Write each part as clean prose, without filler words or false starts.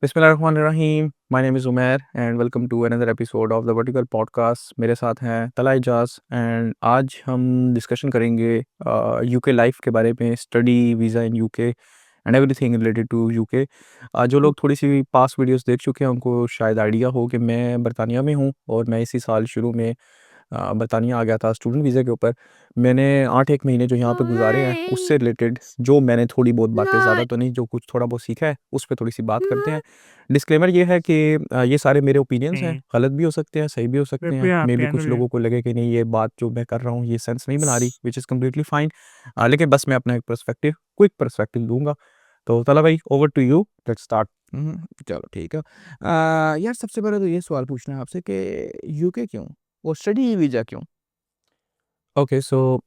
बिस्मिल्लाहिर्रहमानिर्रहीम। My name is Umair and welcome to another episode of the vertical podcast. मेरे साथ हैं तला इजाज़ एंड आज हम डिस्कशन करेंगे यूके लाइफ के बारे में, study visa in UK and everything related to UK. जो लोग थोड़ी सी पास्ट वीडियोस देख चुके हैं उनको शायद आइडिया हो कि मैं बरतानिया में हूँ और मैं इसी साल शुरू में बरतानिया आ गया था स्टूडेंट वीज़ा के ऊपर। मैंने 8 महीने जो यहाँ पे गुजारे हैं उससे रिलेटेड जो मैंने थोड़ी बहुत बातें, ज़्यादा तो नहीं, जो कुछ थोड़ा बहुत सीखा है उस पे थोड़ी सी बात करते हैं। डिस्क्लेमर ये है कि ये सारे मेरे ओपिनियंस हैं, गलत भी हो सकते हैं, सही भी हो सकते हैं। मे बी कुछ लोगों को लगे कि नहीं, ये बात जो मैं कर रहा हूँ ये सेंस नहीं बना रही, विच इज़ कम्प्लीटली फाइन। लेकिन बस मैं अपना एक पर्सपेक्टिव, क्विक पर्सपेक्टिव दूंगा। तो तला भाई, over to you, let's start. चलो ठीक है। यार सबसे पहले तो ये सवाल पूछना है आपसे कि यूके क्यों और स्टडी वीज़ा क्यों? ओके, सो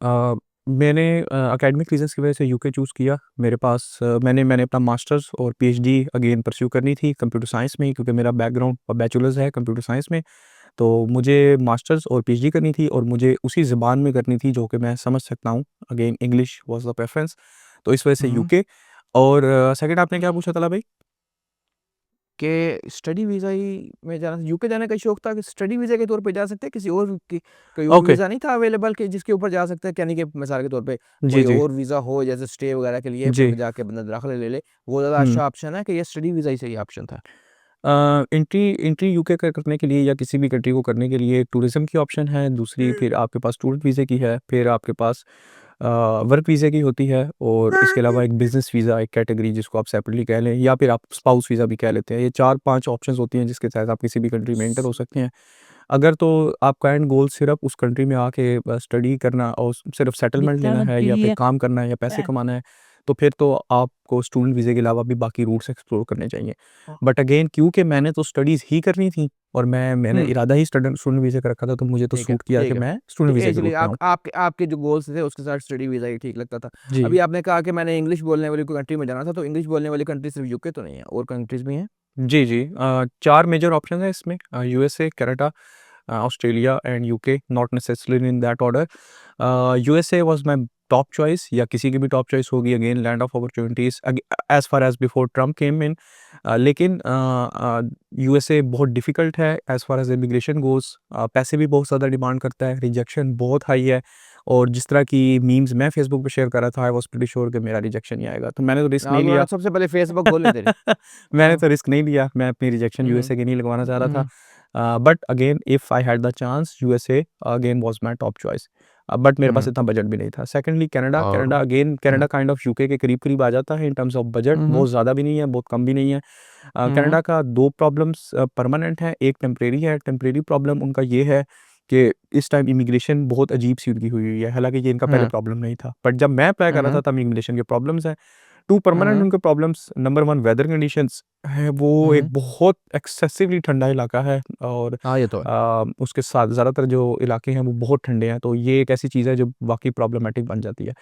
मैंने एकेडमिक रीजंस की वजह से यूके चूज़ किया। मेरे पास मैंने अपना मास्टर्स और पीएचडी अगेन परस्यू करनी थी कंप्यूटर साइंस में ही, क्योंकि मेरा बैकग्राउंड बैचलर्स है कंप्यूटर साइंस में। तो मुझे मास्टर्स और पीएचडी करनी थी और मुझे उसी ज़बान में करनी थी जो कि मैं समझ सकता हूँ। Again English was the preference, तो इस वजह से हम्म यूके। और सेकंड आपने क्या पूछा तला भाई? कि स्टडी वीज़ा ही में जाना, यूके जाने का शौक था कि स्टडी वीज़ा के तौर पे जा सकते हैं, किसी और की कोई और ओके, वीज़ा नहीं था अवेलेबल कि जिसके ऊपर जा सकते हैं? यानी कि मिसाल के तौर पे जी कोई जी और वीज़ा हो जैसे स्टे वगैरह के लिए, जी। फिर जाके बंदा दाखिला ले ले, वो ज़्यादा हम्म अच्छा ऑप्शन है कि ये स्टडी वीज़ा ही सही ऑप्शन था? एंट्री एंट्री यूके करने के लिए या किसी भी कंट्री को करने के लिए टूरिज्म की ऑप्शन है, दूसरी फिर आपके पास स्टूडेंट वीज़े की है, फिर आपके पास वर्क वीज़े की होती है, और इसके अलावा एक बिज़नेस वीज़ा, एक कैटेगरी जिसको आप सेपरेटली कह लें, या फिर आप स्पाउस वीज़ा भी कह लेते हैं। ये 4-5 ऑप्शंस होती हैं जिसके तहत आप किसी भी कंट्री में एंटर हो सकते हैं। अगर तो आपका एंड गोल सिर्फ उस कंट्री में आके स्टडी करना और सिर्फ सेटलमेंट लेना है, या फिर काम करना है या पैसे कमाना है, तो फिर तो आपको स्टूडेंट वीज़े के अलावा भी बाकी रूट्स एक्सप्लोर करने चाहिए। बट अगेन, क्योंकि मैंने तो स्टडीज़ ही करनी थी और मैंने हम्म इरादा ही स्टूडेंट वीज़े का रखा था, तो मुझे तो ठीक है, सूट किया कि ठीक है। मैं स्टूडेंट वीज़े के इसलिए रूट में आप आऊँ। आपके आपके जो गोल्स थे उसके साथ स्टडी वीज़ा ही ठीक लगता था। जी। अभी आपने कहा कि मैंने इंग्लिश बोलने वाली कोई कंट्री में जाना था, तो इंग्लिश बोलने वाली कंट्री सिर्फ यूके तो नहीं है, और कंट्रीज़ भी हैं? जी, जी। 4 मेजर ऑप्शंस हैं इसमें, USA, Canada, Australia and UK, not necessarily in that order. USA was my top choice, या किसी की भी टॉप चॉइस होगी, again land of opportunities as far as before Trump came in. लेकिन यूएसए बहुत difficult है as far as immigration goes. पैसे भी बहुत ज़्यादा डिमांड करता है, रिजेक्शन बहुत हाई है, और जिस तरह की मीम्स मैं फेसबुक पे शेयर कर रहा था, आई वाज़ प्रीटी श्योर कि मेरा रिजेक्शन ही आएगा, तो मैंने तो रिस्क नहीं उन्होंने लिया। सबसे पहले फेसबुक खोलने तेरे। मैंने हाँ। तो रिस्क नहीं लिया, मैं अपनी रिजेक्शन हम्म यूएसए की नहीं लगवाना चाह रहा हम्म था। But again, if I had the chance, USA again was my top choice. But मेरे पास हम्म इतना बजट भी नहीं था। सेकंडली कनाडा, और Canada again, hmm Canada kind of UK के करीब-करीब आ जाता है इन टर्म्स ऑफ बजट, हम्म बहुत ज़्यादा भी नहीं है, बहुत कम भी नहीं है। हम्म कनाडा का 2 प्रॉब्लम्स परमानेंट हैं, एक टेम्परेरी है। टेम्परेरी प्रॉब्लम उनका ये है कि इस टाइम इमिग्रेशन बहुत अजीब-सी उनकी हुई हुई है, हालाँकि ये इनका पहले हम्म प्रॉब्लम नहीं था। बट जब मैं अप्लाई कर रहा था हम्म तब इमिग्रेशन के प्रॉब्लम्स हैं। 2 परमानेंट हम्म उनके प्रॉब्लम्स, नंबर 1 वेदर कंडीशंस है, वो हम्म एक बहुत एक्सेसिवली ठंडा इलाका है, और हाँ, ये तो है। उसके साथ ज़्यादातर जो इलाके हैं वो बहुत ठंडे हैं, तो ये एक ऐसी चीज़ है जो वाक़ई प्रॉब्लमैटिक बन जाती है।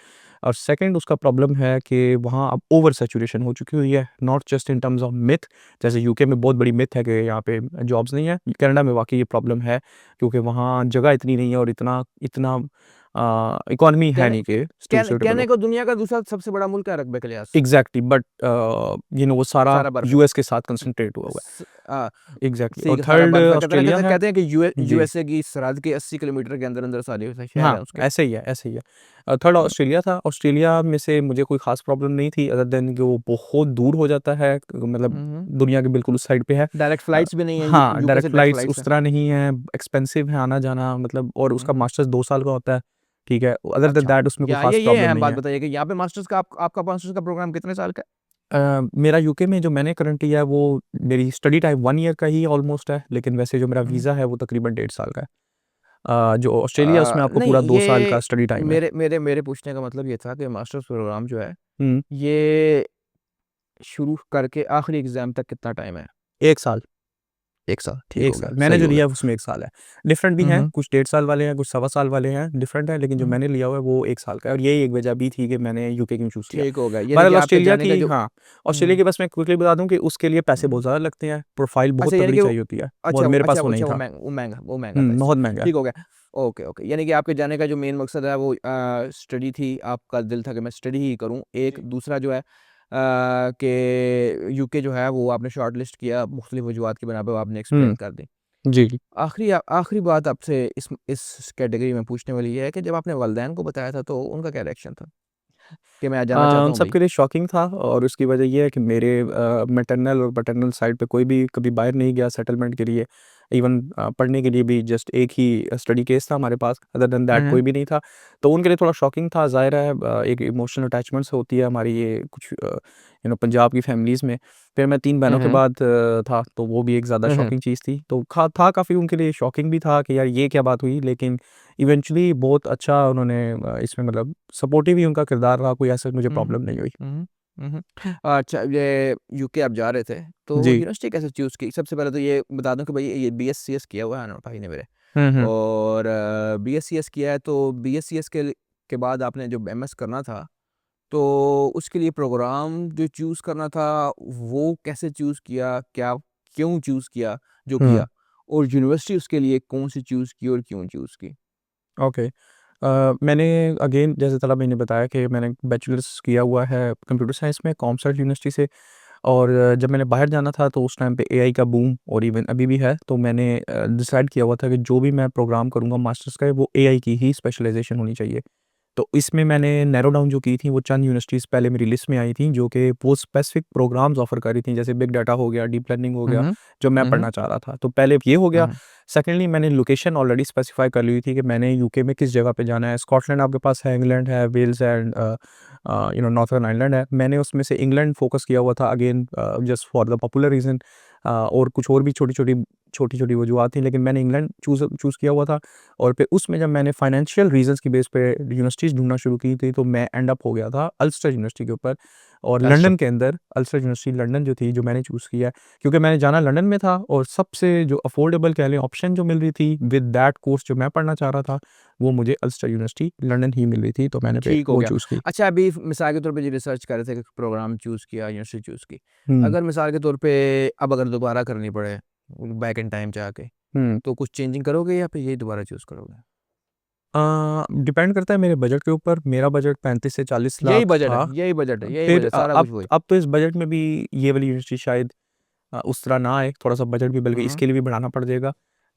और सेकंड उसका प्रॉब्लम है कि वहाँ अब ओवर सैचुरेशन हो चुकी हुई है, not just in terms of myth. जैसे यूके में बहुत बड़ी मिथ है कि यहाँ पे जॉब्स नहीं है, कनाडा में वाक़ई ये प्रॉब्लम है, क्योंकि वहाँ जगह इतनी नहीं है और इतना इतना इकॉनमी है कहने नहीं कि सूटेबल कहने हो। को दुनिया का दूसरा सबसे बड़ा मुल्क है रकबे के लिहाज से। एग्ज़ैक्टली, बट वो सारा सारा बर्फ है। यूएस के साथ कंसंट्रेट हुआ हुआ स- आ, है। एग्ज़ैक्टली, और सही, सारा थर्ड बर्फ है। ऑस्ट्रेलिया है। कहते हैं कि जी। यूएसए की सरहद के 80 किलोमीटर के अंदर अंदर सारे शहर हाँ, हैं उसके। ऐसे ही है, ऐसे ही है। थर्ड ऑस्ट्रेलिया था। ऑस्ट्रेलिया में से मुझे कोई ख़ास प्रॉब्लम नहीं थी, अदर देन कि वो बहुत दूर हो जाता है, मतलब हम्म दुनिया के बिल्कुल उस साइड पे है। डायरेक्ट फ्लाइट्स भी नहीं है, हाँ, यूके से डायरेक्ट डायरेक्ट फ्लाइट्स फ्लाइट्स उस है। तरह नहीं है, एक्सपेंसिव है आना-जाना, मतलब, और उसका हम्म मास्टर्स 2 साल का होता है, ठीक है? अदर देन अच्छा, दैट उसमें कोई या ख़ास ये प्रॉब्लम अहम नहीं बात है। बताइए कि यहाँ पे मास्टर्स का आपका मास्टर्स का प्रोग्राम कितने साल का मेरा यूके में जो मैंने करंट लिया है वो मेरी स्टडी टाइम 1 ईयर का ही ऑलमोस्ट है, लेकिन वैसे जो मेरा है? वीज़ा है वो तकरीबन 1.5 साल का है। जो ऑस्ट्रेलिया है उसमें आपको नहीं, पूरा 2 साल ये का स्टडी टाइम है। मेरे मेरे मेरे पूछने का मतलब ये था कि मास्टर्स प्रोग्राम जो है, हुँ, ये शुरू करके आखिरी एग्जाम तक कितना टाइम है? 1 साल, 1 साल, ठीक 1 हो गया, साल। मैंने सही जो हो गया। लिया है उसमें 1 साल है। डिफरेंट भी हैं, हम्म कुछ 1.5 साल वाले हैं, कुछ सवा साल वाले हैं, डिफरेंट है, लेकिन जो हम्म मैंने लिया हुआ है वो 1 साल का है, और यही एक वजह भी थी कि मैंने यूके क्यों चूज़ किया। ठीक हो गया, यानी कि बहरहाल आपके ऑस्ट्रेलिया जाने का की, जो हाँ, ऑस्ट्रेलिया हम्म की बस मैं क्विकली बता दूँ कि उसके लिए पैसे बहुत हम्म। ज़्यादा लगते हैं, प्रोफाइल बहुत अच्छा, यानी तगड़ी कि चाहिए होती है, और मेरे पास वो नहीं था। वो महंगा था बहुत इसलिए। महँगा है। ठीक हो गया। ओके ओके, यानी कि आपके जाने का जो मेन मकसद है वो स्टडी थी, आपका दिल था कि मैं स्टडी ही करूँ। एक जी। दूसरा जो है कि यूके जो है वो आपने शॉर्ट लिस्ट किया, मुख्तलिफ वजूहात की बिना पे वो आपने हुँ, एक्सप्लेन कर दी। जी, जी। आखिरी बात आपसे इस कैटेगरी में पूछने वाली ये है कि जब आपने वालिदैन को बताया था तो उनका क्या रिएक्शन था? कि मैं जानना चाहता उन हूँ भई। सबके लिए शॉकिंग था और उसकी वजह ये है कि मेरे मैटरनल और पैटर्नल साइड पे कोई भी कभी बाहर नहीं गया सेटलमेंट के लिए। इवन पढ़ने के लिए भी जस्ट एक ही स्टडी केस था हमारे पास, अदर देन हुँ, दैट हुँ। कोई भी नहीं था। तो उनके लिए थोड़ा शॉकिंग था, ज़ाहिर है एक इमोशनल अटैचमेंट्स होती है हमारी ये कुछ पंजाब की फैमिलीज़ में। फिर मैं 3 हुँ, बहनों के हुँ। बाद था, तो वो भी एक ज़्यादा हुँ, हुँ। शॉकिंग चीज़ थी। तो खा था काफ़ी उनके लिए शॉकिंग भी था कि यार ये क्या बात हुई, लेकिन इवेंचुअली बहुत अच्छा उन्होंने इसमें मतलब सपोर्टिव ही उनका किरदार रहा, कोई ऐसा मुझे हुँ, हुँ। प्रॉब्लम नहीं हुई। हुँ, हुँ। हुँ, हुँ। अच्छा, ये यूके आप जा रहे थे, तो जी। यूनिवर्सिटी कैसे चूज़ की? सबसे पहले तो ये बता दूँ कि भई ये बीएससीएस किया हुआ है ना भाई ने मेरे, हुँ, हुँ। और बीएससीएस किया है, तो बीएससीएस के बाद आपने जो एमएस करना था, तो उसके लिए प्रोग्राम जो चूज़ करना था, वो कैसे चूज़ किया? क्यों चूज़ किया जो हुँ, किया? और यूनिवर्सिटी उसके लिए कौन-सी चूज़ की और क्यों चूज़ की? ओके। मैंने अगेन जैसे तला मैंने बताया कि मैंने बैचलर्स किया हुआ है कंप्यूटर साइंस में कॉमसर्ट यूनिवर्सिटी से। और जब मैंने बाहर जाना था तो उस टाइम पे एआई का बूम और इवन अभी भी है, तो मैंने डिसाइड किया हुआ था कि जो भी मैं प्रोग्राम करूँगा मास्टर्स का वो एआई की ही स्पेशलाइज़ेशन होनी चाहिए। तो इसमें मैंने नैरो डाउन जो की थी वो चंद यूनिवर्सिटीज़ पहले मेरी लिस्ट में आई थी जो कि वो स्पेसिफिक प्रोग्राम्स ऑफ़र कर रही थी, जैसे बिग डाटा हो गया, डीप लर्निंग हो हुँ, गया, हुँ। जो मैं हुँ, हुँ। पढ़ना चाह रहा था। तो पहले ये हो हुँ, गया। हुँ। सेकेंडली मैंने लोकेशन ऑलरेडी स्पेसिफ़ाई कर ली हुई थी कि मैंने यूके में किस जगह पे जाना है। स्कॉटलैंड आपके पास है, इंग्लैंड है, वेल्स है एंड नॉर्थर्न आयरलैंड है। मैंने उसमें से इंग्लैंड फ़ोकस किया हुआ था again just for the popular reason. और कुछ और भी छोटी-छोटी वजूहात थी, लेकिन मैंने इंग्लैंड चूज़ किया हुआ था। और फिर उसमें जब मैंने फाइनेंशियल रीज़न्स की बेस पे यूनिवर्सिटीज़ ढूँढना शुरू की थी, तो मैं एंड अप हो गया था अल्स्टर यूनिवर्सिटी के ऊपर। और अच्छा। लंदन के अंदर अल्स्टर यूनिवर्सिटी लंदन जो थी, जो मैंने चूज़ किया, क्योंकि मैंने जाना लंदन में था और सबसे जो अफ़ोर्डेबल कह लें ऑप्शन जो मिल रही थी विद दैट कोर्स जो मैं पढ़ना चाह रहा था, वो मुझे अल्स्टर यूनिवर्सिटी लंदन ही मिल रही थी, तो मैंने फिर ठीक हो वो गया। चूज़ की। अच्छा, अभी मिसाल के तौर पे जी रिसर्च कर रहे थे कि प्रोग्राम चूज़ किया, यूनिवर्सिटी चूज़ की। हुँ, अगर मिसाल के तौर पे अब अगर दोबारा करनी पड़े, बैक इन टाइम जाके, हुँ। तो कुछ चेंजिंग करोगे या फिर यही दोबारा चूज़ करोगे? डिपेंड करता है मेरे बजट के ऊपर। मेरा बजट 35 से 40 यही लाख बजट है, था। यही बजट है, यही फिर बजट, सारा कुछ वही। अब तो इस बजट में भी ये वाली यूनिवर्सिटी शायद उस तरह ना आए, थोड़ा-सा बजट भी बल्कि हुँ, हुँ। इसके लिए भी बढ़ाना पड़ जाएगा।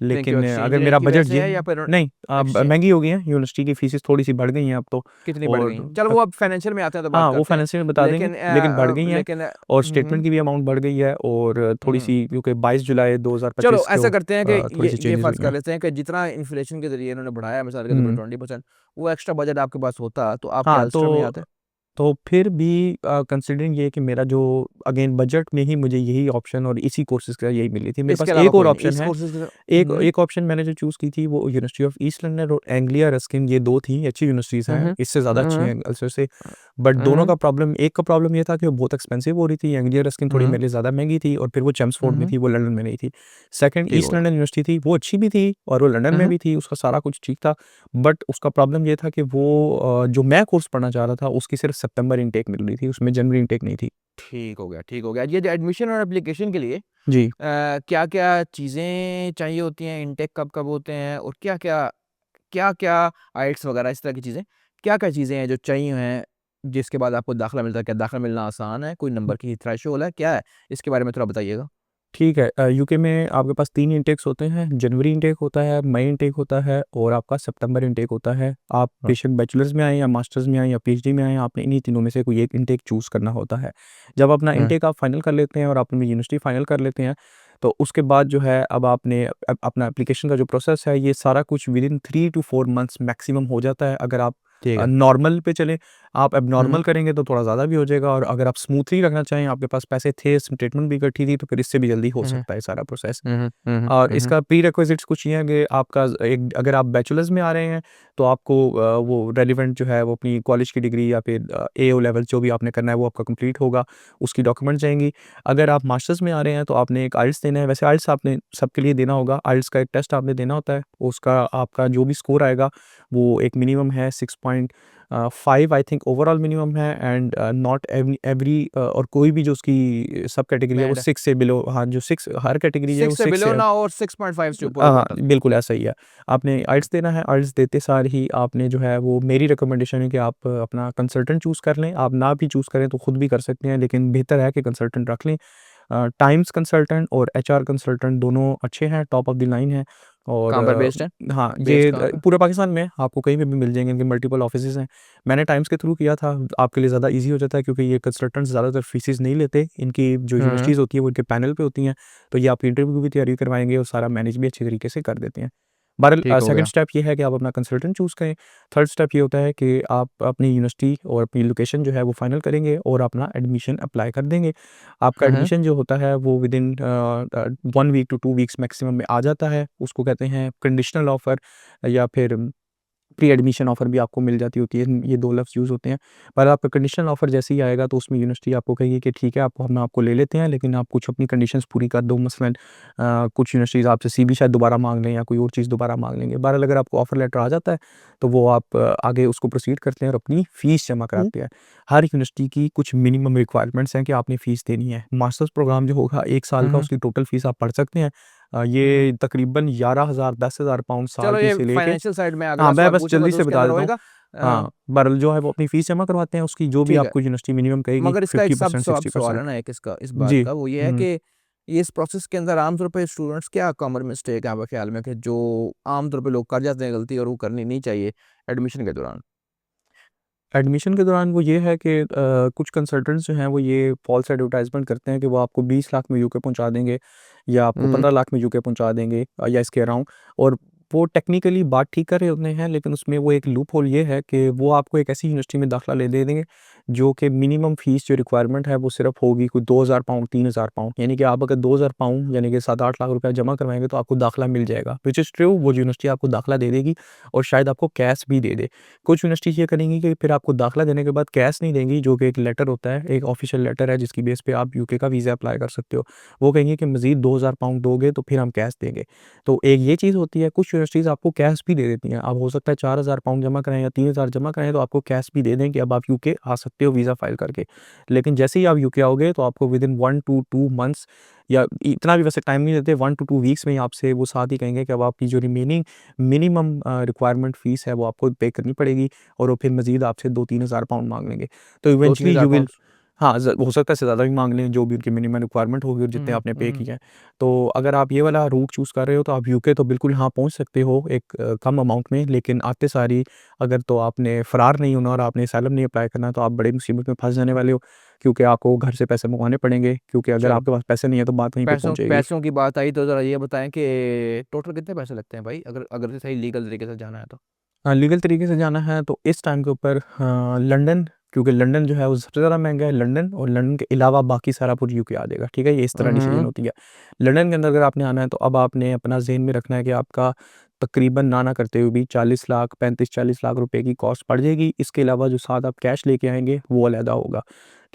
नहीं, क्यों लेकिन एक्सचेंज अगर रेट मेरा की वजह बजट से ये है या फिर नहीं एक्सचेंज महँगी हो गई है, यूनिवर्सिटी की फ़ीसेस थोड़ी-सी बढ़ गई हैं अब तो। कितनी बढ़ और गई? चलो अ, वो अब फाइनेंशियल में आते हैं तो बात हाँ, वो करते हैं। फाइनेंशियल में बता देंगे, लेकिन बढ़ गई हैं। और हुँ, हुँ। स्टेटमेंट की भी अमाउंट बढ़ गई है और हुँ, हुँ। थोड़ी-सी क्योंकि 22 जुलाई चलो 2025 को ऐसा करते हैं कि थोड़ी-सी ये चेंजेज़ फ़र्ज़ हुई कर हैं। लेते हैं कि जितना इन्फ्लेशन के ज़रिए इन्होंने बढ़ाया, मिसाल के तौर पे हुँ। 20%, वो एक्स्ट्रा बजट आपके पास होता, तो आप क्या हाँ, अल्स्ट्रा में ही आते? तो फिर भी कंसीडरिंग ये कि मेरा जो अगेन बजट में ही मुझे यही ऑप्शन और इसी कोर्सेज़ का यही मिली थी। मेरे इसके पास अलावा एक और कोई नहीं, ऑप्शन इस है। कोर्सेज़ के एक हुँ, एक ऑप्शन मैंने जो चूज़ की थी वो यूनिवर्सिटी ऑफ ईस्ट लंदन और एंग्लिया रस्किन, ये 2 थी, अच्छी यूनिवर्सिटीज़ हुँ, हैं, हुँ। इससे ज़्यादा अच्छी हुँ, हैं अल्सर से। बट हुँ, दोनों हुँ, का प्रॉब्लम, एक का प्रॉब्लम ये था कि वो बहुत एक्सपेंसिव हो रही थी, एंग्लिया रस्किन थोड़ी हुँ, मेरे लिए ज़्यादा महँगी थी और फिर वो हुँ, चेम्सफोर्ड में हुँ, थी, वो लंदन में नहीं थी। सेकंड ठीक हो ईस्ट गया। लंदन यूनिवर्सिटी थी, वो अच्छी भी थी और वो लंदन हुँ, में हुँ, भी थी, उसका सारा कुछ ठीक था। बट उसका प्रॉब्लम ये था कि वो जो मैं कोर्स पढ़ना चाह रहा था, उसकी सिर्फ़ सितंबर इनटेक मिल रही थी, उसमें जनवरी इनटेक नहीं थी। ठीक हो गया, ठीक हो गया। ये जो एडमिशन और एप्लीकेशन के लिए जी। क्या-क्या चीज़ें चाहिए होती हैं, इनटेक कब-कब होते हैं और क्या-क्या आइल्स वगैरह इस तरह की चीज़ें, क्या-क्या चीज़ें हैं जो चाहिए हैं, जिसके बाद आपको दाखिला मिलता है? क्या दाखिला मिलना आसान है? कोई नंबर की थ्रेशोल्ड है? क्या है? इसके बारे में थोड़ा बताइएगा। ठीक है। यूके में आपके पास 3 इंटेक्स होते हैं, जनवरी इंटेक होता है, मई इंटेक होता है और आपका सितंबर इंटेक होता है। आप हाँ। बेशक बैचलर्स में आएँ या मास्टर्स में आएँ या पीएचडी में आएँ, आपने इन्हीं तीनों में से कोई एक इंटेक चूज़ करना होता है। जब अपना हुँ, इंटेक आप फाइनल कर लेते हैं और अपनी यूनिवर्सिटी फाइनल कर लेते हैं, तो उसके बाद जो है अब आपने अपना एप्लीकेशन का जो प्रोसेस है, ये सारा कुछ विदिन 3 टू 4 मंथ्स मैक्सिमम हो जाता है। अगर आप ठीक है। नॉर्मल पे चलें, आप हुँ, एबनॉर्मल हुँ। करेंगे तो थोड़ा ज़्यादा भी हो जाएगा और अगर आप स्मूथली रखना चाहें, आपके पास पैसे थे, स्टेटमेंट भी इकट्ठी थी, तो फिर इससे भी जल्दी हो हुँ, हुँ। सकता है सारा प्रोसेस। हुँ, हुँ। हुँ, हुँ। और हुँ, हुँ। इसका प्रीरेक्विज़िट्स कुछ ये हैं कि आपका एक अगर आप बैचलर्स में आ रहे हैं, तो आपको वो रेलेवेंट जो है वो अपनी कॉलेज की डिग्री या फिर एओ लेवल जो भी आपने करना है वो आपका कंप्लीट होगा, उसकी डॉक्यूमेंट जाएँगी। अगर आप मास्टर्स में आ रहे हैं, तो आपने एक आइल्स देना है, वैसे आइल्स आपने सबके लिए देना होगा, आइल्स का एक टेस्ट आपने देना होता है, उसका आपका जो भी स्कोर आएगा, वो एक मिनिमम है 5 आई थिंक ओवरऑल मिनिमम है, एंड नॉट एवरी और कोई भी जो उसकी सब कैटेगरी है वो बैंड 6 से बिलो, हाँ जो 6 हर कैटेगरी है वो 6 से 6 बिलो से, ना और 6.5 से ऊपर हो हाँ टोटल। बिल्कुल ऐसा ही है। आपने आइल्स देना है, आइल्स देते सार ही आपने जो है वो, मेरी रिकमेंडेशन है कि आप अपना कंसल्टेंट चूज़ कर लें। आप ना भी चूज़ करें तो खुद भी कर सकते हैं, लेकिन बेहतर है कि कंसल्टेंट रख लें। टाइम्स कंसल्टेंट और एचआर कंसल्टेंट दोनों अच्छे हैं, टॉप ऑफ द लाइन है। और कहाँ पर बेस्ड है? हाँ बेस्ड ये कहाँ पे? पूरे पाकिस्तान में आपको कहीं पे भी मिल जाएंगे, इनके मल्टीपल ऑफिसेज हैं। मैंने टाइम्स के थ्रू किया था, आपके लिए ज़्यादा इजी हो जाता है क्योंकि ये कंसल्टेंट्स ज़्यादातर फीसिस नहीं लेते, इनकी जो हम्म। यूनिवर्सिटीज़ होती है वो इनके पैनल पे होती हैं, तो ये आपकी इंटरव्यू की भी तैयारी करवाएंगे और सारा मैनेज भी अच्छे तरीके से कर देते हैं। ठीक बहरहाल हो सेकंड गया। स्टेप ये है कि आप अपना कंसल्टेंट चूज़ करें। थर्ड स्टेप ये होता है कि आप अपनी यूनिवर्सिटी और अपनी लोकेशन जो है वो फाइनल करेंगे और अपना एडमिशन अप्लाई कर देंगे। आपका हम्म। एडमिशन जो होता है वो within 1 week to 2 weeks maximum में आ जाता है। उसको कहते हैं कंडीशनल ऑफ़र, या फिर प्री एडमिशन ऑफ़र भी आपको मिल जाती होती है। ये 2 लफ्ज़ यूज़ होते हैं। पर आपका कंडीशनल ऑफ़र जैसे ही आएगा तो उसमें यूनिवर्सिटी आपको कहेगी कि ठीक है, हम आपको ले लेते हैं, लेकिन आप कुछ अपनी कंडीशंस पूरी कर दो। मसलन कुछ यूनिवर्सिटीज़ आपसे सीबी शायद दोबारा माँग लें या कोई और चीज़ दोबारा माँग लेंगे। बहरहाल अगर आपको ऑफ़र लेटर आ जाता है तो वो आप आगे उसको प्रोसीड करते हैं और अपनी फ़ीस जमा कराते हैं। हर यूनिवर्सिटी की कुछ मिनिमम रिक्वायरमेंट्स हैं कि आपने फ़ीस देनी है। मास्टर्स प्रोग्राम जो होगा 1 साल का, हम्म। उसकी टोटल फ़ीस आप पढ़ सकते हैं। हम्म। ये तकरीबन 11,000 10,000 पाउंड साल चलो की ये से लेके, फाइनेंशियल साइड में हाँ, अगला मैं सवाल बस पूछूंगा जल्दी तो से उसके बता अंदर देता हूँ। होएगा। हाँ, बहरहाल जो है वो अपनी फ़ीस जमा करवाते हैं, उसकी जो भी ठीक है। आपको यूनिवर्सिटी मिनिमम कहेगी मगर इसका एक सब 50% सब सवाल है 60%। ना एक इसका इस बात जी। का, वो ये है कि ये इस प्रोसेस के अंदर आमतौर पे स्टूडेंट्स क्या कॉमन मिस्टेक है आपके ख्याल में कि जो आमतौर पे लोग कर जाते हैं गलती और वो करनी नहीं चाहिए एडमिशन के दौरान? एडमिशन के दौरान वो ये है कि कुछ कंसल्टेंट्स जो हैं वो ये फ़ॉल्स एडवर्टाइज़मेंट करते हैं कि वो आपको 20 लाख में यूके पहुँचा देंगे या आपको हम्म। 15 लाख में यूके पहुँचा देंगे, या इसके अराउंड। और वो टेक्निकली बात ठीक कर रहे होते हैं, लेकिन उसमें वो एक लूप होल ये है कि वो आपको एक ऐसी यूनिवर्सिटी में दाखिला ले दे देंगे जो कि मिनिमम फ़ीस जो रिक्वायरमेंट है वो सिर्फ़ होगी कोई 2,000 पाउंड 3,000 पाउंड, यानी कि आप अगर 2,000 पाउंड यानी कि 7-8 लाख रुपया जमा करवाएँगे तो आपको दाखिला मिल जाएगा, व्हिच इज़ ट्रू। वो यूनिवर्सिटी आपको दाखिला दे देगी और शायद आपको कैश भी दे दे। कुछ यूनिवर्सिटी ये करेंगी कि फिर आपको दाखिला देने के बाद कैश नहीं देंगी, जो कि एक लेटर होता है, एक ऑफिशियल लेटर है जिसकी बेस पे आप यूके का वीज़ा अप्लाई कर सकते हो। वो कहेंगे कि मज़ीद 2,000 पाउंड दोगे तो फिर हम कैश देंगे। तो एक ये चीज़ होती है, कुछ यूनिवर्सिटीज़ आपको कैश भी दे देती हैं। अब हो सकता है 4,000 पाउंड जमा कराएँ या 3,000 जमा कराएँ तो आपको कैश भी दे दें कि अब आप यूके आ सकते हो वीज़ा फाइल करके। लेकिन जैसे ही आप यूके आओगे तो आपको विदिन 1 टू 2 मंथ्स, या इतना भी वैसे टाइम नहीं देते, 1 टू 2 वीक्स में ही आपसे वो साथ ही कहेंगे कि अब आपकी जो रिमेनिंग मिनिमम रिक्वायरमेंट फ़ीस है वो आपको पे करनी पड़ेगी, और वो फिर मज़ीद आपसे 2-3 हज़ार पाउंड माँग लेंगे। तो दो तीन इवेंचुअली हजार यू विल, पाउंड हाँ, हो सकता है इससे ज़्यादा भी माँग लें, जो भी उनकी मिनिमम रिक्वायरमेंट होगी और जितने आपने पे हम्म। किए हैं। तो अगर आप ये वाला रूट चूज़ कर रहे हो तो आप यूके तो बिल्कुल हाँ पहुँच सकते हो एक कम अमाउंट में, लेकिन आते सार ही अगर तो आपने फ़रार नहीं होना और आपने असाइलम नहीं अप्लाई करना, तो आप बड़ी मुसीबत में फँस जाने वाले हो, क्योंकि आपको घर से पैसे मंगवाने पड़ेंगे, क्योंकि अगर चलो आपके पास पैसे नहीं है तो बात वहीं पे पैसों पहुँच जाएगी। पैसों की बात आई तो जरा ये बताएं कि टोटल कितने पैसे लगते हैं भाई अगर अगर सही लीगल तरीके से जाना है तो? लीगल तरीके से जाना है तो इस टाइम के ऊपर लंदन, क्योंकि लंदन जो है वो सबसे ज़्यादा महंगा है, लंदन, और लंदन के अलावा बाकी सारा पूरी यूके आ जाएगा, ठीक है? ये इस तरह डिसीजन हम्म। होती है। लंदन के अंदर अगर आपने आना है तो अब आपने अपना ज़हन में रखना है कि आपका तकरीबन ना ना करते हुए भी 40 लाख 35-40 लाख रुपए की कॉस्ट पड़ जाएगी। इसके अलावा जो साथ आप कैश लेके आएंगे वो अलहदा होगा,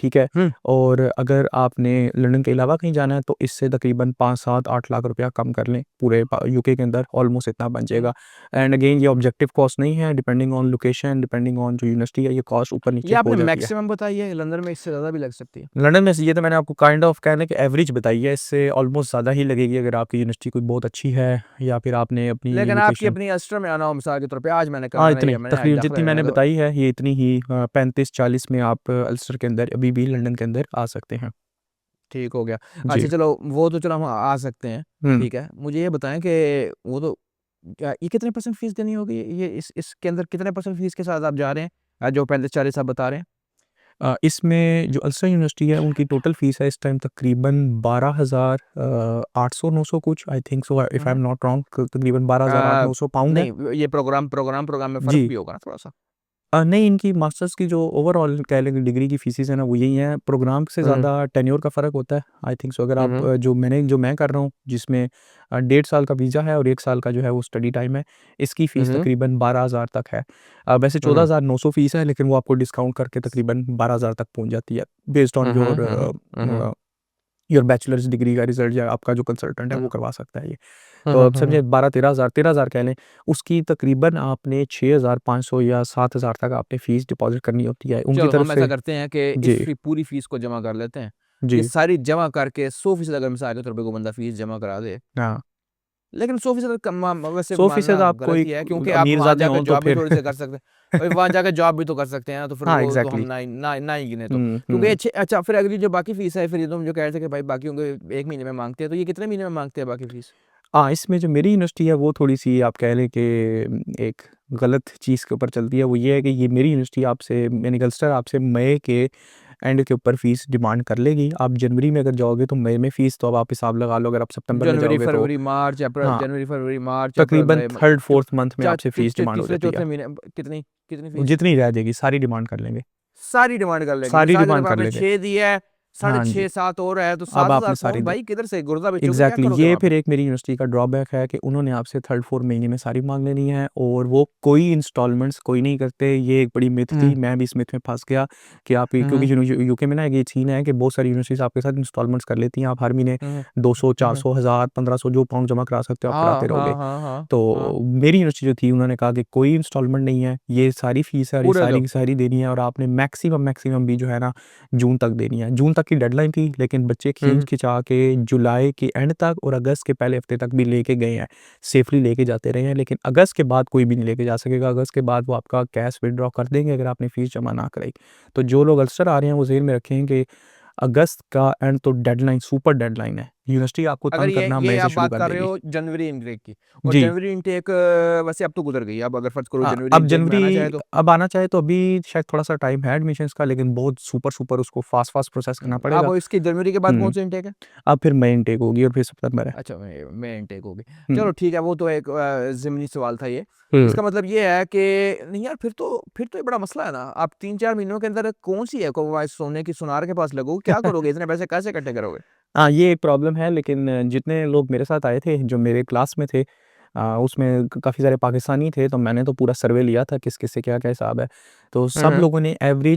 ठीक है? हम्म। और अगर आपने लंदन के अलावा कहीं जाना है तो इससे तकरीबन 5-7-8 लाख रुपया कम कर लें, पूरे यूके के अंदर ऑलमोस्ट इतना बन हम्म। जाएगा। एंड अगेन ये ऑब्जेक्टिव कॉस्ट नहीं है, depending on location, depending on जो यूनिवर्सिटी है, ये कॉस्ट ऊपर ये नीचे हो आपने जाती है। मैक्सिमम बताई है, लंदन में इससे ज़्यादा भी लग सकती है? लंदन में से ये तो मैंने आपको काइंड ऑफ कहने की एवरेज बताई है, इससे ऑलमोस्ट ज़्यादा ही लगेगी अगर आपकी यूनिवर्सिटी कोई बहुत अच्छी है या फिर आपने अपनी लेकिन आपकी लोकेशन, अपनी अस्टर में आना हो मिसाल के तौर पे, आज मैंने हाँ करवाना ही इतनी है, मैंने आज तकरीबन दाखिला जितनी लेना मैंने है तो बताई है ये इतनी ही 35-40 में आप अल्स्टर के अंदर अभी भी लंदन के अंदर आ सकते हैं। ठीक हो गया। अच्छा जी। चलो वो तो चलो हम आ सकते हैं, हम्म। ठीक है। मुझे ये बताएँ कि वो तो क्या ये कितने % फ़ीस देनी होगी? ये इसके अंदर कितने % फ़ीस के साथ आप जा रहे हैं? जो 35-40 आप बता रहे हैं? इसमें जो अल्सर यूनिवर्सिटी है उनकी टोटल फ़ीस है इस टाइम तकरीबन 12,000 800-900 कुछ, I think so if I am hmm. Not wrong, तकरीबन 12,000 अ, 800-900 पाउंड है। नहीं ये प्रोग्राम में फ़र्क जी। भी होगा ना थोड़ा-सा? नहीं, इनकी मास्टर्स की जो ओवरऑल कह लें कि डिग्री की फ़ीसेस हैं ना वो यही हैं, प्रोग्राम से हुँ। ज़्यादा टेन्योर का फ़र्क होता है। आई थिंक सो अगर हुँ, आप हुँ। जो मैं कर रहा हूँ जिसमें 1.5 साल का वीज़ा है और 1 साल का जो है वो स्टडी टाइम है, इसकी हुँ, फ़ीस हुँ। तकरीबन 12,000 तक है। वैसे हुँ, हुँ। 14,900 फ़ीस है, लेकिन वो आपको डिस्काउंट करके तकरीबन 12,000 तक पहुँच जाती है based on hmm, hmm, your हुँ, हुँ, हुँ, हुँ। योर बैचलर्स डिग्री का रिजल्ट या आपका जो कंसल्टेंट है वो करवा सकता है ये। तो अब समझे हम्म। 12-13 हज़ार कह लें, उसकी तकरीबन आपने 6,500 या 7,000 तक आपने फ़ीस डिपॉज़िट करनी होती है उनकी चलो तरफ हम ऐसा से। करते हैं कि इस जी, पूरी फीस को जमा कर लेते हैं। ये जी, सारी जमा करके 100% अगर मिसाल के तौर पे कोई बंदा फीस जमा करा दे, हाँ। लेकिन 100% कम वैसे 100% मानना आपको गलत ही एक है, क्योंकि आप वहाँ अमीरज़ादे जाकर हों तो जॉब भी फिर थोड़ी से कर सकते हैं। और वहाँ जाकर जॉब भी तो कर सकते हैं ना, तो फिर हाँ, वो तो हम एग्ज़ैक्टली। ना ही गिने तो। हुँ, क्योंकि हुँ। अच्छा, फिर अगली जो बाकी फीस है, फिर ये तुम जो कह रहे थे कि भाई बाकी होंगे 1 महीने में माँगते हैं, तो ये कितने महीने में माँगते हैं बाकी फीस? हाँ, इसमें जो मेरी यूनिवर्सिटी है वो थोड़ी-सी आप कह लें कि एक गलत चीज़ के ऊपर चलती है। वो ये है कि ये मेरी यूनिवर्सिटी आपसे यानी गलस्टर आपसे मई के एंड के ऊपर फ़ीस डिमांड कर लेगी। आप जनवरी में अगर जाओगे तो मई में फ़ीस तो अब आप हिसाब लगा लो, अगर आप सितंबर में जनवरी, जाओगे तो फरवरी, मार्च, अप्रैल, हाँ, जनवरी, फरवरी, मार्च, अप्रैल, तकरीबन मई, मई 3rd-4th मंथ में आपसे फ़ीस डिमांड हो तीसरे जाती है। चौथे महीने कितनी कितनी फीस? जितनी रह जाएगी सारी डिमांड कर लेंगे, सारी डिमांड कर लेंगे। सारी मिसाल के तौर डिमांड पे कर आपने लेंगे। 6 दिया है, साढ़े हाँ जी। 6 7 और है, तो अब आपने 7,000 सारी पाउंड दे भाई किधर से गुर्दा बेचोगे, क्या एग्ज़ैक्टली करोगे ये वहाँ फिर पे? एक मेरी यूनिवर्सिटी का ड्रॉबैक है कि उन्होंने आपसे 3rd-4th महीने में सारी माँग लेनी है और वो कोई इंस्टॉलमेंट्स कोई नहीं करते। ये एक बड़ी मिथ थी, हुँ, मैं भी इस मिथ में फँस गया कि आप हुँ, क्योंकि हुँ, यूके में ना एक ये सीन है कि बहुत सारी यूनिवर्सिटीज़ आपके साथ इंस्टॉलमेंट्स कर लेती हैं। आप हर महीने हुँ, 200, हुँ, हुँ। 400, 1000, 1500 जो पाउंड जमा करा सकते हो आप हाँ, कराते हाँ, रहोगे। हाँ, हाँ, हाँ। तो मेरी यूनिवर्सिटी जो थी उन्होंने कहा कि कोई इंस्टॉलमेंट नहीं है, ये सारी फ़ीस है और ये पूरे सारी दो। की सारी देनी है और आपने मैक्सिमम भी जो है ना जून तक देनी है। जून तक की डेडलाइन थी लेकिन बच्चे हुँ, हुँ। खींच-खिचा के जुलाई के एंड तक और अगस्त के पहले हफ्ते तक भी लेके गए हैं। सेफली लेके जाते रहे हैं लेकिन अगस्त के बाद कोई भी नहीं लेके जा सकेगा। अगस्त के बाद वो आपका कैश विथड्रॉ कर देंगे अगर आपने फ़ीस जमा ना कराई। तो जो लोग अल्सर आ रहे हैं वो ज़हन में रखें कि अगस्त का एंड तो डेडलाइन सुपर डेडलाइन है। यूनिवर्सिटी आपको अगर तंग करना ये मई से आप शुरू बात कर कर रहे देगी। हो जनवरी इनटेक की, और जी। जनवरी इनटेक वैसे अब तो गुज़र गई है। अब अगर फ़र्ज़ करो हाँ, जनवरी अब इनटेक में आना जनवरी चाहे तो? अब आना चाहे तो अभी शायद थोड़ा-सा टाइम है एडमिशन्स का लेकिन बहुत सुपर उसको फ़ास्ट प्रोसेस करना अब पड़ेगा। इसकी जनवरी के बाद हुँ, कौन-सी इनटेक है? अब फिर मई इनटेक होगी और फिर सितंबर है। अच्छा, में इनटेक होगी। हुँ, चलो ठीक है, वो तो एक ज़िमनी सवाल था ये। हुँ। इसका मतलब ये है कि नहीं यार, फिर तो ये बड़ा मसला है ना। आप 3-4 महीनों के अंदर कौन-सी है को सोने की सुनार के पास लगोगे, क्या करोगे? इतने पैसे कैसे इकट्ठे करोगे? हाँ, ये एक प्रॉब्लम है लेकिन जितने लोग मेरे साथ आए थे, जो मेरे क्लास में थे उसमें काफ़ी सारे पाकिस्तानी थे, तो मैंने तो पूरा सर्वे लिया था किस-किस से क्या-क्या हिसाब है। तो हुँ, सब हुँ। लोगों ने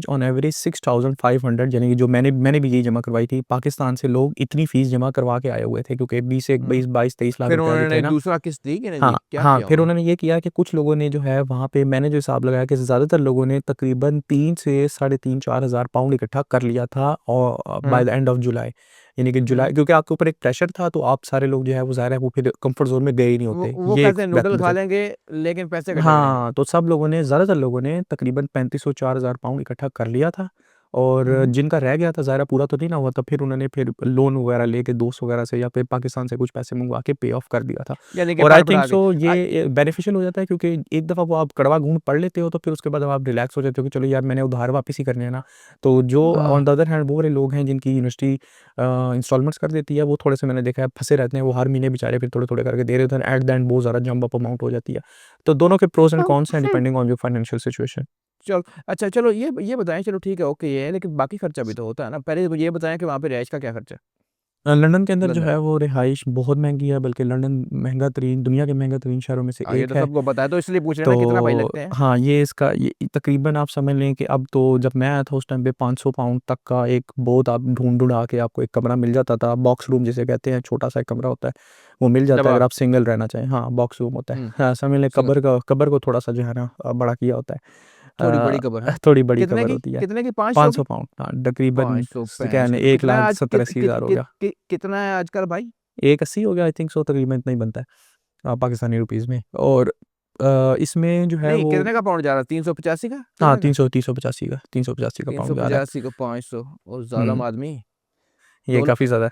ऑन एवरेज 6500 यानी कि जो मैंने भी यही जमा करवाई थी। पाकिस्तान से लोग इतनी फ़ीस जमा करवा के आए हुए थे क्योंकि 20 से हुँ। 22-23 लाख फिर रुपया जो थे उन्होंने ना दूसरा किस्त दी कि नहीं हाँ, दी? क्या हाँ, किया फिर उन्होंने? उन्होंने ये किया कि कुछ लोगों ने जो है वहाँ पे मैंने जो हिसाब लगाया कि ज़्यादातर लोगों ने तकरीबन 3 से साढ़े 3-4 हज़ार पाउंड इकट्ठा कर लिया था और हुँ, by the end of July. यानी कि हुँ। जुलाई क्योंकि आपके ऊपर एक प्रेशर था तो आप सारे लोग जो है वो ज़ाहिर है वो फिर कम्फर्ट ज़ोन में गए ही नहीं होते। वो ये एक कहते हैं बात नूडल खा बचा लेंगे, लेकिन पैसे इकट्ठे करेंगे नहीं। हाँ, तो सब लोगों ने ज़्यादातर लोगों ने तकरीबन 3500 4000 पाउंड इकट्ठा कर लिया था और हुँ, हुँ। जिनका रह गया था ज़ाहिर है पूरा तो नहीं ना हुआ था, फिर उन्होंने फिर लोन वगैरह लेके दोस्त वगैरह से या फिर पाकिस्तान से कुछ पैसे मंगवा के पे ऑफ कर दिया था। यानी कि और आई थिंक पढ़-पढ़ा के। सो अ, ये बेनिफिशियल हो जाता है क्योंकि एक दफ़ा वो आप कड़वा घूंट पढ़ लेते हो तो फिर उसके बाद अब आप रिलैक्स हो जाते हो कि चलो यार मैंने उधार वापस ही करने हैं ना। तो जो ऑन द अदर हैंड वो वाले लोग हैं जिनकी यूनिवर्सिटी इंस्टॉलमेंट्स कर देती है वो थोड़े-से मैंने देखा है फँसे रहते हैं, वो हर महीने बेचारे फिर थोड़े-थोड़े करके दे रहे होते हैं एट द एंड बहुत ज़्यादा जंप अप अमाउंट हो जाती है। तो दोनों के प्रोस एंड कॉन्स हैं depending on your financial situation. चल अच्छा, चलो ये बताएँ, चलो ठीक है, ओके ये है, लेकिन बाकी खर्चा भी तो होता है ना। पहले ये बताएँ कि वहाँ पे रिहाइश का क्या खर्चा है? लंदन के अंदर जो लंदन। है वो रिहाइश बहुत महँगी है बल्कि लंदन महँगा तरीन दुनिया के महँगा तरीन शहरों में से हाँ, ये एक तो है। सबको पता है, तो इसलिए पूछ रहे हैं ना कितना भाई तो लगते हैं? हाँ, ये तकरीबन आप समझ लें कि अब तो जब मैं आया था उस टाइम पे 500 पाउंड तक का एक बहुत आप ढूँढ-ढूँढा के आपको एक कमरा मिल जाता था। बॉक्स रूम जिसे कहते हैं, छोटा-सा एक कमरा होता है, वो मिल जाता है अगर डबल। आप सिंगल रहना चाहें। हाँ, बॉक्स रूम होता है। हुँ, हाँ, समझ लें सिंगल। कब्र को थोड़ा-सा जो है ना बड़ा किया होता है। थोड़ी बड़ी कबर है। थोड़ी बड़ी कितने कब्र की? होती है। कितने की? 500 की? 500 पाउंड हाँ, तकरीबन 500 स क्या है 65 ना तो कितना है आज? 1,70,000 हो गया। कितना है आजकल भाई? 180 हो गया आई थिंक सो तकरीबन इतना ही बनता है पाकिस्तानी रुपीज़ में और इसमें जो है नहीं, वो कितने का पाउंड जा रहा है? 385 का? हाँ, कितने का? 385 का पाउंड जा रहा 385 को 500 और है। ज़ालिम आदमी। ये 2 काफ़ी ज़्यादा है।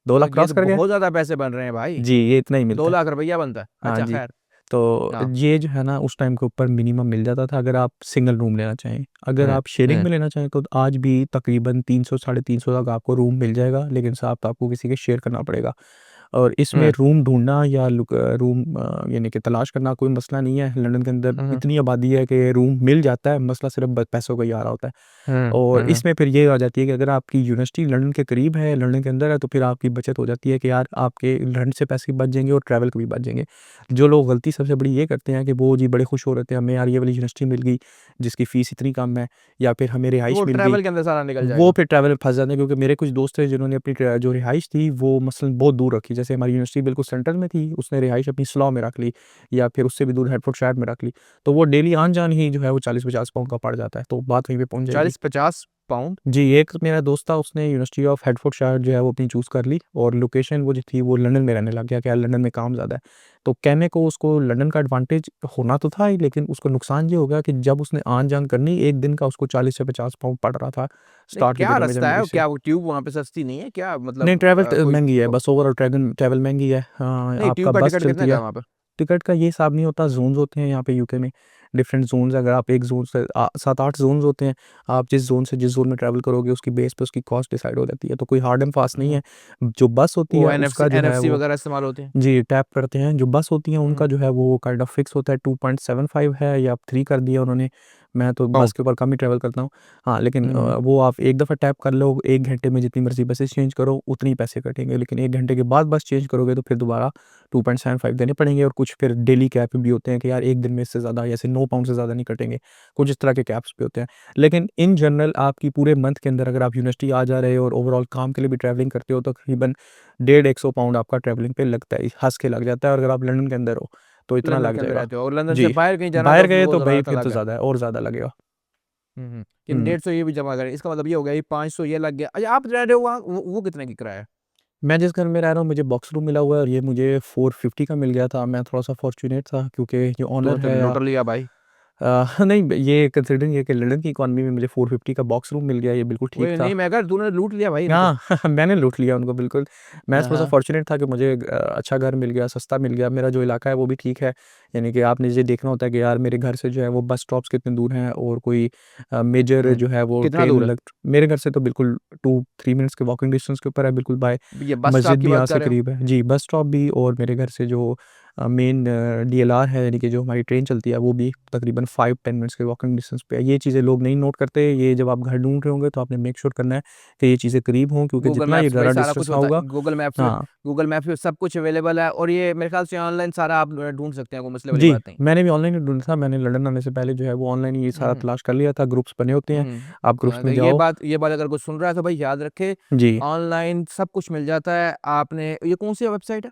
2 तो लाख ये क्रॉस तो कर गया? बहुत ज़्यादा पैसे बन रहे हैं भाई। जी, ये इतना ही 2 मिलता है। लाख रुपया बनता है। हाँ अच्छा जी, ख़ैर। तो हाँ। ये जो है ना उस टाइम के ऊपर मिनिमम मिल जाता था अगर आप सिंगल रूम लेना चाहें। अगर हुँ, आप शेयरिंग हुँ। में लेना चाहें तो आज भी तकरीबन 300 साढ़े 300 तक आपको रूम मिल जाएगा, लेकिन साहब आपको किसी के शेयर करना पड़ेगा। और इसमें हुँ, रूम ढूँढना या रूम यानी कि तलाश करना कोई मसला नहीं है। लंदन के अंदर हुँ, हुँ, इतनी आबादी है कि रूम मिल जाता है, मसला सिर्फ़ ब पैसों का ही आ रहा होता है। हुँ, और हुँ, इसमें फिर ये आ जाती है कि अगर आपकी यूनिवर्सिटी लंदन के करीब है, लंदन के अंदर है, तो फिर आपकी बचत हो जाती है कि यार आपके रेंट से पैसे भी बच जाएँगे और ट्रैवल के भी बच जाएँगे। जो लोग गलती सबसे बड़ी ये करते हैं कि वो जी बड़े खुश हो रहे थे, हमें यार ये वाली यूनिवर्सिटी मिल गई, जिसकी फ़ीस इतनी कम है, या फिर हमें रिहाइश वो मिल गई। ट्रैवल के अंदर सारा निकल वो जाएगा। फिर ट्रैवल में फँस जाते हैं, क्योंकि मेरे कुछ दोस्त थे जिन्होंने अपनी जो रिहाइश थी वो मसलन बहुत दूर रखी। जैसे हमारी यूनिवर्सिटी बिल्कुल सेंटर में थी, उसने रिहाइश अपनी स्लॉ में रख ली, या फिर उससे भी दूर हेडफोर्डशायर में रख ली। तो वो डेली आन-जान ही जो है वो 40-50 पाउंड का पड़ जाता है, तो बात वहीं पे पहुँच जाएगी। 40-50 पाउंड? जी, एक मेरा दोस्त था, उसने यूनिवर्सिटी ऑफ हेडफोर्डशायर जो है वो अपनी चूज़ कर ली, और लोकेशन वो जो थी वो लंदन में रहने लग गया कि यार लंदन में काम ज़्यादा है। तो कहने को उसको लंदन का एडवांटेज होना तो था ही, लेकिन उसको नुकसान ये हो गया कि जब उसने आन-जान करनी, 1 दिन का उसको 40 से 50 पाउंड पड़ रहा था, नहीं, स्टार्ट के क्या दिनों में रास्ता जनवरी है? से। क्या वो ट्यूब वहाँ पे सस्ती नहीं है? क्या नहीं, मतलब ट्रैवल कोई महँगी है, ब बस ओवरऑल ट्रैवल महँगी है। नहीं, आपका ट्यूब का बस टिकट चलती कितने का है। है वहाँ पे? टिकट का ये हिसाब नहीं होता, ज़ोन्स होते हैं यहाँ पे यूके में, डिफरेंट ज़ोन्स। अगर आप एक ज़ोन से 7-8 ज़ोन्स होते हैं, आप जिस ज़ोन से जिस ज़ोन में ट्रैवल करोगे उसकी बेस पे उसकी कॉस्ट डिसाइड हो जाती है, तो कोई हार्ड एंड फास्ट नहीं हुँ, है। जो बस होती वो है एनएफसी उसका जो है एनएफसी वो, वगैरह इस्तेमाल होते हैं? जी, टैप करते हैं। जो बस होती हैं हुँ, उनका जो है वो काइंड ऑफ फिक्स होता है, 2.75 है या 3 कर दिया उन्होंने। मैं तो बस पाउंड। के ऊपर कम ही ट्रैवल करता हूँ। हाँ, लेकिन हुँ, हुँ, वो आप एक दफ़ा टैप कर लो, 1 घंटे में जितनी मर्ज़ी बसेस चेंज करो उतने ही पैसे कटेंगे। लेकिन 1 घंटे के बाद बस चेंज करोगे तो फिर दोबारा 2.75 देने पड़ेंगे, और कुछ फिर डेली कैप भी होते हैं कि यार 1 दिन में इससे ज़्यादा, जैसे 9 पाउंड से ज़्यादा नहीं कटेंगे। कुछ इस तरह के कैप्स भी होते हैं। लेकिन इन जनरल आपकी पूरे मंथ के अंदर अगर आप यूनिवर्सिटी आ जा रहे हो और ओवरऑल काम के लिए भी ट्रैवलिंग करते हो, तो तकरीबन 150 पाउंड आपका ट्रैवलिंग पे लगता है, हँस के लग जाता है। और अगर आप लंदन के अंदर हो तो इतना लंदन लग के अंदर जाएगा। रहते हो और लंदन से जी, बाहर कहीं जाना बाहर तो फिर गए वो तो भई ज़रा फिर तो अलग है। ज़्यादा है, और ज़्यादा लगेगा। हुँ, हुँ, कि हुँ। 150 ये भी जमा करें, इसका मतलब ये हो गया ये 500 ये लग गया। अच्छा, आप रह रहे हो वहाँ वो कितने की किराया है? मैं जिस घर में रह रहा हूँ मुझे बॉक्स रूम मिला हुआ है, और ये मुझे 450 का मिल गया था। मैं थोड़ा-सा फॉर्च्यूनेट था, क्योंकि जो तूने ओनर तो है लूट लिया भाई। नहीं, ये कंसीडरिंग ये कि लंदन की इकॉनमी में मुझे 450 का बॉक्स रूम मिल गया, ये बिल्कुल ठीक ओए था। नहीं, मैं कहा तूने लूट लिया भाई इनको। हाँ, मैंने लूट लिया उनको बिल्कुल। मैं हाँ, थोड़ा-सा हाँ। फ़ॉर्च्यूनेट था कि मुझे अच्छा घर मिल गया, सस्ता मिल गया। मेरा जो इलाका है वो भी ठीक है। यानी कि आपने ये देखना होता है कि यार मेरे घर से जो है वो बस स्टॉप्स कितने दूर हैं, और कोई मेजर हुँ, जो है वो कितना ट्रेन दूर है? लग मेरे घर से तो बिल्कुल 2-3 मिनट्स के वॉकिंग डिस्टेंस के ऊपर है, बिल्कुल बाय। ये बस स्टॉप मस्जिद की भी यहाँ बात से कर रहे हो? करीब है। जी, बस स्टॉप भी, और मेरे घर से जो मेन डीएलआर है, यानी कि जो हमारी ट्रेन चलती है, वो भी तकरीबन 5-10 मिनट्स के वॉकिंग डिस्टेंस पे है। ये चीज़ें लोग नहीं नोट करते। ये जब आप घर ढूँढ रहे होंगे तो आपने मेक श्योर करना है कि ये चीज़ें करीब हों, क्योंकि गूगल जितना ये मैप्स पे भाई ज़्यादा सारा डिस्टेंस कुछ रहा होता होगा। है। हाँ। गूगल मैप्स पे सब कुछ अवेलेबल है और ये मेरे ख़्याल से ऑनलाइन सारा आप ढूँढ सकते हैं, कोई मसले वाली जी, बात नहीं। मैंने भी ऑनलाइन ही ढूँढा था। मैंने लंदन आने से पहले जो है वो ऑनलाइन ही ये हुँ, सारा हुँ, तलाश कर लिया था। ग्रुप्स बने होते हैं, हुँ। आप ग्रुप्स तो में जाओ। ये बात अगर कोई सुन रहा है तो भाई याद रखे, जी। ऑनलाइन सब कुछ मिल जाता है। आपने ये कौन-सी वेबसाइट है?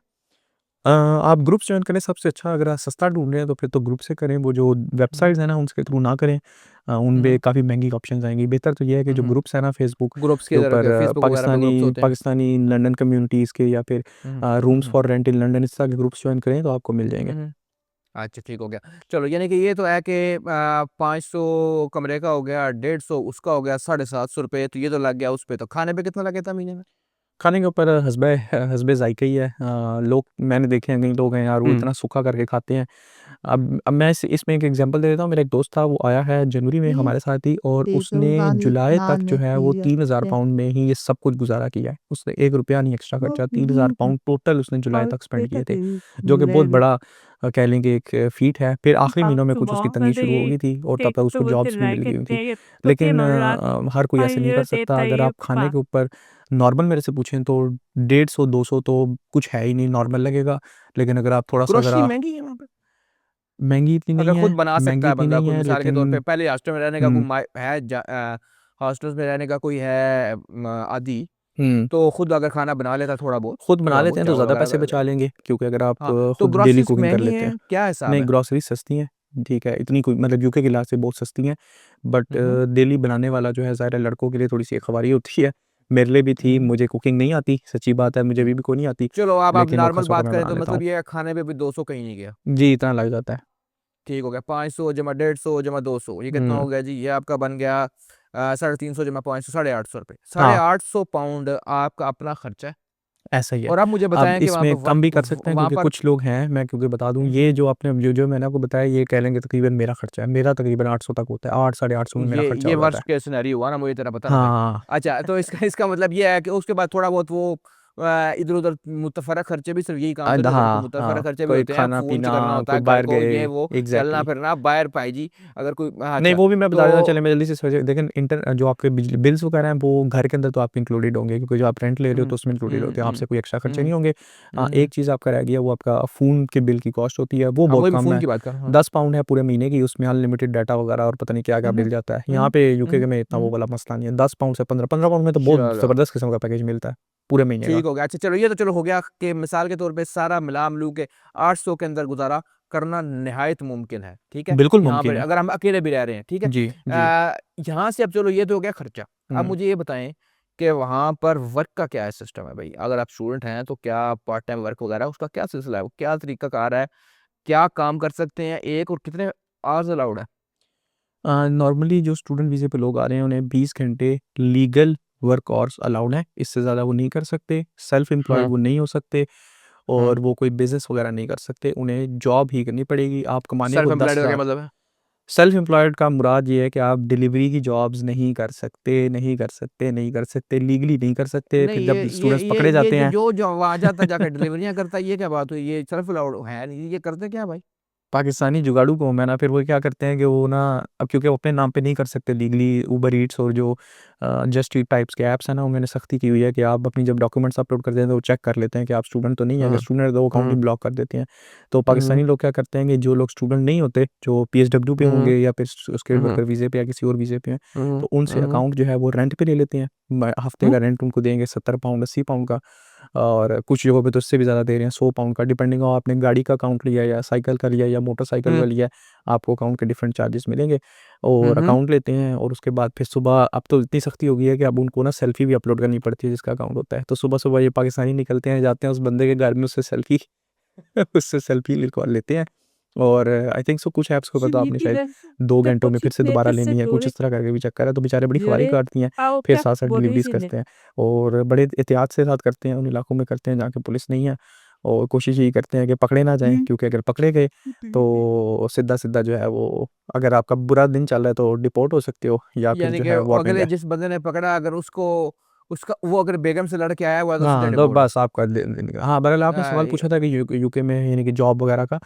आप ग्रुप्स जॉइन करें सबसे अच्छा। अगर आप सस्ता ढूँढ रहे हैं तो फिर तो ग्रुप से करें, वो जो हुँ, वेबसाइट्स हैं ना उनके थ्रू ना करें। हुँ, उनपे हुँ, काफ़ी महँगी ऑप्शंस आएँगी। बेहतर तो ये है कि हुँ, जो हुँ। ग्रुप्स हैं ना फ़ेसबुक ग्रुप्स के के ज़रा ऊपर, फ़ेसबुक वगैरह पे ग्रुप्स पाकिस्तानी होते हैं। पाकिस्तानी लंदन कम्युनिटीज़ के, या फिर हुँ, हुँ, हुँ, rooms hmm, for rent in London, इस तरह के ग्रुप्स जॉइन करें तो आपको मिल हुँ, जाएँगे। हुँ। अच्छा, ठीक हो गया। चलो यानी कि ये तो है कि 500 कमरे का हो गया, 150 उसका हो गया, ₹750 तो ये तो लग गया उस पे। तो खाने पे कितना लग गया था महीने में? खाने के ऊपर हस्बे ज़ायक़ा ही है। लोग मैंने देखे हैं, कई लोग हैं यार वो हुँ। इतना सूखा करके खाते हैं। अब मैं इसमें एक एग्ज़ाम्पल दे देता हूँ। मेरा एक दोस्त था, वो आया है जनवरी में हमारे साथ ही, और उसने जुलाई तक जो है वो 3000 पाउंड में ही ये सब कुछ गुज़ारा किया है। उसने ₹1 नहीं एक्स्ट्रा खर्चा, 3000 पाउंड टोटल उसने जुलाई तक स्पेंड किए थे, जो कि बहुत बड़ा कह लें कि एक फ़ीट है। फिर आखिरी महीनों में कुछ उसकी तंगी शुरू हो गई थी, और तब तक उसको जॉब्स भी मिल गई हुई थी। लेकिन हर कोई ऐसे नहीं कर सकता। अगर आप खाने के ऊपर नॉर्मल मेरे से पूछें तो 150-200 तो कुछ है ही नहीं, नॉर्मल लगेगा। लेकिन अगर आप थोड़ा-सा, अगर ग्रोसरी आप महँगी है वहाँ पे? महँगी इतनी अगर नहीं खुद है, बना सकता महँगी है इतनी बंदा, नहीं कोई है, मिसाल के तौर पे लेकिन पहले हॉस्टल में रहने का हुँ, कोई हॉस्टल्स में रहने का कोई है आदी, हुँ। तो खुद अगर खाना बना लेता खुद बना थोड़ा लेते बहुत हैं तो चावल ज़्यादा वगैरह पैसे बचा लेंगे, क्योंकि अगर आप हाँ, तो खुद डेली ग्रोसरीज़ कुकिंग कर महँगी लेते हैं। हैं, क्या हिसाब नहीं, है? ग्रोसरीज़ सस्ती हैं, ठीक है, इतनी कोई मतलब यूके के लिहाज़ से बहुत सस्ती हैं। बट हुँ, हुँ, डेली बनाने वाला जो है ज़ाहिर है लड़कों के लिए थोड़ी-सी एक ख़्वारी होती है। मेरे लिए भी हुँ, थी, हुँ, मुझे कुकिंग नहीं आती, सच्ची बात है, मुझे हुँ। अभी भी कोई नहीं आती, चलो अब आप लेकिन नॉर्मल औखा-सौखा बात मैं करें बना तो लेता मतलब हूँ। ये है खाने पे भी 200 कहीं नहीं गया। जी, इतना लग जाता है। ठीक हो गया, 500 जमा 150 जमा 200 ये कितना हुँ, हो गया जी? ये आपका बन गया 350 जमा 500 ₹850 हाँ। £850 आपका अपना खर्चा है। ऐसा ही है। और आप मुझे अब बताएँ कि वहाँ पे इसमें कम भी कर सकते हैं, वहाँ क्योंकि पर कुछ लोग हैं, मैं क्योंकि बता दूँ, हुँ, ये हुँ। जो आपने जो मैंने आपको बताया ये कह लेंगे तकरीबन मेरा खर्चा है। मेरा तकरीबन 800 तक होता है, 8 साढ़े 800 में मेरा खर्चा ये हो जाता वर्स्ट है। केस सिनेरियो हुआ ना, मुझे तेरा पता ना भाई। हाँ, अच्छा, तो इसका इसका मतलब ये है कि उसके बाद थोड़ा बहुत वो इधर-उधर मुतफ़र्रक़ खर्चे भी सिर्फ़ यही काम तो नहीं होते, कोई हाँ, मुतफ़र्रक़ हाँ, खर्चे भी कोई होते हैं, फ़ोन च खाना-पीना, करना होता कोई है घर बाहर को, गए, ये वो, एग्ज़ैक्टली। चलना-फिरना, बाहर भाई जी, अगर कोई नहीं, अच्छा, वो भी मैं बता देता हूँ, तो चलिए मैं जल्दी से समझिए देखें जो आपके बिजली बिल्स वगैरह हैं वो घर के अंदर तो आपके इंक्लूडेड होंगे क्योंकि जो आप रेंट ले रहे हो हुँ, तो उसमें इंक्लूडेड हुँ, होते हैं, हुँ, आपसे कोई एक्स्ट्रा खर्चे हुँ, नहीं होंगे। हुँ। एक चीज़ आपका रह गया वो आपका फ़ोन के बिल की कॉस्ट होती है, वो हाँ, बहुत वही मैं कम फ़ोन है, की बात कर रहा हूँ, हाँ। 10 पाउंड है पूरे महीने की, उसमें अनलिमिटेड डाटा वगैरह और पता नहीं क्या-क्या हुँ, हुँ, मिल जाता है। यहाँ हुँ, पे यूके हुँ, में इतना वो हुँ। वाला मसला नहीं है, 10 पाउंड से 15 पाउंड में तो बहुत चलो। ज़बरदस्त किस्म का पैकेज मिलता है, पूरे महीने का। ठीक हो गया। अच्छा चलो ये तो चलो हो गया कि मिसाल के तौर पे सारा मिला-मिलू के 800 के अंदर गुज़ारा करना निहायत मुमकिन है, ठीक है? बिल्कुल यहाँ पे मुमकिन है। अगर हम अकेले भी रह रहे हैं, ठीक है? जी, जी। यहाँ से अब चलो ये तो हो गया खर्चा। अब हुँ। मुझे ये बताएँ कि वहाँ पर वर्क का क्या है सिस्टम है भई? अगर आप स्टूडेंट हैं तो क्या पार्ट टाइम वर्क वगैरह उसका क्या सिलसिला है? वो क्या तरीक़ाकार है? क्या काम कर सकते हैं एक और कितने आवर्स अलाउड है? नॉर्मली जो स्टूडेंट वीज़े पे लोग आ रहे हैं उन्हें 20 घंटे लीगल वर्क आवर्स अलाउड हैं, इससे ज़्यादा वो नहीं कर सकते। सेल्फ एम्प्लॉयड हाँ, वो नहीं हो सकते हाँ। और वो कोई बिज़नेस वगैरह नहीं कर सकते, उन्हें जॉब ही करनी पड़ेगी। आप कमाने सेल्फ को एम्प्लॉयड का क्या 10,000। मतलब है? सेल्फ एम्प्लॉयड का मुराद ये है कि आप डिलीवरी की जॉब्स नहीं कर सकते, नहीं कर सकते, नहीं कर सकते, लीगली नहीं कर सकते। फिर नहीं, जब स्टूडेंट्स पकड़े ये जाते हैं जो वहाँ जाता है जाकर डिलीवरियाँ करता है, ये क्या बात हुई? ये सेल्फ अलाउड है नहीं, ये करते क्या है भाई? पाकिस्तानी जुगाड़ू कौम है ना, फिर वो क्या करते हैं कि वो ना अब क्योंकि वो अपने नाम पे नहीं कर सकते लीगली उबर ईट्स और जो जस्ट ईट टाइप्स के ऐप्स हैं ना, उन्होंने सख्ती की हुई है कि आप अपनी जब डॉक्यूमेंट्स अपलोड करते हैं तो वो चेक कर लेते हैं कि आप स्टूडेंट तो नहीं है, अगर हुँ, स्टूडेंट है तो वो अकाउंट ही हुँ, ब्लॉक कर देते हैं। तो हुँ, पाकिस्तानी लोग क्या करते हैं कि जो लोग स्टूडेंट नहीं होते, जो पीएसडब्ल्यू पे हुँ, होंगे या फिर स्किल्ड हुँ, वर्कर वीज़े पे या किसी और वीज़े पे हैं, हुँ, तो उनसे हुँ, अकाउंट जो है वो रेंट पे ले लेते हैं। हफ्ते हुँ, का रेंट उनको देंगे 70 पाउंड 80 पाउंड का और कुछ जगहों पे तो उससे भी ज़्यादा दे रहे हैं 100 पाउंड का, डिपेंडिंग ऑन आपने गाड़ी का अकाउंट लिया या साइकिल का लिया या मोटरसाइकिल का हुँ, लिया, आपको अकाउंट के डिफरेंट चार्जेस मिलेंगे हुँ, और हुँ। अकाउंट लेते हैं और उसके बाद फिर सुबह अब तो इतनी सख्ती हो गई है कि अब उनको ना सेल्फी भी अपलोड करनी पड़ती है जिसका अकाउंट होता है। तो सुबह-सुबह ये पाकिस्तानी निकलते हैं, जाते हैं उस बंदे के घर में उससे सेल्फी उससे सेल्फी लिखवा लेते हैं और आई थिंक सो कुछ ऐप्स के ऊपर तो आपने शायद 2 घंटों में फिर से दोबारा लेनी है, कुछ इस तरह करके भी चक्कर है, तो बेचारे बड़ी खुआरी काटती हैं, फिर साथ-साथ डिलीवरीज़ करते हैं और बड़े एहतियात से साथ करते हैं, उन इलाकों में करते हैं जहाँ पे पुलिस नहीं है और कोशिश यही करते हैं कि पकड़े ना जाएँ क्योंकि अगर पकड़े गए तो सीधा-सीधा जो है वो अगर आपका बुरा दिन चल रहा है तो डिपोर्ट हो सकते हो या फिर यानी जो कि है वार्निंग अगले है। जिस बंदे ने पकड़ा अगर उसको उसका वो अगर बेगम से लड़ के आया हुआ है तो सीधा हाँ, तो डिपोर्ट है। बस आपका दिन हाँ, बहरहाल आपने सवाल ये पूछा था कि यूके में यानी कि जॉब वगैरह का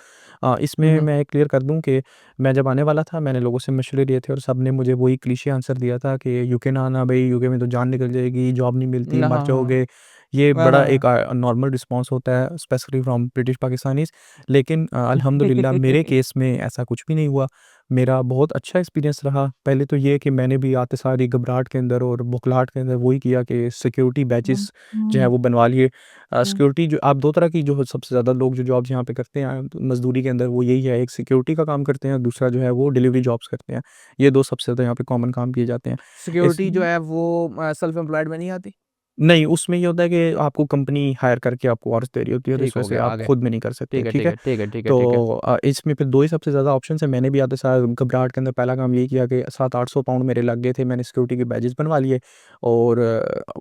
हुँ, इसमें हुँ। मैं क्लियर कर दूँ कि मैं जब आने वाला था, मैंने लोगों से मशवरे लिए थे और सबने मुझे वही क्लीशे आंसर दिया था कि यूके ना आना भई, यूके में तो जान निकल जाएगी, जॉब नहीं मिलती, न मर हाँ, हाँ। जाओगे। ये हाँ, बड़ा हाँ, एक हाँ। नॉर्मल रिस्पॉन्स होता है स्पेसिफिकली फ्रॉम ब्रिटिश पाकिस्तानीज़ लेकिन अल्हम्दुलिल्लाह मेरे केस में ऐसा कुछ भी नहीं हुआ। मेरा बहुत अच्छा एक्सपीरियंस रहा। पहले तो ये कि मैंने भी आते सार ही घबराहट के अंदर और बुखलाहट के अंदर वही किया कि सिक्योरिटी बैजेस जो है वो बनवा लिए। सिक्योरिटी जो आप 2 तरह की जो सबसे ज़्यादा लोग जो जॉब्स यहाँ पे करते हैं मज़दूरी के अंदर वो यही है, एक सिक्योरिटी का काम करते हैं, दूसरा जो है वो डिलीवरी जॉब्स करते हैं। ये 2 सबसे ज़्यादा यहाँ पे कॉमन काम किए जाते हैं। इस सिक्योरिटी जो है वो सेल्फ एम्प्लॉयड में नहीं आती? नहीं, उसमें ये होता है कि आपको कंपनी हायर करके आपको वर्क्स दे रही होती है, तो ठीक इस वजह हो से गया, आप आगे। खुद में नहीं कर सकते, ठीक है, ठीक ठीक है? है, ठीक है, ठीक है, तो ठीक है। इसमें फिर 2 ही सबसे ज़्यादा ऑप्शंस हैं, मैंने भी आते सार घबराहट के अंदर पहला काम यही किया कि 700-800 पाउंड मेरे लग गए थे, मैंने सिक्योरिटी के बैजेस बनवा लिए और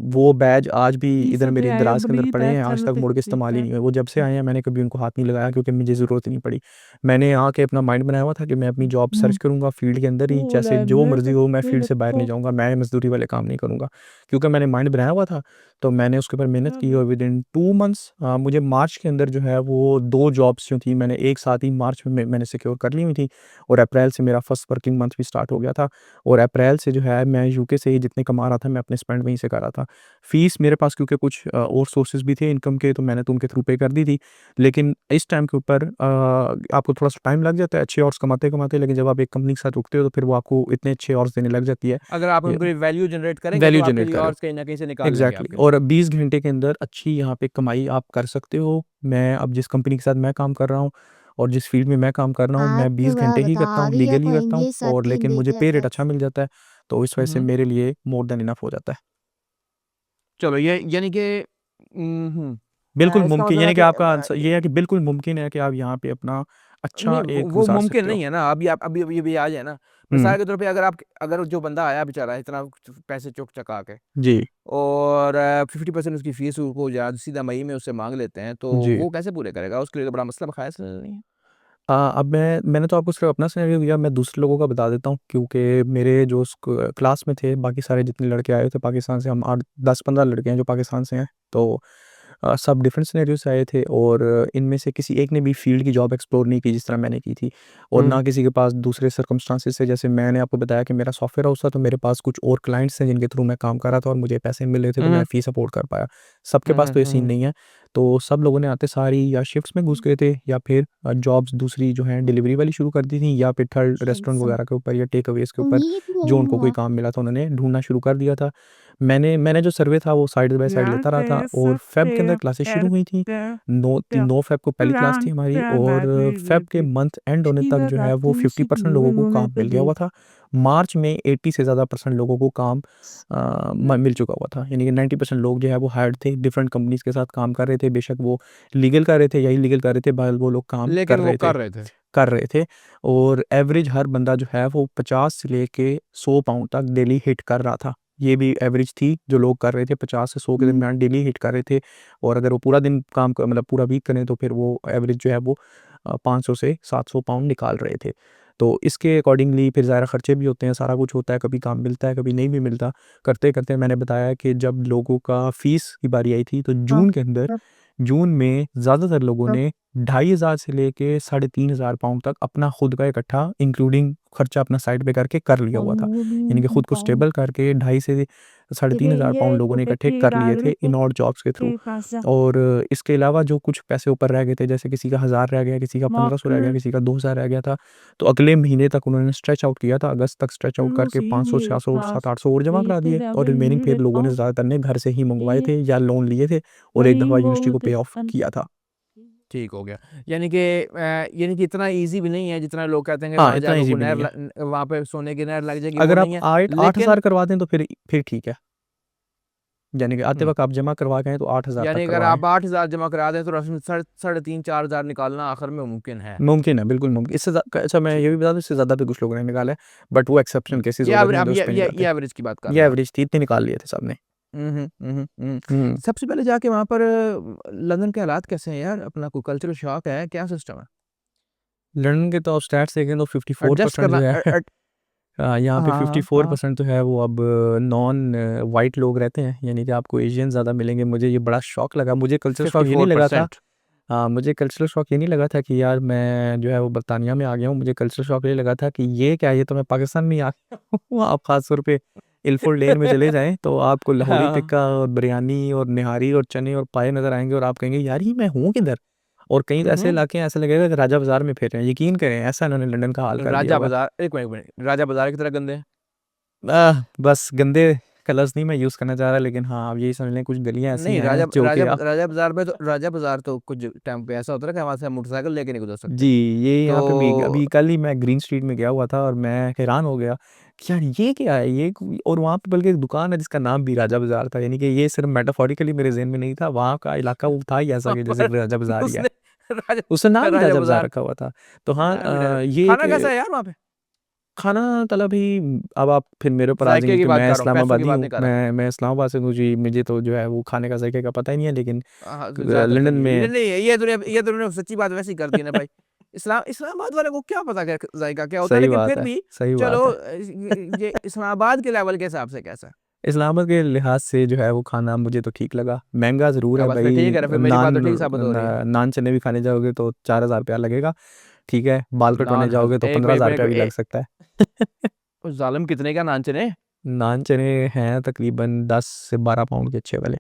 वो बैज आज भी इधर मेरे दराज़ के अंदर पड़े हैं, आज तक मुड़ के इस्तेमाल ही नहीं हुए। वो जब से आए हैं मैंने कभी उनको हाथ नहीं लगाया क्योंकि मुझे ज़रूरत ही नहीं पड़ी। मैंने यहाँ के अपना माइंड बनाया हुआ था कि मैं अपनी जॉब सर्च करूँगा फ़ील्ड के अंदर ही, जैसे जो मर्ज़ी हो मैं फ़ील्ड से बाहर नहीं जाऊँगा, मैं मज़दूरी वाले काम नहीं करूँगा। क्योंकि मैंने माइंड बनाया हुआ था तो मैंने उसके ऊपर मेहनत की और विदिन 2 मंथ्स मुझे मार्च के अंदर जो है वो 2 जॉब्स जो थी मैंने एक साथ ही मार्च में मैंने सिक्योर कर ली हुई थी और अप्रैल से मेरा फर्स्ट वर्किंग मंथ भी स्टार्ट हो गया था और अप्रैल से जो है मैं यूके से ही जितने कमा रहा था मैं अपने स्पेंड वहीं से कर रहा था। फ़ीस मेरे पास क्योंकि कुछ और सोर्सेज़ भी थे इनकम के तो मैंने तो उनके थ्रू पे कर दी थी। लेकिन इस टाइम के ऊपर आपको थोड़ा-सा टाइम लग जाता है अच्छे हॉर्स कमाते-कमाते लेकिन जब आप एक कंपनी के साथ रुकते हो तो फिर वो आपको इतने अच्छे हॉर्स देने लग जाती है। अगर आप ये उनको वैल्यू जनरेट करेंगे तो वैल्यू आपके जनरेट लिए कर रहे और हो। कहीं न कहीं से निकाल लेंगे एग्ज़ैक्टली आपके लिए। और 20 घंटे के अंदर अच्छी यहाँ पे कमाई आप कर सकते हो। मैं अब जिस कंपनी के साथ मैं काम कर रहा हूँ और जिस फ़ील्ड में मैं काम कर रहा हूँ, मैं 20 घंटे ही करता हूँ, लीगली करता हूँ और लेकिन मुझे पे रेट अच्छा मिल जाता है, तो इस वजह हुँ, से हुँ। मेरे लिए मोर देन इनफ हो जाता है। चलो ये यानी कि हुँ। बिल्कुल इसका मुमकिन मतलब है यानी कि कि आपका आंसर ये है कि बिल्कुल मुमकिन है कि आप यहाँ पे अपना नहीं अच्छा एक वो गुज़ार मुमकिन सकते हो। नहीं है ना, अभी आप अभी आ जाए ना, हुँ, मिसाल के तौर पे अगर जो बंदा आया बेचारा इतना पैसे चुक-चुका के जी, और 50% उसकी फ़ीस वो या सीधा मई में उससे माँग लेते हैं, तो जी। वो कैसे पूरे करेगा? उसके लिए तो बड़ा मसला बखाया से नहीं है? अब मैंने तो आपको सिर्फ़ अपना सिनेरियो दिया, मैं दूसरे लोगों का बता देता हूँ क्योंकि मेरे जो क्लास में थे, बाकी सारे जितने लड़के आए थे पाकिस्तान से, हम 8 10-15 लड़के हैं जो पाकिस्तान से हैं। तो सब डिफरेंट सिनेरियो से आए थे और इनमें से किसी एक ने भी फील्ड की जॉब एक्सप्लोर नहीं की जिस तरह मैंने की थी, और ना किसी के पास दूसरे सर्कमस्टांसिस से, जैसे मैंने आपको बताया कि मेरा सॉफ्टवेयर हाउस था तो मेरे पास कुछ और क्लाइंट्स हैं जिनके थ्रू मैं काम कर रहा था और मुझे पैसे मिल रहे थे तो मैं फ़ी सपोर्ट कर पाया। सबके पास तो ये सीन नहीं है। तो सब लोगों ने आते सारी या शिफ्ट्स में घुस गए थे या फिर जॉब्स दूसरी जो हैं डिलीवरी वाली शुरू कर दी थी, या फिर थर्ड रेस्टोरेंट वगैरह के ऊपर या टेक अवेज़ के ऊपर जो उनको कोई काम मिला था उन्होंने ढूँढना शुरू कर दिया था। मैंने जो सर्वे था वो साइड बाय साइड लेता रहा था, और फ़ेब के अंदर क्लासेस शुरू हुई थी। 9 फ़ेब को पहली क्लास थी हमारी, और फ़ेब के मंथ एंड होने तक जो है वो 50% लोगों को काम मिल गया हुआ था। मार्च में 80 से ज़्यादा % लोगों को काम मिल चुका हुआ था, यानी कि 90% लोग जो है वो हायर्ड थे, डिफरेंट कंपनीज़ के साथ काम कर रहे थे। बेशक वो लीगल कर रहे थे या इलीगल कर रहे थे, बहरहाल वो लोग काम लेकिन कर वो रहे थे। कर रहे थे। कर रहे थे और एवरेज हर बंदा जो है वो 50 से लेके 100 पाउंड तक डेली हिट कर रहा था। ये भी एवरेज थी जो लोग कर रहे थे, 50 से 100 के दरमियान डेली हिट कर रहे थे, और अगर वो पूरा दिन काम मतलब पूरा वीक करें तो फिर वो एवरेज जो है वो 500 से 700 पाउंड निकाल रहे थे। तो इसके अकॉर्डिंगली फिर ज़ाहिर खर्चे भी होते हैं, सारा कुछ होता है, कभी काम मिलता है, कभी नहीं भी मिलता। करते-करते मैंने बताया कि जब लोगों का फ़ीस की बारी आई थी तो जून में ज़्यादातर लोगों ने 2500 से लेके 3500 पाउंड तक अपना खुद का इकट्ठा इंक्लूडिंग खर्चा अपना साइड पे करके कर लिया हुआ था। यानी कि खुद को स्टेबल करके 2.5 से 3500 पाउंड लोगों ने इकट्ठे कर लिए थे इन ऑड जॉब्स के थ्रू। और इसके अलावा जो कुछ पैसे ऊपर रह गए थे, जैसे किसी का 1000 रह गया, किसी का 1500 रह गया, किसी का 2000 रह गया था, तो अगले महीने तक उन्होंने स्ट्रेच आउट किया था, अगस्त तक स्ट्रेच आउट करके 500 600 700-800 और जमा करा दिए, और रिमेनिंग फिर लोगों ने ज़्यादातर ने घर से ही मंगवाए थे या लोन लिए थे और एक दफ़ा यूनिवर्सिटी को पे ऑफ किया था। ठीक हो गया। यानी कि इतना ईज़ी भी नहीं है जितना लोग कहते हैं कि हाँ, वहाँ इतना जाके ईज़ी आपको भी नहीं है। वहाँ पे सोने की नहर लग जाएगी, वो अगर आप नहीं है। 8,000 लेकिन करवा दें तो फिर ठीक है। यानी कि आते हुँ, वक़्त आप जमा करवा के आएँ तो 8,000 तक यानी अगर करवाएँ। आप 8,000 जमा करा दें तो रस्म साढ़े 3-4,000 निकालना आखिर में मुमकिन है। मुमकिन है, बिल्कुल मुमकिन। इससे अच्छा मैं ये भी बता दूँ, इससे ज़्यादा भी कुछ लोगों ने निकाला है, बट वो एक्सेप्शन केसेज़ ये हो जाते एवरे हैं अब तो उस पे नहीं ये जाते। एवरेज की बात कर ये रहे हैं आप। एवरेज थी, इतने निकाल लिए थे सबने। हुँ। हुँ। सबसे पहले जाके वहाँ पर लंदन के हालात कैसे हैं यार? अपना कोई कल्चरल शॉक है? क्या सिस्टम है? लंदन के तो आप स्टैट्स देखें तो एडजस्ट 54% करना जो है यहाँ पे हाँ। 54% जो है वो अब नॉन वाइट लोग रहते हैं, यानी कि आपको एशियन ज़्यादा मिलेंगे। मुझे ये बड़ा शॉक लगा, मुझे कल्चरल शॉक ये नहीं लगा था। 54% हाँ, मुझे कल्चरल शॉक ये नहीं लगा था कि यार मैं जो है वो बरतानिया में आ गया हूँ। मुझे कल्चरल शॉक ये लगा था कि ये क्या है, ये तो मैं पाकिस्तान में ही आ गया हूँ। आप ख़ास तौर पे इलफुल लेन में चले जाएँ तो आपको लाहौरी हाँ। टिक्का और बिरयानी और निहारी और चने और पाए नज़र आएँगे और आप कहेंगे यार ये मैं हूँ किधर? और कई तो हुँ, ऐसे हुँ। इलाके हैं, ऐसा लगेगा कि राजा बाज़ार में फिर रहे हैं। यकीन करें, ऐसा इन्होंने लंदन का हाल कर दिया राजा हुआ है। बाज़ार एक मिनट राजा बाज़ार की तरह गंदे हैं? बस गंदे का लफ्ज़ नहीं मैं यूज़ करना चाह रहा, लेकिन हाँ, आप यही समझ लें कुछ गलियाँ ऐसी नहीं, हैं जो कि आप राजा बाज़ार तो कुछ टाइम पे ऐसा होता है कि वहाँ से हम मोटरसाइकिल लेके नहीं गुज़र सकते। जी, ये यहाँ पे मैं तो अभी कल ही मैं ग्रीन स्ट्रीट में गया हुआ था और मैं हैरान हो गया कि यार ये क्या है? और वहाँ पे बल्कि एक दुकान है जिसका नाम भी राजा बाज़ार था, यानी कि ये सिर्फ़ मेटाफोरिकली मेरे ज़हन में नहीं था, वहाँ का इलाका वो था ही ऐसा वहाँ कि जैसे पर राजा बाज़ार ही है। उसने राजा उसका नाम ही राजा राजा बाज़ार बाज़ार रखा हुआ था। तो हाँ नाम ही राजा ये खाना कैसा एक है यार वहाँ पे? खाना तला भी अब आप फिर मेरे ऊपर आ ज़ायके जाएँगे की कि बात मैं कर रहा हूँ, पैसों की इस्लामाबादी बात हूँ, नहीं कर रहा। मैं इस्लामाबाद से हूँ जी, मुझे तो जो है वो खाने का ज़ायके का पता ही नहीं है, लेकिन हाँ, ज़्यादातर लंदन नहीं है। में नहीं, ये तूने सच्ची बात वैसे ही कर दी ना भाई। इस्लामाबाद वाले को क्या पता क्या ज़ायका क्या होता है, सही लेकिन बात फिर है, भी सही चलो बात है। ये इस्लामाबाद के लेवल के हिसाब से कैसा है? इस्लामाबाद के लिहाज से जो है वो खाना मुझे तो ठीक लगा। महँगा ज़रूर क्या है बस फिर भई, ठीक है ना, फिर मेरी बात तो ठीक साबित हो रही है। नान चने भी खाने जाओगे तो 4000 रुपया लगेगा, ठीक है? बाल कटवाने नान हज़ जाओगे तो एक मिनट 15,000 एक रुपया मिनट भी लग ए सकता है। ओ ज़ालिम कितने का नान चने? नान चने हैं तकरीबन 10 से 12 पाउंड के अच्छे वाले।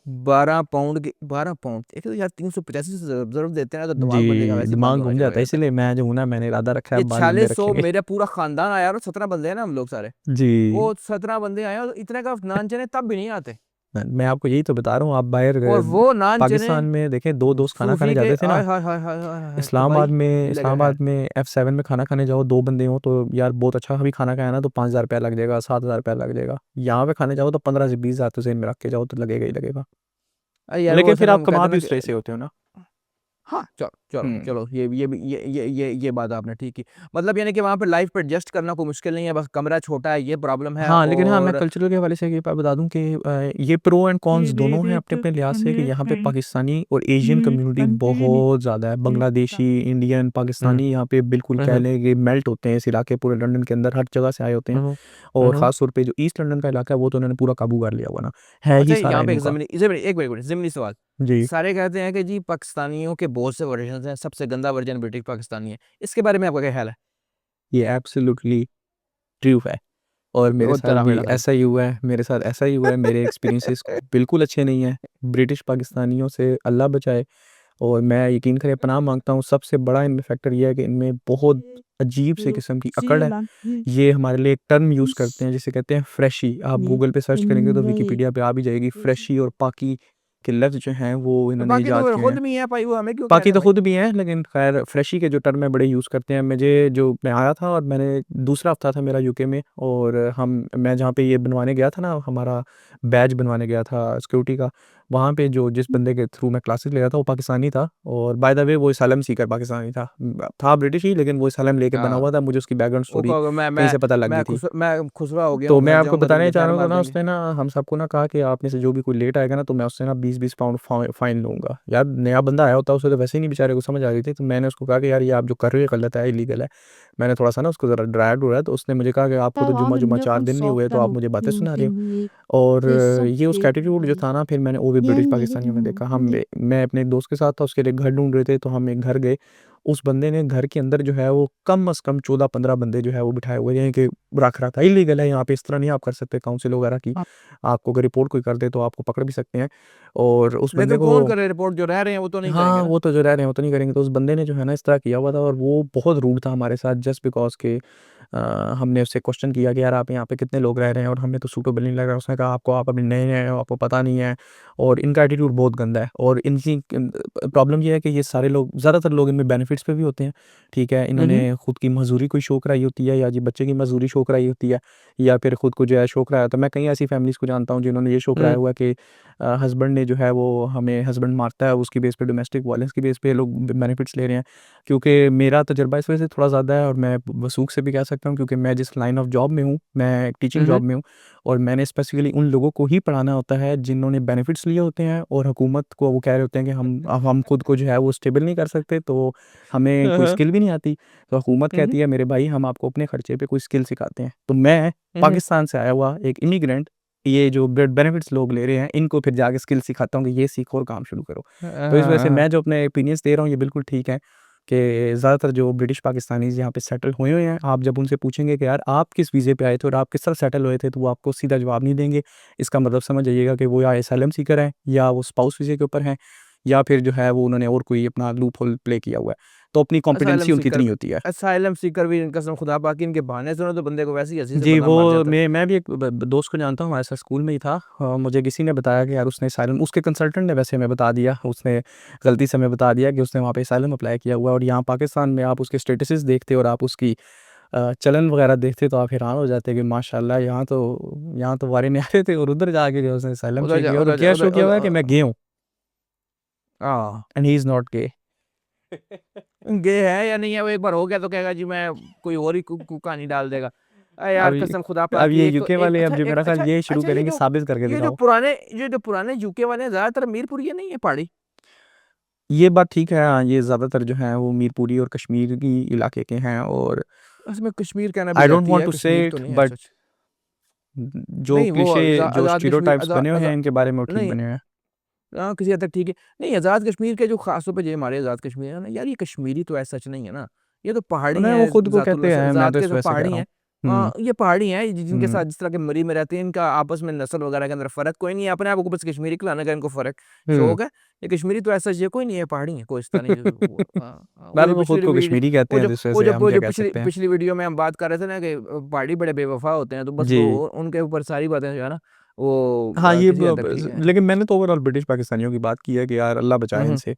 12 पाउंड एक तो यार 385 से ज़रूर देते हैं ना, तो दिमाग बंदे का जी, वैसे ही बंद दिमाग होना घूम शुरू हो जाता है, जाता है। इसीलिए मैं जो हूँ ना, मैंने इरादा रखा है ये अब बाल लंबे 4600 रखेंगे। मेरा पूरा खानदान आया और 17 बंदे हैं ना हम लोग सारे। जी। वो 17 बंदे आए और इतने का नान चने तब भी नहीं आते। मैं आपको यही तो बता रहा हूँ, आप बाहर और वो नान चने पाकिस्तान में देखें 2 दोस्त खाना खाने सूफी के जाते थे ना, आय हाय हाय हाय हाय हाय तो भाई लगा है। इस्लामाबाद में F7 में खाना खाने जाओ, 2 बंदे हों तो यार बहुत अच्छा भी खाना खाया ना तो 5,000 रुपया लग जाएगा, 7,000 रुपया लग जाएगा। यहाँ पे खाने जाओ तो 15 से 20,000 तो ज़हन में रख के जाओ तो लगेगा ही लगेगा। यार वो लेकिन असल फिर में आप वो कमा कहते हैं भी ना उस तरह कि से होते हो ना। हाँ, चलो चलो ये बात आपने ठीक की। मतलब यानी कि वहाँ पे लाइफ पे एडजस्ट करना कोई मुश्किल नहीं है, बस कमरा छोटा है, ये प्रॉब्लम है। हाँ, लेकिन हाँ, मैं और कल्चरल के हवाले से ये बात बता दूँ कि ये प्रो एंड कॉन्स दोनों हैं अपने-अपने लिहाज से कि यहाँ पे पाकिस्तानी और एशियन कम्युनिटी बहुत ज़्यादा है। बांग्लादेशी, इंडियन, पाकिस्तानी यहाँ पे बिल्कुल कह लें कि मेल्ट होते हैं इस इलाके पूरे लंदन के अंदर, हर जगह से आए होते हैं। और ख़ास तौर पे जो ईस्ट लंदन का इलाका है, वो तो उन्होंने पूरा काबू कर लिया हुआ ना, है अच्छा, ही सारा यहाँ पे इन्हों एक का। ज़मीनी सवाल। जी, सारे कहते हैं कि जी पाकिस्तानियों के बहुत से वर्जन्स हैं, सबसे गंदा वर्जन ब्रिटिश पाकिस्तानी है। इसके बारे में आपका क्या ख़्याल है? ये एब्सोल्यूटली ट्रू है और मेरे वो साथ तेरा भी बेड़ा सही। ऐसा ही हुआ है, मेरे साथ ऐसा ही हुआ है। मेरे एक्सपीरियंसेस बिल्कुल अच्छे नहीं हैं, ब्रिटिश पाकिस्तानियों से अल्लाह बचाए। और मैं यकीन करें पनाह माँगता हूँ, सबसे बड़ा इनमें फैक्टर ये है कि इनमें बहुत अजीब से किस्म की अकड़ है। ये हमारे लिए एक टर्म यूज़ करते हैं जिसे कहते हैं फ्रेशी। आप गूगल पे सर्च करेंगे तो विकिपीडिया पे आ भी जाएगी। फ्रेशी और पाकी के लफ्ज़ जो हैं वो तो इन्होंने बाकी तो ईजाद वो किए हैं। खुद भी हैं भाई, वो हमें क्यों कह बाकी रहे तो हैं भाई? खुद भी हैं, लेकिन ख़ैर फ्रेशी के जो टर्म है बड़े यूज़ करते हैं। मुझे जो मैं आया था और मैंने दूसरा हफ़्ता था मेरा यूके में, और मैं जहाँ पे ये बनवाने गया था ना, हमारा बैज बनवाने गया था सिक्योरिटी का, वहाँ पे जो जिस बंदे के थ्रू मैं क्लासेस ले रहा था वो पाकिस्तानी था, और बाय द वे वो असाइलम सीकर पाकिस्तानी था। था ब्रिटिश ही, लेकिन वो असाइलम लेके बना हाँ, हुआ था। मुझे उसकी बैकग्राउंड वो स्टोरी कहोगे कहीं से पता लग गई थी। मैं खुसरा हो गया तो हूँ, मैं मर आपको जाऊँगा तो बताना मुझे चाह बैर रहा था मार ना, देंगे। उसने ना हम सबको ना कहा कि आप में से जो भी कोई लेट आएगा ना, तो मैं उससे ना 20-20 पाउंड फाइन लूँगा। यार नया बंदा आया होता है, उसे तो वैसे ही नहीं बेचारे को समझ आ रही थी। तो मैंने उसको कहा कि यार ये आप जो कर रहे हो गलत है, इलीगल है। मैंने थोड़ा-सा ना उसको ज़रा डराया-डुराया, तो उसने मुझे कहा कि आपको तो जुम्मा-जुम्मा 4 दिन नहीं हुए, तो आप मुझे बातें सुना रहे हो। और ये उसका एटीट्यूड जो था ना, फिर मैंने वो भी ब्रिटिश पाकिस्तानियों में देखा। मैं अपने एक दोस्त के साथ था, उसके लिए घर ढूँढ रहे थे, तो हम एक घर गए। उस बंदे ने घर के अंदर जो है वो कम से कम 14-15 बंदे जो है वो बिठाए हुए हैं कि रख रखा है, इल्लीगल है यहाँ पे, इस तरह नहीं आप कर सकते काउंसिल वगैरह की। आपको अगर रिपोर्ट कोई कर दे तो आपको पकड़ भी सकते हैं। और उस बंदे लेकिन को, कौन करे रिपोर्ट? जो रह रहे हैं वो तो नहीं करेंगे हाँ, ना। वो तो जो रह रहे हैं वो तो नहीं करेंगे। तो उस बंदे ने जो है ना इस तरह किया हुआ था, और वो बहुत रूड था हमारे साथ, जस्ट बिकॉज़ के हमने उससे क्वेश्चन किया कि यार आप यहाँ पे कितने लोग रह रहे हैं और हमें तो सूटेबल नहीं लग रहा है। उसने कहा आपको, आप अभी नए-नए हो, आपको पता नहीं है। और इनका एटीट्यूड बहुत गंदा है। और इनकी प्रॉब्लम ये है कि ये सारे लोग, ज़्यादातर लोग इनमें बेनिफिट्स पे भी होते हैं, ठीक है? हम्म। इन्होंने खुद की मज़दूरी कोई शो कराई होती है, या जी बच्चे की मज़दूरी शो कराई होती है, या फिर खुद को जो है शो कराया होता है। मैं कई ऐसी फैमिलीज़ को जानता हूँ जिन्होंने ये शो कराया हम्म। हुआ है कि हस्बैंड ने जो है वो, हमें हस्बैंड मारता है, उसकी बेस पे डोमेस्टिक वायलेंस की बेस पे लोग बेनिफिट्स ले रहे हैं। क्योंकि मेरा तजुर्बा इस वजह से थोड़ा ज़्यादा है, और मैं वसूख से भी कह सकता हूँ, क्योंकि मैं जिस लाइन ऑफ जॉब में हूँ, मैं एक टीचिंग हम्म। जॉब में हूँ, और मैंने स्पेसिफिकली उन लोगों को ही पढ़ाना होता है जिन्होंने बेनिफिट्स लिए होते हैं, और हुकूमत को वो कह रहे होते हैं कि हम खुद को जो है वो स्टेबल नहीं कर सकते, तो हमें कोई हाँ, स्किल भी नहीं आती। तो हुकूमत हम्म। कहती है मेरे भाई हम आपको अपने खर्चे पे कोई स्किल सिखाते हैं। तो मैं हम्म। पाकिस्तान से आया हुआ एक इमिग्रेंट, ये जो बेनिफिट्स लोग ले रहे हैं, इनको फिर जाके स्किल सिखाता हूँ कि ये सीखो और काम शुरू करो। तो इस वजह से हाँ, मैं जो अपने ओपिनियंस दे रहा हूँ ये बिल्कुल ठीक है कि ज़्यादातर जो ब्रिटिश पाकिस्तानीज़ यहाँ पे सेटल हुए हुए हैं, आप जब उनसे पूछेंगे कि यार आप किस वीज़े पे आए थे और आप किस तरह सेटल हुए थे, तो वो आपको सीधा जवाब नहीं देंगे। इसका मतलब समझ जाइएगा कि वो या एसाइलम सीकर हैं, या वो स्पाउस वीज़े के ऊपर हैं, या फिर जो है वो उन्होंने और कोई अपना लूप होल प्ले किया हुआ है। तो अपनी असाइलम कॉम्पिटेंसी उनकी सीकर इतनी होती है। असाइलम सीकर भी कसम खुदा पाकी इनके बहाने सुनो तो बंदे को वैसे ही हंसी से जी, बंदा मर वो जाता है। मैं भी एक दोस्त को जानता हूँ, हमारे साथ स्कूल में ही था। मुझे किसी ने बताया कि यार उसने असाइलम, उसके कंसल्टेंट ने वैसे हमें बता दिया, उसने गलती से हमें बता दिया कि उसने वहाँ पे असाइलम अप्लाई किया हुआ है। और यहाँ पाकिस्तान में आप उसके स्टेटसेस देखते और आप उसकी चलन वगैरह देखते तो आप हैरान हो जाते कि माशाल्लाह, यहाँ तो वारे नहीं आ रहे थे, और उधर जाके जो उसने असाइलम उधर शो जा किया, और उधर जा क्या उधर शो किया हुआ है कि उधर मैं गे हूँ, हाँ। एंड ही इज़ नॉट गे। गे है या नहीं है वो एक बार हो गया तो कहेगा जी मैं कोई और ही कहानी डाल देगा। अरे यार अभी कसम खुदा अब पाकी ये एक तो यूके एक वाले अब अच्छा जो एक मेरा ख्याल अच्छा ये शुरू अच्छा करेंगे साबित करके ये जो दिखाओ। पुराने यूके वाले हैं ज्यादातर मीरपुरी नहीं है पहाड़ी। ये बात ठीक है, हाँ, ये ज़्यादातर जो हैं वो मीरपुरी और कश्मीर की इलाके के हैं। और उसमें कश्मीर कहना भी आई डोंट जाती वांट है, टू से कश्मीर तो इट, नहीं है बट सच। जो नहीं वो क्लिशे, जो आजाद कश्मीर स्टीरियोटाइप्स बने हुए हैं इनके बारे में वो ठीक नहीं। बने हुए हैं। हाँ, किसी हद तक ठीक है। नहीं, आज़ाद कश्मीर के जो ख़ास तौर पे जो हमारे आज़ाद कश्मीर है ना यार, ये कश्मीरी तो ऐसा सच नहीं है ना। ये तो पहाड़ी उन्हें वो हैं, खुद को ज़ातुल कहते हैं, मैं ज़ात तो के इस सब वजह से कह पहाड़ी रहा हूँ। हैं। हुँ, ये पहाड़ी हैं जिनके हुँ, साथ जिस तरह के मरी में रहते हैं, इनका आपस में नस्ल वगैरह के अंदर फ़र्क कोई नहीं है। अपने आप को बस कश्मीरी कहलाने का इनको फ़र्क हुँ। शौक है। ये कश्मीरी तो ऐसा ये कोई नहीं है, पहाड़ी है, कोई इस तरह नहीं। वो बहरहाल जो वो खुद पिछली को वीडियो कश्मीरी कहते वो हैं, जो तो इस वजह वो से जो हम वो क्या जो कह पिछली सकते हैं। पिछली वीडियो में हम बात कर रहे थे ना कि पहाड़ी बड़े बेवफ़ा होते हैं, तो बस वो जी, उनके ऊपर सारी बातें जो है ना वो हाँ, ये किसी हद तक ठीक है। लेकिन मैंने तो ओवरऑल ब्रिटिश पाकिस्तानियों की बात की है कि यार अल्लाह बचाए हम्म। इनसे।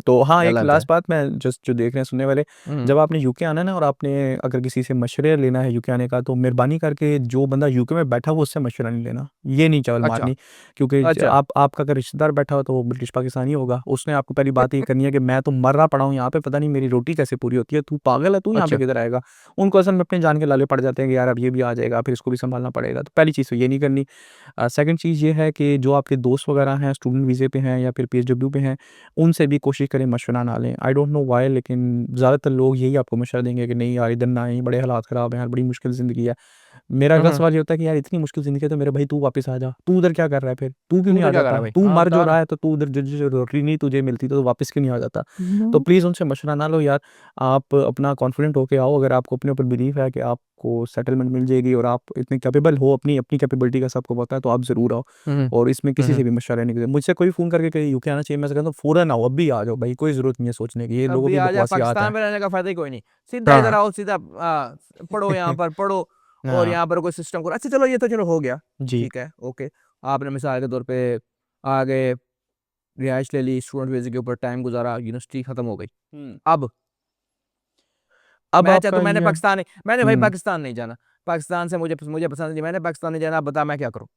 तो हाँ, एक अल्लाह लास्ट बचाए। बात मैं जस्ट जो देख रहे हैं सुनने वाले, हम्म। जब आपने यूके आना है ना और आपने अगर किसी से मशवरे लेना है यूके आने का, तो मेहरबानी करके जो बंदा यूके में बैठा हो उससे मशवरा नहीं लेना, ये नहीं चावल अच्छा। मारनी। क्योंकि अच्छा। आपका अगर रिश्तेदार बैठा हो तो वो ब्रिटिश पाकिस्तानी होगा, उसने आपको पहली बात ये करनी है कि मैं तो मर रहा पड़ा हूँ यहाँ पे, पता नहीं मेरी रोटी कैसे पूरी होती है, तू पागल है, तू यहाँ पे अच्छा। किधर आएगा। उनको असल में अपने जान के लाले पड़ जाते हैं कि यार अब ये भी आ जाएगा, फिर इसको भी संभालना पड़ेगा। तो पहली चीज़ तो ये नहीं करनी। सेकंड चीज़ ये है कि जो आपके दोस्त वगैरह हैं स्टूडेंट वीज़े पे हैं या फिर पीएसडब्ल्यू पे हैं, उनसे भी कोशिश करें मशवरा ना लें। आई डोंट नो व्हाई, लेकिन ज़्यादातर लोग यही आपको मशवरा देंगे कि नहीं यार इधर ना आएं, बड़े हालात ख़राब हैं यार, बड़ी मुश्किल ज़िंदगी है। मेरा अगला हम्म। सवाल ये होता है कि यार इतनी मुश्किल ज़िंदगी है तो मेरे भाई तू वापस आ जा, तू उधर क्या कर रहा है फिर? तू क्यों तू नहीं तो आ क्या कर रहा जाता? है भाई, तू हाँ मर जो बता रहा ना। है तो तू उधर जो रोटी नहीं तुझे मिलती तो वापस क्यों नहीं आ जाता? तो प्लीज़ उनसे मशवरा ना लो यार, आप अपना कॉन्फिडेंट होके आओ। अगर आपको अपने ऊपर बिलीव है कि आपको सेटलमेंट मिल जाएगी और आप इतने कैपेबल हो, अपनी अपनी कैपेबिलिटी का सबको पता है, तो आप ज़रूर आओ। हम्म। और इसमें किसी हम्म। से भी मशवरा नहीं करें। मुझसे कोई फ़ोन करके कहे यूके आना चाहिए, मैं कहता हूँ फ़ौरन आओ, अभी आ जाओ भाई, कोई ज़रूरत नहीं है सोचने की, ये अब लोगों भी की आ जाए, बकवासियात पाकिस्तान हैं। में रहने का फायदा ही कोई नहीं। सीधा इधर हाँ। आओ, सीधा पढ़ो यहाँ पर पढ़ो। और हाँ। यहाँ पर कोई सिस्टम करो। अच्छा चलो, ये तो चलो हो गया। जी। ठीक है, ओके। आपने मिसाल के तौर पे आ गए, रिहाइश ले ली, स्टूडेंट वीजे के ऊपर टाइम गुजारा, यूनिवर्सिटी खत्म हो गई। हुँ। अब अब मैं चाहता आपका हूँ, मैंने ये पाकिस्तान, मैंने भाई हुँ। पाकिस्तान नहीं जाना। पाकिस्तान से मुझे मुझे पसंद नहीं, मैंने पाकिस्तान नहीं जाना। अब बता मैं क्या करूँ।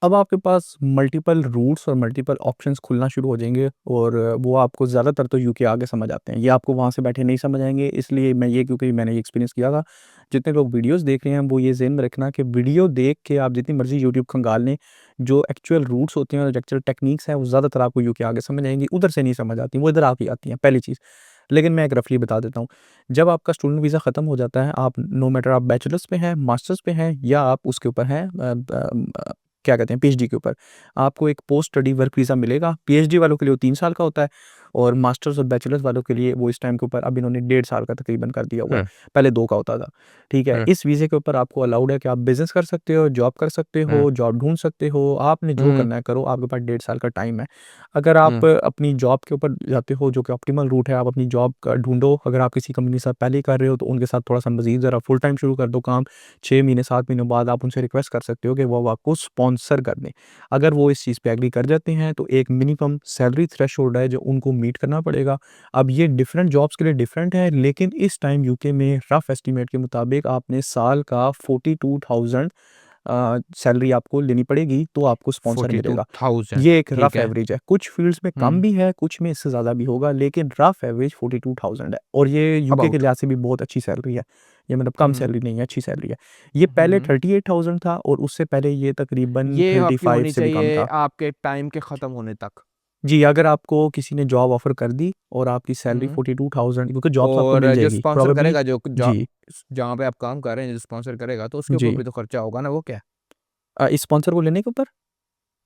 अब आपके पास मल्टीपल रूट्स और मल्टीपल ऑप्शंस खुलना शुरू हो जाएँगे और वो आपको ज़्यादातर तो यूके आके समझ आते हैं। ये आपको वहाँ से बैठे नहीं समझ आएँगे, इसलिए मैं ये क्योंकि मैंने ये एक्सपीरियंस किया था। जितने लोग वीडियोज़ देख रहे हैं वो ये ज़हन में रखना कि वीडियो देख के आप जितनी मर्ज़ी यूट्यूब खंगाल लें, जो एक्चुअल रूट्स होते हैं और एक्चुअल टेक्नीक्स हैं वो ज़्यादातर आपको यूके आके समझ आएँगी, उधर से नहीं समझ आती, वो इधर आके आती हैं, पहली चीज़। लेकिन मैं एक रफ़ली बता देता हूँ, जब आपका स्टूडेंट वीज़ा ख़त्म हो जाता है, आप नो मैटर आप बैचलर्स पे हैं, मास्टर्स पे हैं या आप उसके ऊपर हैं क्या कहते हैं पीएचडी के ऊपर, आपको एक पोस्ट स्टडी वर्क वीज़ा मिलेगा। पीएचडी वालों के लिए वो 3 साल का होता है और मास्टर्स और बैचलर्स वालों के लिए वो इस टाइम के ऊपर अब इन्होंने 1.5 साल का तकरीबन कर दिया हुआ है। हम्म। पहले 2 का होता था, ठीक है? हम्म। इस वीज़े के ऊपर आपको अलाउड है कि आप बिज़नेस कर सकते हो, जॉब कर सकते हम्म। हो, जॉब ढूँढ सकते हो, आपने जो हम्म। करना है करो, आपके पास 1.5 साल का टाइम है। अगर आप हम्म। अपनी जॉब के ऊपर जाते हो जो कि ऑप्टिमल रूट है, आप अपनी जॉब का ढूँढो। अगर आप किसी कंपनी के साथ पहले ही कर रहे हो तो उनके साथ थोड़ा-सा मज़ीद ज़रा फुल टाइम शुरू कर दो काम। 6 महीने, 7 महीनों बाद आप उनसे रिक्वेस्ट कर सकते हो कि वो आपको स्पॉन्सर कर दें। अगर वो इस चीज़ पे एग्री कर जाते हैं तो एक मिनिमम सैलरी थ्रेशोल्ड है जो उनको मीट करना पड़ेगा। अब ये डिफरेंट जॉब्स के लिए डिफरेंट है, लेकिन इस टाइम यूके में रफ एस्टीमेट के मुताबिक आपने साल का 42,000 सैलरी आपको लेनी पड़ेगी तो आपको स्पॉन्सर फोर्टी टू मिलेगा। थाउजेंड ये एक ठीक रफ है। एवरेज है, कुछ फील्ड्स में कम हम्म। भी है, कुछ में इससे ज़्यादा भी होगा, लेकिन रफ एवरेज 42,000 है और ये यूके के अबाउट। लिहाज से भी बहुत अच्छी सैलरी है। ये मतलब कम हम्म। सैलरी नहीं है, अच्छी सैलरी है। ये पहले हम्म। 38,000 था और उससे पहले ये तकरीबन ये आपकी 35 होनी से भी कम चाहिए था। आपके टाइम के खत्म होने तक। जी, अगर आपको किसी ने जॉब ऑफ़र कर दी और आपकी सैलरी हम्म। 42,000 क्योंकि जॉब तो आपको और मिल जो जाएगी स्पॉन्सर प्रोबेबली। करेगा, जो जी, जहाँ पे आप काम कर रहे हैं, जो स्पॉन्सर करेगा तो उसके ऊपर जी। भी तो खर्चा होगा ना, वो क्या है? इस स्पॉन्सर को लेने के ऊपर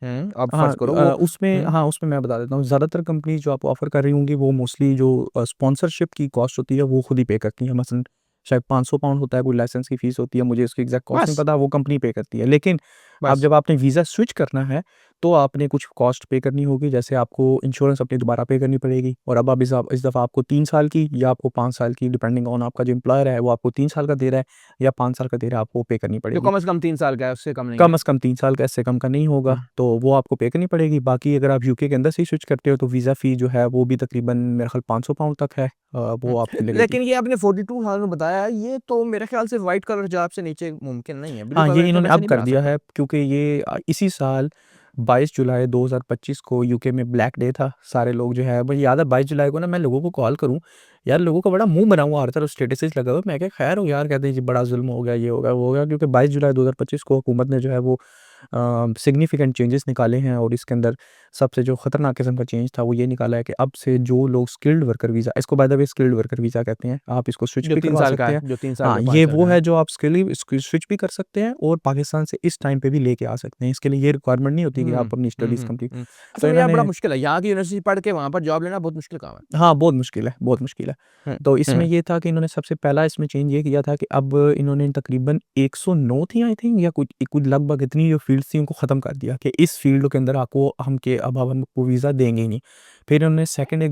अब हाँ फर्ज करो वो। उसमें मैं बता देता हूँ, ज़्यादातर कंपनी जो आपको ऑफ़र कर रही होंगी वो मोस्टली जो स्पॉन्सरशिप की कॉस्ट होती है वो खुद ही पे करती हैं। मसलन शायद £500 होता है, कोई लाइसेंस की फ़ीस होती है, मुझे उसकी एग्ज़ैक्ट कॉस्ट नहीं बस। पता, वो कंपनी पे करती है। लेकिन अब बस। जब आपने वीज़ा स्विच करना है, तो आपने कुछ कॉस्ट पे करनी होगी, जैसे आपको इंश्योरेंस अपनी दोबारा पे करनी पड़ेगी और अब आप इस दफ़ा आपको 3 साल की या आपको 5 साल की डिपेंडिंग ऑन आपका जो एम्प्लॉयर है, वो आपको 3 साल का दे रहा है या 5 साल का दे रहा है, आपको पे करनी जो पड़ेगी। कम से कम 3 साल का है, उससे कम नहीं है। कम से कम 3 साल का, इससे कम का नहीं होगा, हम्म। तो वो आपको पे करनी पड़ेगी। बाकी अगर आप यूके के अंदर से ही स्विच करते हो तो वीज़ा फ़ी जो है वो भी तकरीबन मेरे ख़्याल £500 तक है, वो आपकी लगेगी। लेकिन ये आपने 42 में बताया, ये तो मेरे ख्याल से व्हाइट कलर जॉब से नीचे मुमकिन नहीं है। ब्लू हाँ, ये कलर जॉब इन्होंने ऐसे अब नहीं कर बना दिया सकते। है क्योंकि ये इसी साल 22 जुलाई 2025 को यूके में ब्लैक डे था। सारे लोग जो है मुझे याद है 22 जुलाई को ना मैं लोगों को कॉल करूँ, यार लोगों का बड़ा मुँह बना हुआ हर तरफ स्टेटसेस लगा हुआ है। मैं कहा खैर हो यार, कहते हैं जी बड़ा ज़ुल्म हो गया, ये हो गया, वो हो गया, क्योंकि 22 जुलाई 2025 को हुकूमत ने जो है वो सिग्निफिकेंट चेंजेस निकाले हैं और इसके अंदर सबसे जो खतरनाक किस्म का चेंज था वो ये निकाला है कि अब से जो लोग स्किल्ड वर्कर वीज़ा, इसको by the way skilled worker visa कहते हैं, आप इसको स्विच जो भी तीन करवा साल का सकते है, हैं। जो 3 साल हाँ, का, ये 5 साल वो का है है। जो आप स्विच भी कर सकते हैं और पाकिस्तान से इस टाइम पे भी लेके आ सकते हैं। इसके लिए ये रिक्वायरमेंट नहीं होती कि आप अपनी स्टडीज़ कंप्लीट। तो असल में यार बड़ा इन्होंने मुश्किल है, यहाँ की यूनिवर्सिटी पढ़ के वहाँ पर जॉब लेना बहुत मुश्किल काम है। हाँ, बहुत मुश्किल है, बहुत मुश्किल है। हम्म। तो इसमें हम्म। ये था कि इन्होंने सबसे पहला इसमें चेंज ये किया था कि अब इन्होंने तकरीबन 109 थी आई थिंक या कुछ कुछ लगभग इतनी जो फ़ील्ड्स थी उनको ख़त्म कर दिया कि इस फ़ील्ड के अंदर आपको हम आपको वीज़ा देंगे ही नहीं। फिर उन्होंने सेकंड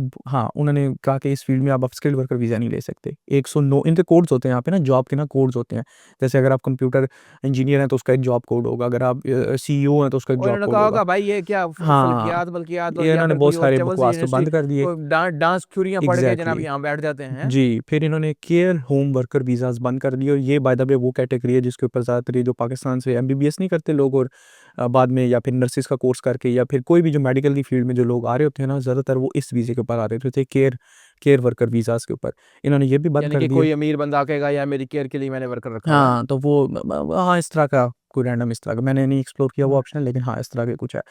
उन्होंने कहा कि इस फील्ड में आप स्किल्ड वर्कर वीज़ा नहीं ले सकते। 109 इनके कोड्स होते हैं यहाँ पे ना, जॉब के ना कोड्स होते हैं। जैसे अगर आप कंप्यूटर इंजीनियर हैं तो उसका एक जॉब कोड होगा, अगर आप सीईओ हैं तो उसका एक और जॉब इन्होंने कोड कहा होगा। होगा भाई ये क्या हाँ, फल्कियात बल्कियात, ये या इन्होंने फिर बहुत कोई और सारे चवल सी बकवास तो यूनिवर्सिटी बंद कर दिए। को डांस क्यूरियां पढ़ के जनाब एग्जैक्टली यहाँ बैठ जाते हैं। जी, फिर इन्होंने केयर होम वर्कर वीज़ाज़ बंद कर दिए, और ये बाय द वे वो कैटेगरी है जिसके ऊपर ज़्यादातर ये जो पाकिस्तान से एमबीबीएस नहीं करते लोग, और बाद में या फिर नर्सिस का कोर्स करके या फिर कोई भी जो मेडिकल की फील्ड में जो लोग आ रहे होते हैं ना, ज़्यादातर वो इस वीज़े के ऊपर आ रहे होते थे, केयर वर्कर वीज़ाज़ के ऊपर। इन्होंने ये भी बंद यानी कर कि दिए। कोई अमीर बंदा कहेगा यार मेरी केयर के लिए मैंने वर्कर रखा हुआ है। हाँ, तो वो हाँ, इस तरह का कोई रैंडम इस तरह का मैंने नहीं एक्सप्लोर किया वो ऑप्शन, लेकिन हाँ, इस तरह के कुछ है।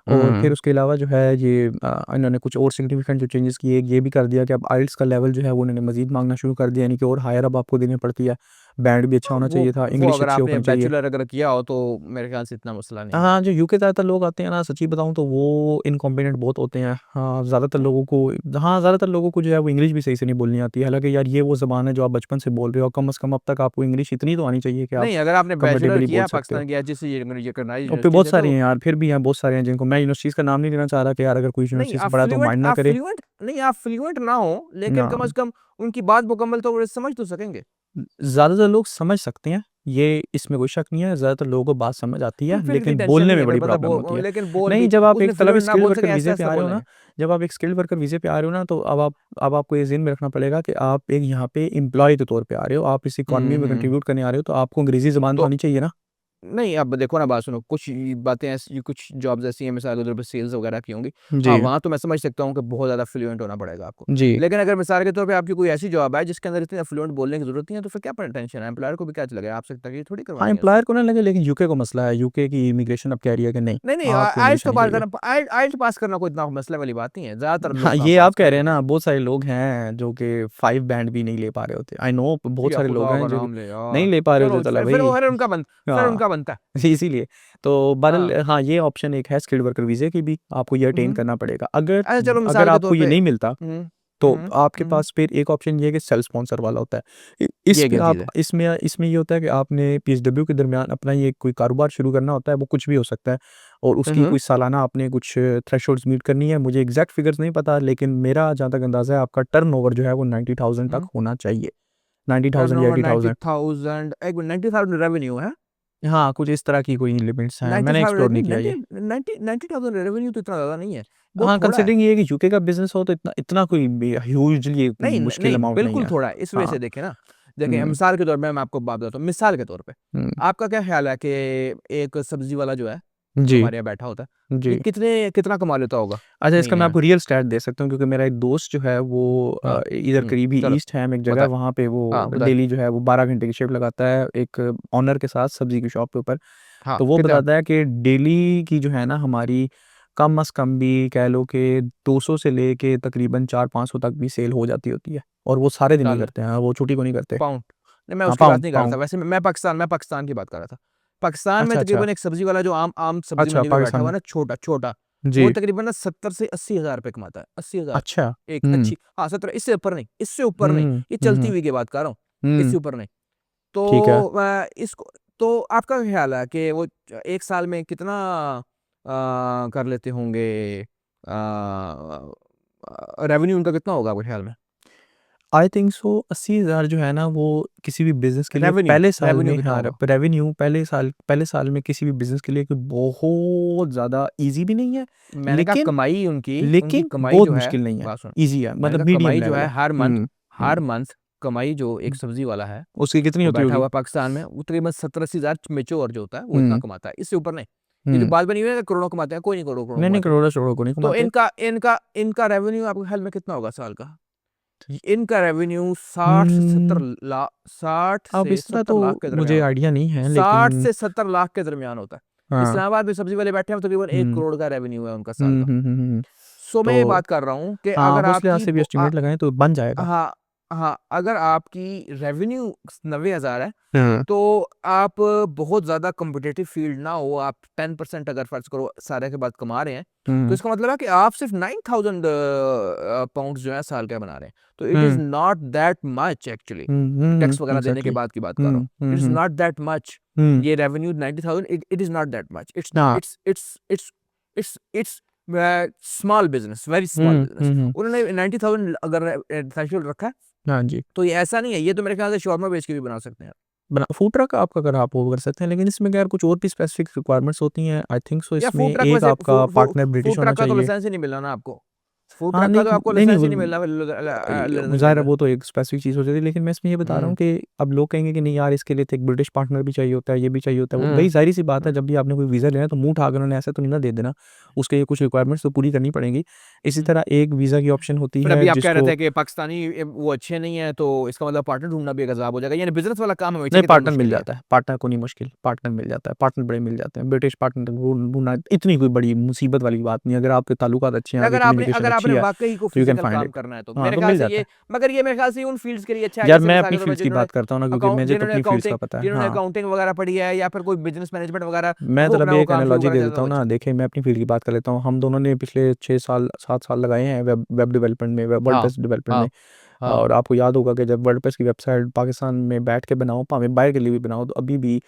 और फिर उसके अलावा जो है ये इन्होंने कुछ और सिग्निफिकेंट जो चेंजेस किए, ये भी कर दिया कि अब आइल्स का लेवल जो है वो उन्होंने मज़ीद मांगना शुरू कर दिया, यानी कि और हायर अब आपको देनी पड़ती है। बैंड भी अच्छा होना चाहिए था, वो इंग्लिश अगर अच्छी आपने होनी चाहिए। बैचलर अगर किया हो तो मेरे ख्याल से इतना मसला नहीं है। हाँ, जो यूके ज़्यादातर लोग आते हैं ना, सच्ची बताऊँ तो वो इनकॉम्पिटेंट बहुत होते हैं। हाँ, ज़्यादातर लोगों को जो है वो इंग्लिश भी सही से नहीं बोलनी आती है। हालाँकि यार ये वो ज़बान है जो आप बचपन से बोल रहे हो, कम से कम अब तक आपको इंग्लिश इतनी तो आनी चाहिए कि आप नहीं, अगर आपने बैचलर कंफर्टेबली बोल किया सकते हो। पाकिस्तान की ऐसी रिकॉग्नाइज्ड और फिर यूनिवर्सिटी बहुत से सारी तो हैं यार, फिर भी हैं बहुत सारे हैं जिनको मैं यूनिवर्सिटीज़ का नाम नहीं लेना चाह रहा कि यार अगर कोई नहीं, यूनिवर्सिटी से पढ़ा है तो माइंड ना करे। आप फ्लुएंट ना हो, लेकिन ना, कम से कम उनकी बात मुकम्मल तो समझ तो सकेंगे। ज़्यादातर लोग समझ सकते हैं, ये इसमें कोई शक नहीं है, ज़्यादातर लोगों को बात समझ आती है, फिर इतनी लेकिन टेंशन बोलने नहीं में है, फिर बड़ी बंदा प्रॉब्लम होती है। लेकिन बोल नहीं, भी जब आप उसने एक मतलब फ्लुएंट ना स्किल्ड बोल वर्कर सके वीज़े पे ऐसा-ऐसा आ रहे हो ना, बोलेंगे। जब आप एक स्किल्ड वर्कर वीज़े पे आ रहे हो ना, तो अब आपको ये ज़हन में रखना पड़ेगा कि आप एक यहाँ पे एम्प्लॉयी के तौर पे आ रहे हो, आप इस इकॉनमी में हुँ। कंट्रीब्यूट करने आ रहे हो, तो आपको अंग्रेज़ी ज़बान तो तो आनी चाहिए ना। नहीं, अब देखो ना बात सुनो, कुछ बातें ऐसी, कुछ जॉब्स ऐसी हैं, मिसाल के तौर पे सेल्स वगैरह की होंगी। हाँ, जी, वहाँ तो मैं समझ सकता हूँ कि बहुत ज़्यादा फ्लुएंट होना पड़ेगा आपको। जी। लेकिन अगर मिसाल के तौर पे आपकी कोई ऐसी जॉब है जिसके अंदर इतनी फ्लुएंट बोलने की ज़रूरत नहीं है, तो फिर क्या टेंशन है? एम्प्लॉयर को भी क्या लगेगा आपसे तकलीफ थोड़ी हाँ, करवानी है उसने। एम्प्लॉयर को ना लगे, लेकिन यूके को मसला है, यूके की इमिग्रेशन अब कह रही है कि नहीं, नहीं, नहीं, आपको आइल्स इंग्लिश तो आनी पास चाहिए। करना, आइल्स पास करना कोई इतना मसले वाली बात नहीं है। ज़्यादातर हाँ, लोग काम ये आप पास कह कर रहे हैं लेते ना, हैं। बहुत सारे लोग हैं जो कि 5 बैंड भी नहीं ले पा रहे होते। आई नो बहुत या सारे लोग खुदा हैं का जो कि नाम ले नहीं यार। ले पा रहे चलो होते तला फिर वो भाई। फिर हाँ, उनका बनता है। इसीलिए। तो बहरहाल हाँ। हाँ, ये ऑप्शन एक है स्किल्ड वर्कर वीज़े की भी, आपको ये अटेन हुँ। करना पड़ेगा। अगर अच्छा चलो अगर मिसाल के आपको तौर ये पे नहीं मिलता, हुँ, तो हुँ, आपके हुँ। पास फिर एक ऑप्शन ये है कि सेल्फ स्पॉन्सर वाला होता है। इस ये पे क्या चीज़ आप है? इसमें ये होता है कि आपने पीएसडब्ल्यू के दरमियान अपना ये कोई कारोबार शुरू करना होता है, वो कुछ भी हो सकता है, और हुँ, उसकी हुँ। कोई सालाना आपने कुछ थ्रेशोल्ड्स मीट करनी है। मुझे एग्ज़ैक्ट फिगर्स नहीं पता, लेकिन मेरा जहाँ तक अंदाज़ा है आपका टर्नओवर जो है वो 90,000 तक हुँ। होना चाहिए। 90,000 या टर्नओवर 80,000। 90,000 एक मिनट 90,000 रेवेन्यू है? हाँ, कुछ इस तरह की कोई लिमिट्स हैं, मैंने 90,000 एक्सप्लोर नहीं रेवेन्यू किया ये। 90,000 रेवेन्यू तो इतना ज़्यादा नहीं है, बहुत हाँ, थोड़ा है। कंसिडरिंग ये है कि यूके का बिज़नेस हो तो इतना इतना कोई बी ह्यूजली नहीं, मुश्किल नहीं, अमाउंट नहीं बिल्कुल है। थोड़ा है। इस वजह हाँ, से देखें ना, देखें हुँ, मिसाल के तौर पे मैं आपको बात बताता हूँ, मिसाल के तौर पे, हुँ। आपका क्या ख़्याल है कि एक सब्ज़ी वाला जो है, जो जी, हमारे यहाँ बैठा होता है, ये जी। कितना कमा लेता होगा अच्छा, इसका महीने मैं में? आपको रियल स्टैट दे सकता हूँ, क्योंकि मेरा एक दोस्त जो है वो हाँ, इधर करीब ही चलो ईस्ट हैम एक जगह है, बताएँ। वहाँ पे हाँ, वो बताएँ। डेली जो है वो 12 घंटे की शिफ्ट लगाता है एक ओनर के साथ सब्ज़ी की शॉप के ऊपर। हाँ, तो वो कितना? बताता है कि डेली की जो है ना हमारी कम से कम भी कह लो कि 200 से लेके तकरीबन 400-500 तक भी सेल हो जाती होती है, और वो सारे दिन ही डॉलर, करते हैं, वो छुट्टी को नहीं करते। पाउंड? नहीं, मैं हाँ, उसकी बात पाउंड नहीं कर रहा था। पाउंड। वैसे मैं पाकिस्तान की बात कर रहा था। पाकिस्तान में अच्छा, अच्छा। तकरीबन एक सब्ज़ी वाला जो आम आम सब्ज़ी अच्छा, मंडी में बैठा पाकिस्तान हुआ में। है ना, छोटा छोटा, वो जी। तकरीबन ना 70 से 80 हज़ार रुपए कमाता है। 80,000 अच्छा। एक हुँ। अच्छी, हाँ, 17, इससे ऊपर नहीं, हुँ, ये हुँ, चलती हुँ, हुई की बात कर रहा हूँ, हुँ। इससे ऊपर नहीं। ठीक है। तो इसको, तो आपका क्या ख़्याल है कि वो 1 साल में कितना कर लेते होंगे, रेवेन्यू उनका कितना होगा आपके ख़्याल में? आई थिंक सो 80,000 जो है ना वो किसी भी बिज़नेस के लिए रेवेन्यू पहले साल रेवेन्यू में, कितना हाँ, होगा? रेवेन्यू पहले साल में किसी भी बिज़नेस के लिए कोई बहुत ज़्यादा ईज़ी भी नहीं है, मैंने कहा लेकिन कमाई उनकी उनकी लेकिन कमाई बहुत जो है, मुश्किल नहीं है, बात सुनो, ईज़ी है, मैंने मतलब कहा मीडियम कमाई जो लेवल है है। हुँ, हर हुँ, मंथ कमाई जो एक हुँ। सब्ज़ी वाला है, उसकी कितनी वो होती बैठा होगी? हुआ है पाकिस्तान में, वो तकरीबन 70-80 हज़ार मैच्योर जो होता है, वो इतना हुँ, कमाता है, इससे ऊपर नहीं। ये जो हुँ। बात बनी हुई है ना करोड़ों कमाते हैं, कोई नहीं करोड़ों नहीं, नहीं, कमाते। करोड़ों-शरोड़ों को नहीं तो कमाते। इनका रेवेन्यू आपके ख्याल में कितना होगा साल का? इनका रेवेन्यू 60 से 70 हुँ, ला 60 अब से इस तरह 70 तो लाख के दरमियान मुझे होता आइडिया नहीं है, है। 60 लेकिन से 70 लाख के दरमियान होता है। हाँ। इस्लामाबाद में सब्ज़ी वाले बैठे हैं, तकरीबन 1 हुँ, करोड़ का रेवेन्यू है उनका साल हुँ, का। हुँ, हुँ, हुँ। सो मैं ये तो बात कर रहा हूँ कि हाँ, अगर आप उस लिहाज़ आपकी से भी एस्टिमेट लगाएँ तो बन जाएगा। हाँ, हाँ, अगर आपकी रेवेन्यू 90,000 है, हाँ। तो आप बहुत ज़्यादा कॉम्पिटिटिव फ़ील्ड ना हो, आप 10% अगर फ़र्ज़ करो सारे के बाद कमा रहे हैं, तो हुँ, इसका मतलब है कि आप सिर्फ़ 9,000 पाउंड्स जो है साल का बना रहे हैं। तो it is hmm, not that much actually. Hmm, hmm, tax वग़ैरह देने के एग्ज़ैक्टली। बाद की बात कर रहा हुँ, हूँ। हुँ, it is hmm, not that much. हुँ। ये revenue 90,000, it it is not that much. हाँ, it's it's it's it's small business, very small business, उन्होंने 90,000 अगर थ्रेशोल्ड रखा है, हाँ जी। तो ये ऐसा नहीं है, ये तो मेरे ख्याल से शॉर्मा बेच के भी बना सकते हैं बना फूड ट्रक आप अगर आप वो कर सकते हैं, लेकिन इसमें क्या यार कुछ और भी स्पेसिफिक रिक्वायरमेंट्स होती हैं आई थिंक सो। या इसमें फूड ट्रक। एक वैसे आपका पार्टनर ब्रिटिश फूड होना ट्रक का तो चाहिए। लाइसेंस ही नहीं मिलना ना आपको, फूड हाँ ट्रक का नहीं तो आपको नहीं नहीं लाइसेंस ही नहीं मिलना लंदन के ज़ाहिर है अंदर। वो तो एक स्पेसिफिक चीज़ हो जाती है, लेकिन मैं इसमें ये बता रहा हूँ कि अब लोग कहेंगे कि नहीं यार इसके लिए तो एक ब्रिटिश पार्टनर भी चाहिए होता है, ये भी चाहिए होता है। वो भाई जाहिर सी बात है, जब भी आपने कोई वीज़ा लेना है तो मुंह उठाकर उन्होंने ऐसा तो नहीं ना दे देना, उसके लिए कुछ रिक्वायरमेंट्स तो पूरी करनी पड़ेंगी। इसी तरह एक वीज़ा की ऑप्शन होती फिर है अभी आप कह रहे जिसको थे कि पाकिस्तानी वो अच्छे नहीं है, तो इसका मतलब पार्टनर ढूंढना भी एक अजाब हो जाएगा, यानी बिजनेस वाला काम है नहीं की तरह पार्टनर मिल मुश्किल ही है। जाता है, पार्टनर को नहीं मुश्किल, पार्टनर मिल जाता है, पार्टनर बड़े मिल जाते हैं। ब्रिटिश पार्टनर ढूंढना इतनी कोई बड़ी मुसीबत वाली बात नहीं, अगर आपके ताल्लुकात अच्छे हैं, आपकी कम्युनिकेशन अगर अच्छी आपने है वाकई को तो यू कैन फिजिकल फाइंड काम इट। करना है, तो हाँ मेरे तो ख्याल मिल से जाता ये, है। मगर ये मेरे ख्याल से उन फील्ड्स के लिए अच्छा है, यार जैसे मैं मिसाल अपनी के तौर पर फील्ड्स की बात करता हूँ ना, क्योंकि मुझे तो अपनी फील्ड्स का पता है। जिन्होंने हाँ अकाउंटिंग वगैरह पढ़ी है, या फिर कोई बिजनेस मैनेजमेंट वगैरह मैं वो तो अपना अभी वो एक काम शुरू एनालॉजी करना दे चाहता देता है, हूँ वो ना। अच्छा है। देखिए मैं अपनी फील्ड की बात कर लेता हूँ। हम दोनों ने पिछले 6 साल 7 साल लगाए हैं वेब डेवलपमेंट में, हाँ वर्डप्रेस डेवलपमेंट हाँ में। हाँ। और आपको याद होगा कि जब वर्डप्रेस की वेबसाइट पाकिस्तान में बैठ के बनाओ, भावें बाहर के लिए भी बनाओ, तो अभी भी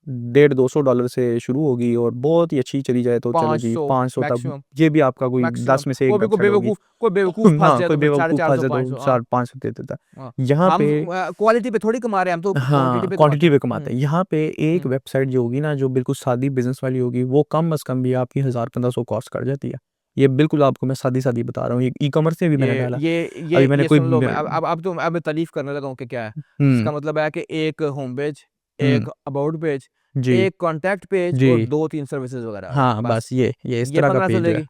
150-200 डॉलर से शुरू होगी, और बहुत ही अच्छी चली जाए तो चलो जी 500 500 तक। मैक्सिमम, ये भी आपका कोई मैक्सिमम 10 में से एक वेबसाइट होगी। कोई बेवकूफ फंस हाँ जाए कोई तो फिर साढ़े बेवकूफ़ चार फंस सौ जाए पाँच तो सौ हाँ 400-500 दे देता हाँ। है यहाँ हम पे। क्वालिटी पे थोड़ी कमा रहे हैं, हम तो क्वांटिटी हाँ पे क्वांटिटी कमाते हैं। पे कमाते हैं। यहाँ पे एक वेबसाइट जो होगी ना, जो बिल्कुल सादी बिजनेस वाली होगी, वो कम अज़ कम भी आपकी 1000-1500 कॉस्ट कर जाती है। ये बिल्कुल आपको मैं सादी सादी बता रहा हूँ, ये ई कॉमर्स से भी मैंने डाला। अभी मैंने ये कोई सुन लो, मैं अब तो अब मैं तारीफ करने लगा हूँ कि क्या है। हम्म इसका मतलब है कि एक होम पेज, हम्म एक अबाउट पेज, जी एक कॉन्टैक्ट पेज जी और 2-3 सर्विसेज वगैरह आ गए हाँ बस। बस ये इस ये तरह का 1500 पेज जो है। लेगी।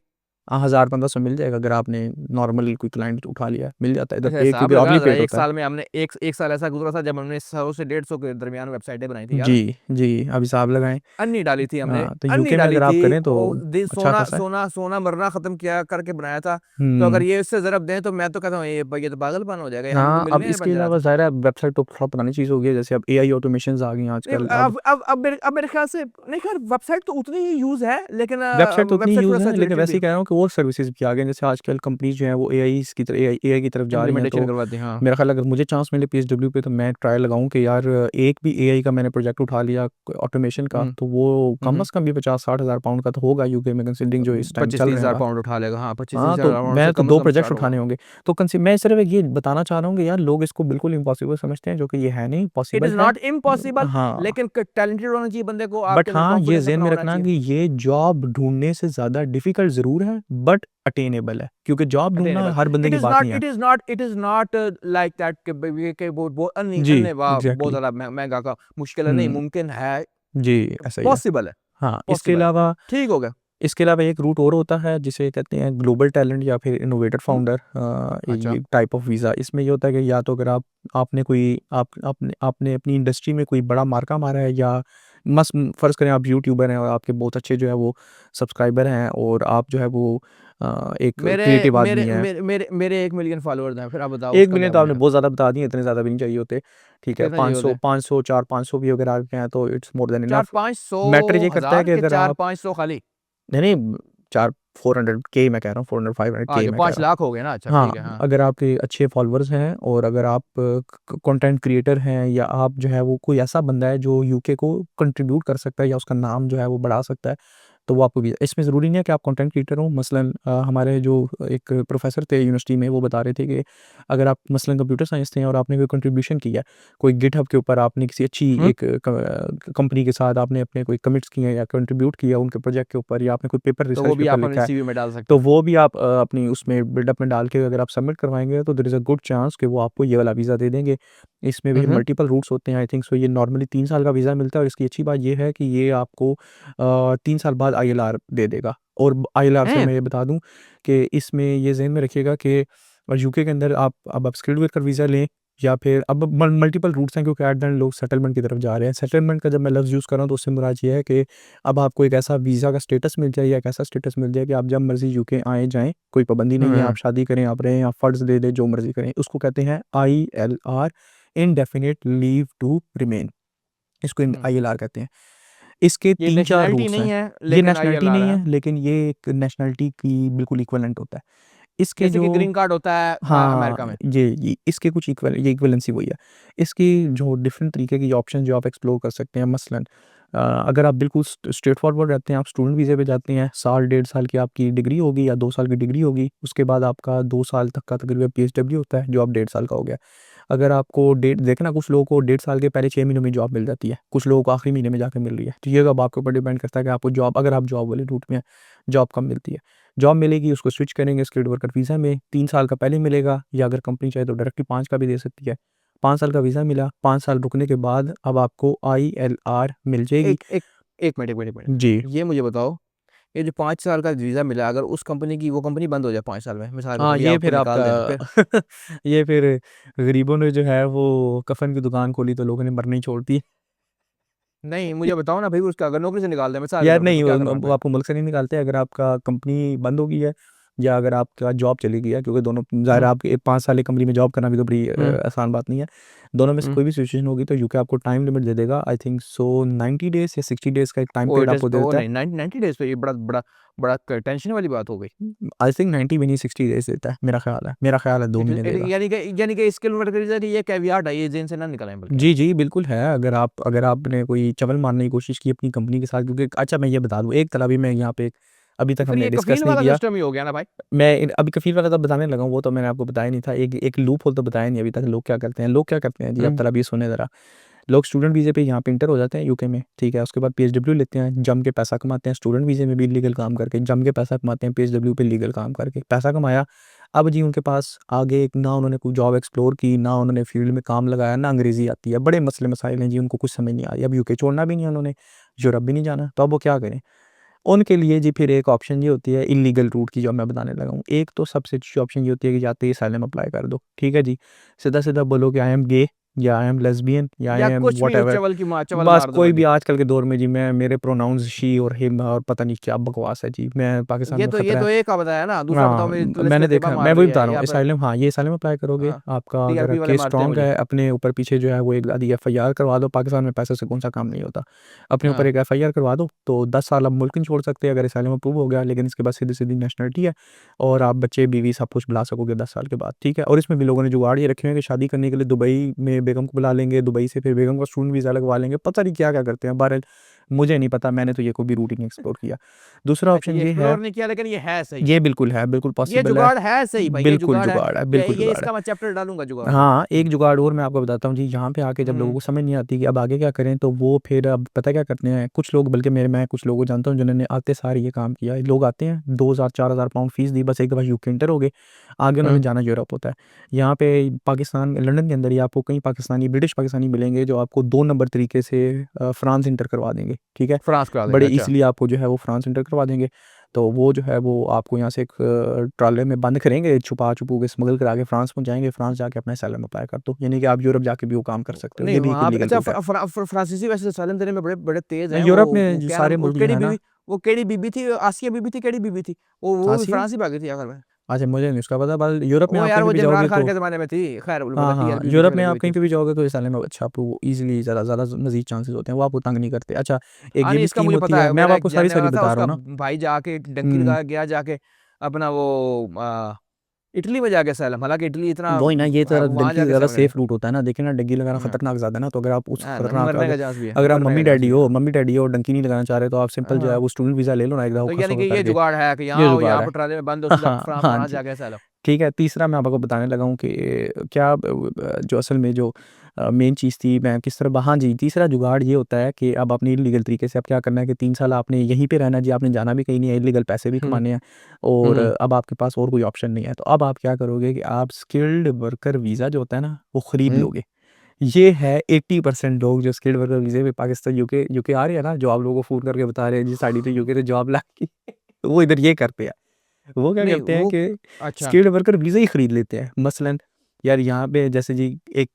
हाँ 1000-1500 मिल जाएगा, अगर आपने नॉर्मल कोई क्लाइंट उठा लिया मिल जाता है इधर अच्छा पे, हिसाब क्योंकि लगा ऑफली जरा, पेड एक होता है। साल में हमने एक साल ऐसा गुजरा था जब हमने 100 से 150 के दरमियान वेबसाइटें बनाई थी, याद है? जी जी अब हिसाब लगाएं। अन्नी डाली थी हमने, हाँ तो अन्नी यूके में डाली अगर आप थी, करें तो अच्छा सोना खासा है। सोना सोना मरना खत्म किया करके बनाया था। तो अगर हम्म ये इससे ज़रब दें तो मैं तो कहता हूँ ये तो पागलपन हो जाएगा, हम तो हाँ अब मिलियनेयर इसके बन जाना अलावा था। ज़ाहिर है वेबसाइट तो थोड़ा पुरानी चीज़ हो गई है, जैसे अब एआई ऑटोमेशंस आ गई हैं नहीं, आजकल। अब अब मेरे ख्याल से नहीं, खैर वेबसाइट तो उतनी ही यूज है, लेकिन वेबसाइट तो उतनी वेबसाइट थोड़ा यूज़ है, लेकिन सैचुरेटेड भी वैसे ही है। कह रहा हूँ कि और सर्विसेज भी आ गए हैं। जैसे आजकल कंपनीज जो हैं वो एआई की तरफ जा रही हैं, इम्प्लीमेंटेशन तो करवाते हैं, हाँ। मेरा ख्याल है अगर मुझे चांस मिले पीएसडब्ल्यू पे, तो मैं ट्राई लगाऊं कि यार एक भी एआई का मैंने प्रोजेक्ट उठा लिया ऑटोमेशन का, हम्म तो वो कम हम्म अज़ कम भी 50-60 हज़ार पाउंड का तो होगा यूके में, कंसिडरिंग जो इस टाइम पच्चीस चल तीस रहे हैं हजार हालात। पाउंड उठा लेगा, हाँ, पच्चीस तीस हाँ तो हजार पाउंड से मैं तो कम से दो कम प्रोजेक्ट स्टार्ट होगा। उठाने होंगे। तो मैं सिर्फ ये बताना चाह रहा हूँ कि यार लोग इसको बिल्कुल इम्पॉसिबल समझते हैं, जो कि ये है नहीं, इट पॉसिबल इज़ है। नॉट इम्पॉसिबल, हाँ लेकिन टैलेंटेड होना चाहिए बंदे को, बट आपके अंदर हाँ ये कॉन्फिडेंस ज़हन अपना में होना रखना चाहिए। कि ये जॉब ढूंढने से ज़्यादा डिफिकल्ट ज़रूर है, बट अटेनेबल है, क्योंकि जॉब ढूंढना अटेनेबल। हर बंदे की बात नहीं है। It is not like that कि बहुत अन्नी जी अन्ने वाह बहुत एग्जैक्टली ज़्यादा महंगा का मुश्किल है, नहीं, हम्म मुमकिन है, जी ऐसा ही है। पॉसिबल है, हाँ पॉसिबल है। ठीक हो गया। इसके अलावा एक रूट और होता है जिसे कहते हैं ग्लोबल टैलेंट या फिर इनोवेटर हम्म, फाउंडर, अच्छा। ये टाइप ऑफ वीज़ा। इसमें ये होता है कि या तो अगर आपने कोई आपने अपनी इंडस्ट्री में कोई बड़ा मार्का मारा है, या मस फ़र्ज़ करें आप यूट्यूबर हैं और आपके बहुत अच्छे जो है वो सब्सक्राइबर हैं, और आप जो है वो एक मेरे क्रिएटिव मेरे आदमी हैं। मेरे मेरे मेरे 1 मिलियन फॉलोअर्स हैं, फिर आप बताओ 1 उसका मिलियन क्या तो आपने बनेगा? बहुत ज़्यादा बता दिए, इतने ज़्यादा भी नहीं चाहिए होते। ठीक है कितना चाहिए होता 500 है? 500 400-500 भी अगर आपके हैं तो इट्स मोर देन चार इनफ। पाँच सौ मैटर ये करता है हजार कि के अगर चार आप पाँच सौ खाली? नहीं 4 400 के मैं कह रहा हूँ, 400-500 के अच्छा, मैं कह पाँच रहा लाख हो गए ना, अच्छा हूँ। ठीक है, हाँ हाँ। अगर आपके अच्छे फॉलोअर्स हैं, और अगर आप कंटेंट क्रिएटर हैं, या आप जो है वो कोई ऐसा बंदा है जो यूके को कंट्रीब्यूट कर सकता है या उसका नाम जो है वो बढ़ा सकता है, तो वो आपको भी। इसमें ज़रूरी नहीं है कि आप कंटेंट क्रिएटर हो। मसलन हमारे जो एक प्रोफेसर थे यूनिवर्सिटी में, वो बता रहे थे कि अगर आप मसलन कंप्यूटर साइंस थे और आपने कोई कंट्रीब्यूशन किया, कोई गिटहब के ऊपर आपने किसी अच्छी हम्म एक कंपनी के साथ आपने अपने कोई कमिट्स किए या कंट्रीब्यूट किया उनके प्रोजेक्ट के ऊपर, या आपने कोई पेपर तो वो रिसर्च भी पेपर आप अपने लिखा है, सीवी में डाल सकते तो हैं। वो भी आप अपनी उसमें बिल्डअप में डाल के अगर आप सबमिट करवाएंगे, तो there is a good chance कि वो आपको ये वाला वीज़ा दे देंगे। इसमें भी हम्म मल्टीपल रूट्स होते हैं आई थिंक सो। ये नॉर्मली 3 साल का वीज़ा मिलता है, और इसकी अच्छी बात ये है कि ये आपको 3 साल बाद आईएलआर दे देगा। और आईएलआर से हैं? मैं ये बता दूं कि इसमें ये ज़हन में रखिएगा कि यूके के अंदर आप स्किल्ड वर्कर वीज़ा लें, या फिर अब मल्टीपल रूट्स हैं, क्योंकि एट द एंड लोग सेटलमेंट की तरफ जा रहे हैं। सेटलमेंट का जब मैं लफ्ज़ यूज़ कर रहा हूँ तो उससे मुराद ये है कि अब आपको एक ऐसा वीज़ा का स्टेटस मिल जाए, या एक ऐसा स्टेटस मिल जाए कि आप जब मर्ज़ी यूके आए जाएँ, कोई पाबंदी नहीं है, आप हम्म शादी करें, आप रहें, आप फ़र्ज़ दे दें, जो मर्ज़ी करें। उसको कहते हैं ILR, indefinite leave to remain, इसको हम्म। आईएलआर कहते हैं। इसके ये 3-4 नेशनैलिटी रूट्स हैं। नहीं है, ये लेकिन आई एल नेशनैलिटी आ नहीं रहा है। है, लेकिन ये एक नेशनैलिटी की बिल्कुल इक्विवेलेंट होता है। इसके जैसे जो कि ग्रीन कार्ड होता है हाँ, अमेरिका में। ये इसके कुछ ये इक्विवेलेंसी वही है। इसकी जो डिफरेंट तरीके की ऑप्शन जो आप एक्सप्लोर कर सकते हैं, मसलन अगर आप बिल्कुल स्ट्रेट फॉरवर्ड रहते हैं, आप स्टूडेंट वीज़े पे जाते हैं, साल 1.5 साल की आपकी डिग्री होगी या 2 साल की डिग्री होगी, उसके बाद आपका 2 साल तक का तकरीबन पीएसडब्ल्यू होता है, जो आप 1.5 साल का हो गया। अगर आपको डेट देखें ना, कुछ लोगों को 1.5 साल के पहले 6 महीनों में जॉब मिल जाती है, कुछ लोगों को आखिरी महीने में जाकर मिल रही है। तो ये अब आपके ऊपर डिपेंड करता है कि आपको जॉब, अगर आप जॉब वाले रूट में हैं, जॉब कब मिलती है। जॉब मिलेगी, उसको स्विच करेंगे स्किल्ड वर्कर वीज़ा में, 3 साल का पहले मिलेगा, या अगर कंपनी चाहे तो डायरेक्टली 5 का भी दे सकती है। 5 साल का वीज़ा मिला, 5 साल रुकने के बाद अब आपको ILR मिल जाएगी। एक एक एक मिनट, एक मिनट, एक मिनट। जी। ये मुझे बताओ, ये जो 5 साल का वीज़ा मिला, अगर उस कंपनी की वो कंपनी बंद हो जाए 5 साल में, मिसाल के हाँ, तौर पे, या ये उसको फिर निकाल दें, आपका फिर? ये फिर गरीबों ने जो है वो कफ़न की दुकान खोली तो लोगों ने मरनी छोड़ दी। नहीं, मुझे बताओ ना भाई, उसका अगर नौकरी से निकाल दें मिसाल के यार तौर पे, नहीं, तो क्या करना वो फिर? आपको मुल्क से नहीं निकालते अगर आपका कंपनी बंद हो गई है, या अगर आपका जॉब चली गई है, क्योंकि दोनों ज़ाहिर है, हुँ, आपके 5 साल एक कंपनी में जॉब करना भी तो बड़ी हुँ, आसान बात नहीं है। दोनों में से हुँ। कोई भी सिचुएशन होगी तो यूके आपको टाइम लिमिट दे देगा, आई थिंक सो 90 डेज़ या 60 डेज़ का एक time oh! Period it is, आपको दे ओह देता है। नहीं, 90 डेज़ पे ये बड़ा बड़ा बड़ा क टेंशन वाली बात हो गई। आई थिंक 90 भी नहीं, 60 डेज़ देता है, मेरा ख़्याल है 2 इट महीने इट देगा। यानी कि स्किल वर्कर वीज़ा की ये कैवियाट है, ये जेन से ना निकलें बल्कि। जी, जी, बिल्कुल है। अगर आपने कोई चवल मारने की कोशिश की अपनी कंपनी के साथ, क्योंकि अच्छा मैं ये बता दूँ, एक तरह भी मैं यहाँ पे अभी तो तक फिर हमने ये डिस्कस कफ़ील नहीं वाला किया। सिस्टम ही हो गया ना भाई। अभी कफ़ील वाला तो बताने लगा हूँ, वो तो मैंने आपको बताया नहीं था। एक एक लूप होल तो बताया नहीं अभी तक। लोग क्या करते हैं जी, आप हुँ, ज़रा भी सुने ज़रा। लोग स्टूडेंट वीज़े पे यहाँ पे इंटर हो जाते हैं यूके में, ठीक है? उसके बाद पीएचडब्ल्यू लेते हैं, जम के पैसा कमाते हैं, स्टूडेंट वीज़े में भी लीगल काम करके, जम के पैसा कमाते हैं, पीएचडब्ल्यू पे लीगल काम करके। पैसा कमाया, अब जी उनके पास आगे ना उन्होंने कोई जॉब एक्सप्लोर की, ना उन्होंने फील्ड में काम लगाया, ना अंग्रेज़ी आती है। बड़े मसले मसाइल हैं जी, उनको कुछ समझ नहीं आ रही। अब यूके छोड़ना भी नहीं है उन्होंने, यूरोप भी नहीं जाना, तो अब वो क्या करें? उनके लिए जी फिर एक ऑप्शन ये होती है इल्लीगल रूट की, जो मैं बताने लगा हूँ। एक तो सबसे अच्छी ऑप्शन ये होती है कि जाते ही असाइलम अप्लाई कर दो, ठीक है जी। सीधा-सीधा बोलो कि आई एम गे, या आई एम लेस्बियन, या आई या एम कुछ भी व्हाटएवर। चवल बस मार दो कोई भी बल्कि। आजकल के दौर में जी, मैं मेरे प्रोनाउंस शी और हिम और पता नहीं क्या बकवास है जी। मैं पाकिस्तान में ये खतरा है। तो एक का बताया ना, दूसरा बताओ, हाँ, मेरी लिस्ट मैंने तैयबा देखा, मैं मार वही रही बता है रहा हूँ या फिर। असाइलम, हाँ, ये असाइलम अप्लाई करोगे, हाँ, आपका अगर टीआरपी वाले केस मारते हैं स्ट्रॉन्ग मुझे। है, अपने ऊपर पीछे जो है वो एक आधी एफआईआर करवा दो। पाकिस्तान में पैसे से कौन सा काम नहीं होता। अपने ऊपर हाँ, एक एफआईआर करवा दो तो 10 साल आप मुल्क नहीं छोड़ सकते अगर असाइलम अप्रूव हो गया, लेकिन इसके बाद सीधी-सीधी नेशनलिटी है, और आप बच्चे, बीवी सब कुछ बुला सकोगे 10 साल के बाद, ठीक है? और इसमें भी लोगों ने जुगाड़ ये रखे हुए हैं कि शादी करने के लिए दुबई में बेगम को बुला लेंगे, दुबई से फिर बेगम का स्टूडेंट वीज़ा लगवा लेंगे, पता नहीं क्या-क्या करते हैं। बहरहाल मुझे नहीं पता, मैंने तो ये कोई भी रूट ही नहीं एक्सप्लोर किया। दूसरा अच्छा, ऑप्शन ये ये है, एक्सप्लोर नहीं किया, लेकिन ये है सही। ये बिल्कुल है, बिल्कुल ये पॉसिबल है। जुगाड़ है सही भाई, ये बिल्कुल जुगाड़ है। जुगाड़ है, ये बिल्कुल ये जुगाड़ है। इसका मैं चैप्टर डालूँगा जुगाड़ का। हाँ, एक जुगाड़ और मैं आपको बताता हूँ जी, यहाँ पे आके जब लोगों हुँ, को समझ नहीं आती कि अब आगे क्या करें, तो वो फिर अब पता क्या करते हैं, कुछ लोग, बल्कि मैं कुछ लोगों को जानता हूँ जिन्होंने आते सार ये काम किया है। लोग आते हैं, 2,000 4,000 पाउंड फीस दी, बस एक दफ़ा यूके एंटर हो गए, आगे उन्होंने हुँ। जाना यूरोप होता है। यहाँ पे पाकिस्तान, लंदन के अंदर ही आपको कई पाकिस्तानी, ब्रिटिश पाकिस्तानी मिलेंगे जो आपको 2 नंबर तरीके से फ्रांस इंटर करवा देंगे, ठीक है? फ्रांस करा देंगे, बड़े अच्छा। ईज़िली आपको जो है वो फ्रांस इंटर करवा देंगे। तो वो जो है वो आपको यहाँ से एक ट्राले में बंद करेंगे, छुपा-छुपू के स्मगल करा के फ्रांस पहुँचाएँगे, फ्रांस जाके अपना असाइलम अप्लाई कर दो, यानी कि आप यूरोप जाके भी वो काम कर सकते हो। नहीं, ये भी एक वहाँ पे इल्लीगल अच्छा, रूट है। फ्रांसीसी वैसे सालन देने में बड़े बड़े तेज़ हैं। यूरोप में वो जो क्या नाम, सारे वो मुल्क जो केड़ी है ना, बीबी, वो केड़ी बीबी थी, आसिया बीबी थी, केड़ी बीबी थी? वो भी आसिया, फ्रांस ही भागी थी आखिर में। अच्छा मुझे नहीं उसका पता, बस यूरोप में वो आप यार, कहीं पे वो भी इमरान जाओगे खान तो के ज़माने में थी। खैर, हाँ, मतलब हाँ, टीआरपी यूरोप बीबी में लगी आप हुई थी कहीं पे उसमें। भी जाओगे तो असाइलम में अच्छा आपको ईज़िली ज़्यादा मज़ीद चांसेस होते हैं, वो आपको तंग नहीं करते। अच्छा, एक हाँ, ये नहीं, भी इसका स्कीम मुझे होती पता है, है। मैं अब मेरा एक आपको जानने सारी-सारी वाला था, बता रहा उसका हूँ ना। भाई जाके डंकी हुँ। लगा गया, जाके अपना वो इटली में जाके असाइलम, हालाँकि इटली इतना वही ना, ये है, तो वहाँ डंकी जाके ज़्यादा असाइलम नहीं सेफ रूट होता है ना। देखिए ना, डंकी लगाना मिला। खतरनाक ज़्यादा है ना, तो अगर आप उस हाँ, खतरनाक, मरने का चांस भी है, अगर आप मरने का चांस भी है। मम्मी डैडी हो और डंकी नहीं लगाना चाह रहे, तो आप सिंपल जो है हाँ, वो स्टूडेंट वीज़ा ले लो ना, एक दफ़ा तो यानी खसों कि का ये करके। जुगाड़ है कि ये यहाँ हो, जुगाड़ यहाँ है। पर ट्राले में बंद हो, सीधा हाँ, हाँ फ्रांस जी। जाके असाइलम। ठीक है, तीसरा मैं आपको बताने लगा हूँ कि क्या जो असल में जो मेन चीज़ थी, मैं किस तरह, हाँ जी, तीसरा जुगाड़ ये होता है कि अब अपनी इल्लीगल तरीके से अब क्या करना है कि 3 साल आपने यहीं पे रहना है जी, आपने जाना भी कहीं नहीं है, इल्लीगल पैसे भी हुँ, कमाने हैं, और हुँ, अब आपके पास और कोई ऑप्शन नहीं है। तो अब आप क्या करोगे कि आप स्किल्ड वर्कर वीज़ा जो होता है ना, वो खरीद हुँ। लोगे। ये है 80% लोग जो स्किल्ड वर्कर वीज़े पे पाकिस्तान, यूके यूके आ रहे हैं ना, जो आप लोगों को फ़ोन करके बता रहे हैं जी साड़ी तो यूके से जॉब लग गई। वो इधर ये करते हैं। वो क्या नहीं करते हैं वो, कि अच्छा। स्किल्ड वर्कर वीज़ा ही खरीद लेते हैं। मसलन यार यहाँ पे जैसे जी एक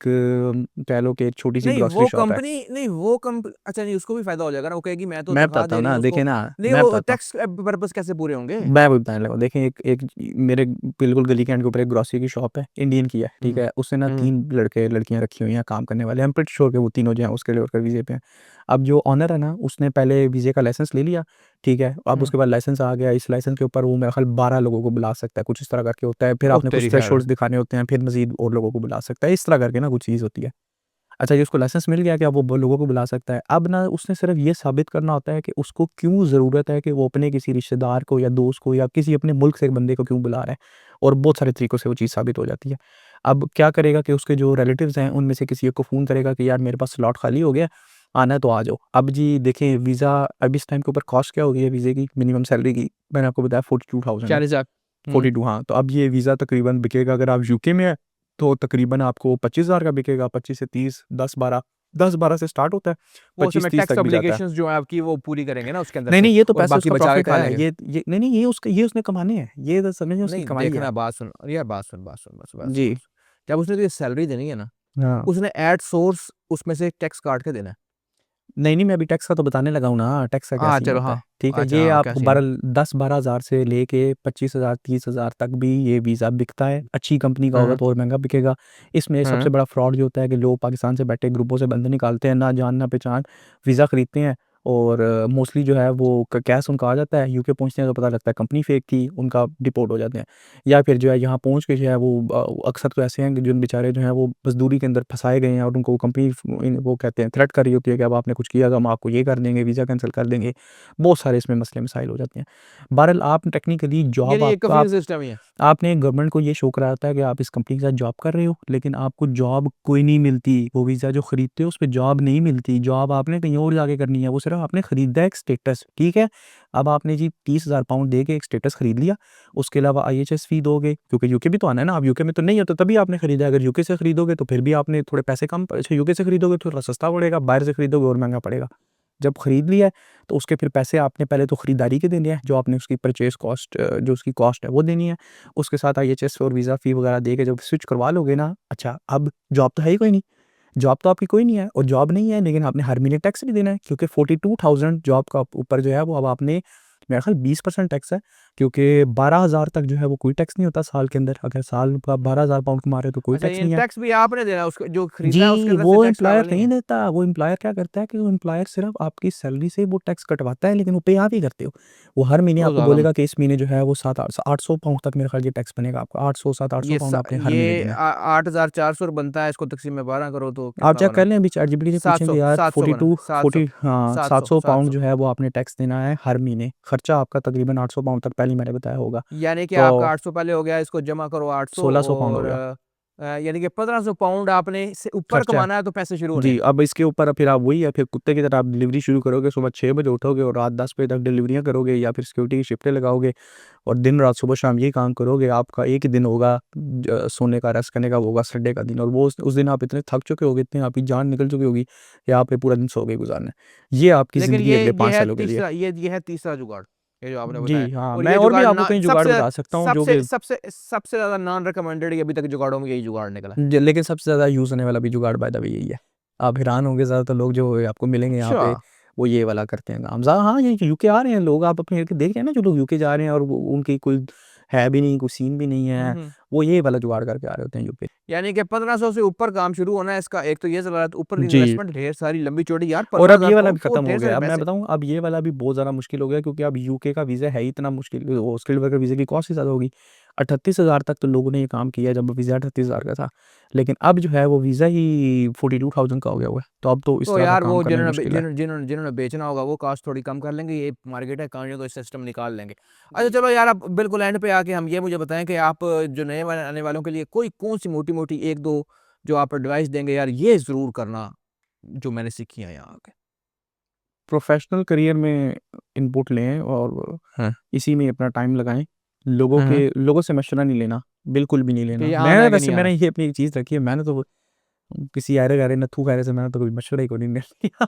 कह लो कि एक छोटी-सी ग्रोसरी शॉप है। नहीं, वो कंप अच्छा, नहीं, उसको भी फ़ायदा हो जाएगा ना, वो कहेगी मैं तो मैं तनख्वाह बताता दे हूँ रही हूँ ना, उसको। देखिए ना, नहीं, मैं वो बताता हूँ। टैक्स पर्पज़ कैसे पूरे होंगे? मैं वही बताने लगा, देखें एक मेरे बिल्कुल गली के एंड के ऊपर एक ग्रोसरी की शॉप है, इंडियन की है, ठीक हुँ, है? उसने ना हुँ, 3 लड़के-लड़कियाँ रखी हुई हैं काम करने वाले, आई एम प्रीटी श्योर कि वो तीनों जो हैं उसके लिए वर्कर वीज़े पे हैं। अब जो ओनर है ना, उसने पहले वीज़े का लाइसेंस ले लिया, ठीक है? अब हुँ। उसके बाद लाइसेंस आ गया, इस लाइसेंस के ऊपर वो मेरे ख़्याल 12 लोगों को बुला सकता है, कुछ इस तरह करके होता है। फिर ओह आपने कुछ तेरी खैर! थ्रेशोल्ड्स दिखाने होते हैं, फिर मज़ीद और लोगों को बुला सकता है, इस तरह करके ना कुछ चीज़ होती है। अच्छा जी, उसको लाइसेंस मिल गया कि अब वो लोगों को बुला सकता है। अब ना उसने सिर्फ ये साबित करना होता है कि उसको क्यों ज़रूरत है कि वो अपने किसी रिश्तेदार को या दोस्त को या किसी अपने मुल्क से एक बंदे को क्यों बुला रहा है, और बहुत सारे तरीक़ों से वो चीज़ साबित हो जाती है। अब क्या करेगा कि उसके जो रिलेटिव्स हैं उनमें से किसी एक को फ़ोन करेगा कि यार मेरे पास स्लॉट खाली हो गया, आना है तो आ जाओ। अब जी देखें वीज़ा अब इस टाइम के ऊपर कॉस्ट क्या हो गई है वीज़े की, मिनिमम सैलरी की, मैंने आपको बताया 42,000 है। 40,000। 42, हाँ, तो अब ये वीज़ा तकरीबन बिकेगा अगर आप यूके में हैं, तो तकरीबन आपको 25,000 का बिकेगा, 25 से 30, 10-12, 10-12 से स्टार्ट होता है, वो उसमें 25-30 टैक्स तक भी जाता है। ऑब्लिगेशंस जो है आपकी वो पूरी करेंगे ना उसके अंदर नहीं, से, नहीं, ये तो और पैसे बाकी उसका बचा के प्रॉफ़िट खाया है, लेंगे। ये नहीं, नहीं, ये उसने कमाने हैं, ये तो समझिए उसकी नहीं कमाई है। देखना, बात सुन यार, बात सुन। जी, जब उसने तुझे सैलरी देनी है ना, हाँ। उसने एट सोर्स उसमें से टैक्स काट के देना है। नहीं, नहीं, मैं अभी टैक्स का तो बताने लगा हूँ ना, टैक्स का क्या हाँ, सीन चलो होता है, हाँ। ठीक है? अच्छा ये हाँ, क्या आप सीन है? 10-12 हज़ार से लेके 25,000, 30,000 तक भी ये वीज़ा बिकता है। अच्छी कंपनी का होगा हाँ, तो और महँगा बिकेगा। इसमें सबसे हाँ। बड़ा फ्रॉड ये होता है कि लोग पाकिस्तान से बैठे ग्रुपों से बंदे निकालते हैं, ना जान ना पहचान, वीज़ा खरीदते हैं और मोस्टली जो है वो क कैश उनका आ जाता है, यूके पहुँचते हैं तो पता लगता है कंपनी फेक थी, उनका डिपोर्ट हो जाते हैं। या फिर जो है यहाँ पहुँच के जो है वो अक्सर तो ऐसे हैं कि जिन बेचारे जो हैं वो मज़दूरी के अंदर फँसाए गए हैं और उनको कंपनी वो कहते हैं थ्रेट कर रही होती है कि अब आपने कुछ किया तो हम आपको ये कर देंगे, वीज़ा कैंसल कर देंगे। बहुत सारे इसमें मसले मसाइल हो जाते हैं। बहरहाल आप टेक्निकली जॉब यानी ये आपका कफ़ील सिस्टम ही है। आपने गवर्नमेंट को ये शो करा होता है कि आप इस कंपनी के साथ जॉब कर रहे हो, लेकिन आपको जॉब कोई नहीं मिलती। वो वीज़ा जो खरीदते हो उस पे जॉब नहीं मिलती, जॉब आपने कहीं और जाके करनी है, वो सिर्फ़ आपने खरीदा है एक स्टेटस, ठीक है? अब आपने जी 30,000 पाउंड दे के एक स्टेटस खरीद लिया, उसके अलावा आईएचएस फ़ी दोगे, क्योंकि यूके भी तो आना है ना, आप यूके में तो नहीं हो तो तभी आपने खरीदा है। अगर यूके से खरीदोगे तो फिर भी आपने थोड़े पैसे कम, अच्छा यूके से खरीदोगे तो थोड़ा सस्ता पड़ेगा, बाहर से खरीदोगे और महँगा पड़ेगा। जब खरीद लिया है, तो उसके फिर पैसे आपने पहले तो खरीदारी के देने हैं, जो आपने उसकी परचेज़ कॉस्ट जो उसकी कॉस्ट है वो देनी है। उसके साथ आईएचएस और वीज़ा फ़ी वगैरह दे के जब स्विच करवा लोगे ना, अच्छा अब जॉब तो है ही कोई नहीं, जॉब तो आपकी कोई नहीं है और जॉब नहीं है लेकिन आपने हर महीने टैक्स भी देना है, क्योंकि 42,000 जॉब का ऊपर जो है वो अब आपने मेरा ख़्याल 20% टैक्स है, क्योंकि 12,000 तक जो है वो कोई टैक्स नहीं होता साल के अंदर। अगर साल का 12,000 पाउंड कमा रहे हो तो कोई अच्छा, टैक्स ये नहीं है। टैक्स भी आपने देना है, उसको जो खरीदा है उसके जी, अंदर से वो टैक्स एम्प्लॉयर शामिल नहीं नहीं है? देता, वो एम्प्लॉयर क्या करता है कि वो एम्प्लॉयर सिर्फ़ आपकी सैलरी से वो टैक्स कटवाता है, लेकिन वो पे आप ही करते हो। वो हर महीने बहुत आपको ज़्यादा। बोलेगा कि इस महीने जो है वो 7 800 पाउंड तक मेरे ख़्याल ये टैक्स बनेगा आपका, 800 700-800 पाउंड आपने हर महीने देना है। 8,400 बनता है, इसको तक़सीम में 12 करो तो आप कितना चेक बना? कर लें अभी चैटजीपीटी से पूछेंगे 700, यार 700 बना, 42 700, 40 हाँ, 700, 700 पाउंड 700। जो है वो आपने टैक्स देना है हर महीने। खर्चा आपका तकरीबन 800 पाउंड तक पहले ही मैंने बताया होगा। यानी कि आपका तो 800 पहले हो गया, इसको जमा करो 800, 1600 पाउंड हो और गया यानी कि 1500 पाउंड आपने से ऊपर खर्चा। कमाना है तो पैसे शुरू होने जी, हैं। अब इसके ऊपर फिर आप वही है, फिर कुत्ते की तरह आप डिलीवरी शुरू करोगे, सुबह 6 बजे उठोगे और रात 10 बजे तक डिलीवरियाँ करोगे या फिर सिक्योरिटी की शिफ्टें लगाओगे और दिन-रात सुबह-शाम यही काम करोगे। आपका एक ही दिन होगा सोने का, रेस्ट करने का, वो होगा संडे का दिन, और वो उस दिन आप इतने थक चुके होगे, इतनी आपकी जान निकल चुकी होगी कि आपने पूरा दिन सो के गुज़ारना है। ये आपकी लेकिन ज़िंदगी अगले 5 सालों के लिए। ये है तीसरा जुगाड़, ये जो आपने बताया। जी, हाँ, और मैं ये और भी जुगाड़ आपको ना कई जुगाड़ सबसे बता सकता हूँ जो सबसे कि सबसे सबसे ज़्यादा नॉन रिकमेंडेड अभी तक जुगाड़ों में यही जुगाड़ निकला है। लेकिन सबसे ज़्यादा यूज़ होने वाला भी जुगाड़ बाय द वे यही है। आप हैरान होंगे, ज़्यादातर लोग जो आपको मिलेंगे यहाँ अच्छा। पे, वो ये वाला करते हैं काम। हाँ, ये यूके आ रहे हैं लोग, आप अपने देख रहे हैं ना जो लोग यूके जा रहे हैं और वो उनकी कोई है भी नहीं, कोई सीन भी नहीं हुँ, है, हुँ। वो ये वाला जुगाड़ करके आ रहे होते हैं यूपी। यानी कि 1500 से ऊपर काम शुरू होना है इसका, एक तो ये ज़रूरत, ऊपर जी। इन्वेस्टमेंट ढेर सारी लंबी चौड़ी, यार और अब 15,000 ये वाला भी पाउंड तो खत्म हो ढेर गया। सारे अब मैं पैसे। बताऊँ, अब ये वाला भी बहुत ज़्यादा मुश्किल हो गया, क्योंकि अब यूके का वीज़ा है ही इतना मुश्किल, वो स्किल्ड वर्कर वीज़े की कॉस्ट ही ज़्यादा होगी। 38,000 तक तो लोगों ने ये काम किया जब वीज़ा 38,000 का था। लेकिन अब जो है वो वीज़ा ही 42,000 का हो गया हुआ है। तो अब तो इस तो तरह का यार काम वो करना ही मुश्किल है। जिन्होंने बेचना होगा वो कॉस्ट थोड़ी कम कर लेंगे, ये मार्केट है, कहानियों का सिस्टम निकाल लेंगे। अच्छा चलो यार, अब बिल्कुल एंड पे आके हम ये मुझे बताएँ कि आप जो नए वाले आने वालों के लिए कोई कौन-सी मोटी-मोटी 1-2 जो आप एडवाइस देंगे, यार ये ज़रूर करना, जो मैंने सीखी है यहाँ आके? प्रोफ़ेशनल करियर में इनपुट लें और हाँ। इसी में अपना टाइम लगाएँ। हाँ, हाँ। लोगों से मशवरा नहीं लेना, बिल्कुल भी नहीं कि लेना। ये आना मैं है कि वैसे नहीं आना? मैंने ये अपनी चीज़ रखी है, मैंने तो किसी आयरे-गहरे नत्थू-खैरे से मैंने तो कभी मशवरा ही कोई नहीं लिया।